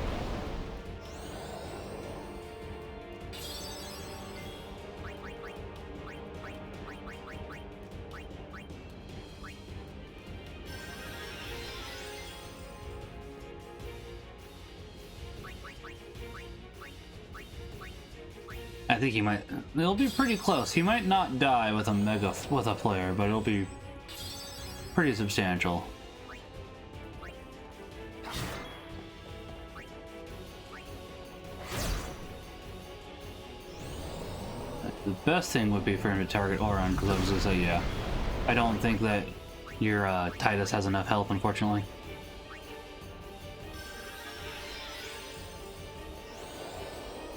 I think he might. It'll be pretty close. He might not die with a flare, but it'll be pretty substantial. The best thing would be for him to target Oron, because I was gonna say, yeah, I don't think that your Titus has enough health, unfortunately.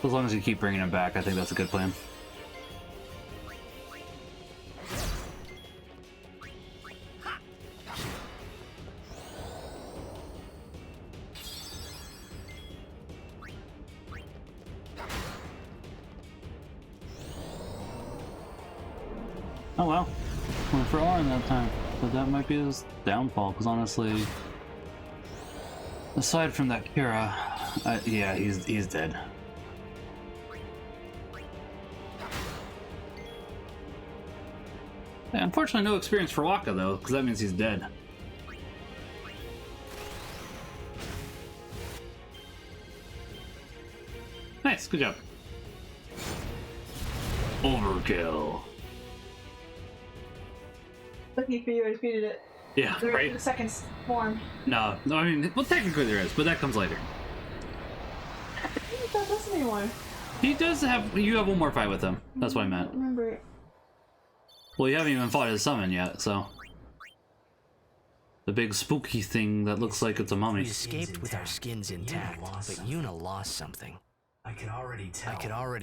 As long as you keep bringing him back, I think that's a good plan. Oh well, went for Orin that time, but that might be his downfall, because honestly, aside from that Kira, yeah, he's dead. Unfortunately, no experience for Waka, though, because that means he's dead. Nice, good job. Overkill. Lucky for you, I defeated it. Yeah, There right? is a second form. No, I mean, well, technically there is, but that comes later. I thought that's anymore. He does have, you have one more fight with him. That's what I meant. Remember it. Well, you haven't even fought his summon yet, so. The big spooky thing that looks like it's a mummy. We escaped with our skins intact, but Yuna lost something. I could already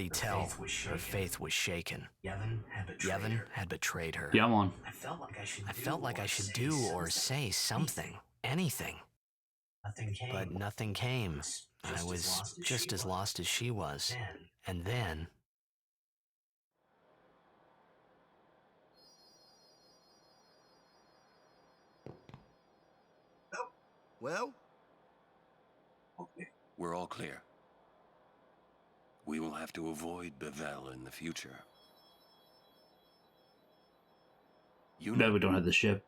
tell her faith was shaken. Yevon had betrayed her. Yeah, I'm on. I felt like I should do or say something, anything. But nothing came. I was just as lost as she was. And then... Well? Okay, we're all clear. We will have to avoid Bevel in the future. You know we don't have the ship.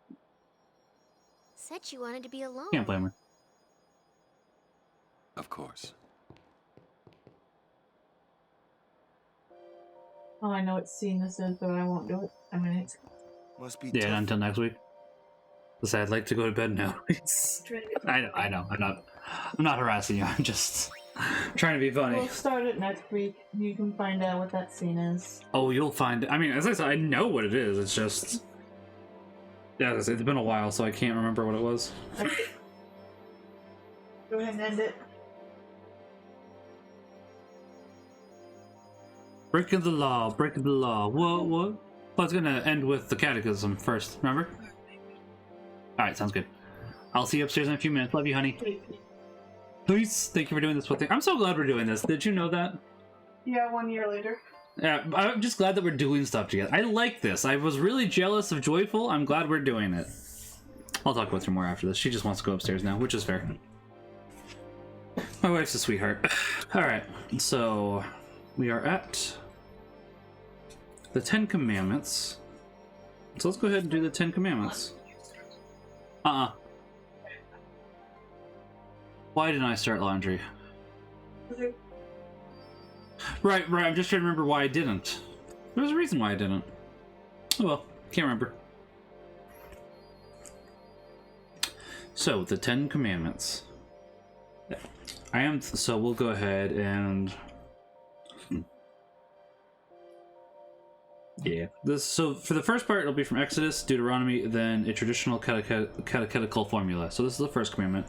Said she wanted to be alone. Can't blame her. Of course. Oh, I know what scene this is, but I won't do it. I mean, it's... Must be Yeah, until next week. Because I'd like to go to bed now. I know. I'm not harassing you. I'm just trying to be funny. We'll start it next week. You can find out what that scene is. Oh, you'll find it. I mean, as I said, I know what it is. It's just... Yeah, it's been a while, so I can't remember what it was. Okay. Go ahead and end it. Breaking the law, breaking the law. What? I was gonna end with the catechism first, remember? Alright, sounds good. I'll see you upstairs in a few minutes. Love you, honey. Peace. Thank you for doing this with me. I'm so glad we're doing this. Did you know that? Yeah, 1 year later. Yeah, I'm just glad that we're doing stuff together. I like this. I was really jealous of Joyful. I'm glad we're doing it. I'll talk with her more after this. She just wants to go upstairs now, which is fair. My wife's a sweetheart. Alright, so we are at the 10 Commandments. So let's go ahead and do the 10 Commandments. Why didn't I start laundry? Right, I'm just trying to remember why I didn't. There's a reason why I didn't. Oh well, can't remember. So, the 10 Commandments. So we'll go ahead and... Yeah. So for the first part, it'll be from Exodus, Deuteronomy, then a traditional catechetical formula. So this is the first commandment,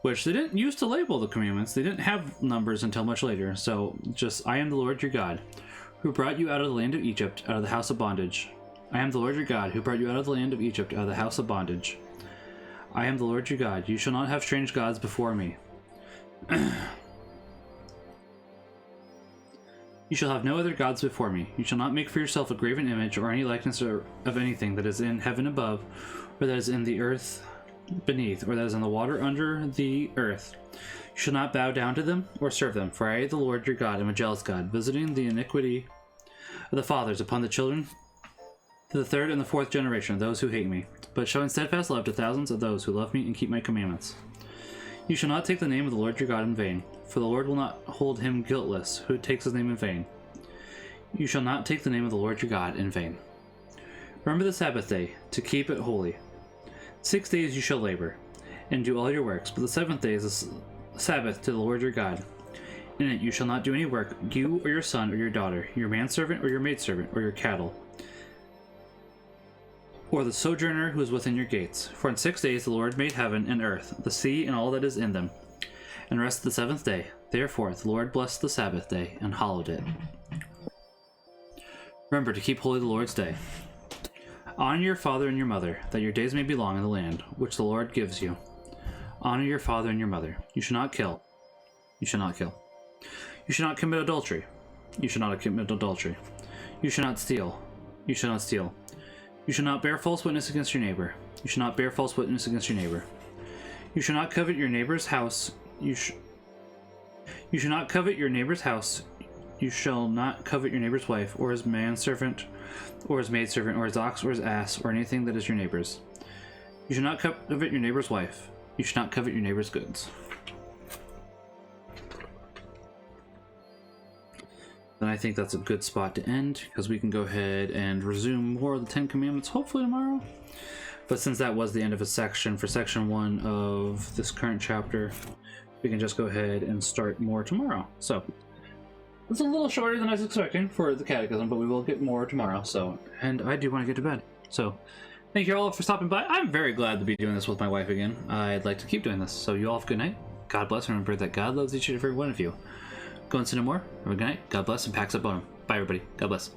which they didn't use to label the commandments. They didn't have numbers until much later. So just, I am the Lord your God, who brought you out of the land of Egypt, out of the house of bondage. I am the Lord your God, who brought you out of the land of Egypt, out of the house of bondage. I am the Lord your God. You shall not have strange gods before me. You shall have no other gods before me. You shall not make for yourself a graven image or any likeness of anything that is in heaven above, or that is in the earth beneath, or that is in the water under the earth. You shall not bow down to them or serve them, for I, the Lord your God, am a jealous God, visiting the iniquity of the fathers upon the children to the third and the fourth generation of those who hate me, but showing steadfast love to thousands of those who love me and keep my commandments. You shall not take the name of the Lord your God in vain, for the Lord will not hold him guiltless who takes his name in vain. You shall not take the name of the Lord your God in vain. Remember the Sabbath day, to keep it holy. 6 days you shall labor, and do all your works, but the seventh day is a Sabbath to the Lord your God. In it you shall not do any work, you or your son or your daughter, your manservant or your maidservant, or your cattle, or the sojourner who is within your gates. For in 6 days the Lord made heaven and earth, the sea and all that is in them, and rested the seventh day. Therefore the Lord blessed the Sabbath day and hallowed it. Remember to keep holy the Lord's day. Honor your father and your mother, that your days may be long in the land which the Lord gives you. Honor your father and your mother. You shall not kill. You shall not kill. You shall not commit adultery. You shall not commit adultery. You shall not steal. You shall not steal. You shall not bear false witness against your neighbor. You shall not bear false witness against your neighbor. You shall not covet your neighbor's house. You shall not covet your neighbor's house You shall not covet your neighbor's wife, or his manservant, or his maidservant, or his ox, or his ass, or anything that is your neighbor's. You shall not covet your neighbor's wife. You should not covet your neighbor's goods. Then I think that's a good spot to end, because we can go ahead and resume more of the 10 Commandments, hopefully tomorrow. But since that was the end of a section for section 1 of this current chapter, we can just go ahead and start more tomorrow. So it's a little shorter than I was expecting for the catechism, but we will get more tomorrow. So, and I do want to get to bed. So thank you all for stopping by. I'm very glad to be doing this with my wife again. I'd like to keep doing this. So you all have a good night. God bless. Remember that God loves each and every one of you. Go and sin no more. Have a good night. God bless, and Pax Up Bonum. Bye, everybody. God bless.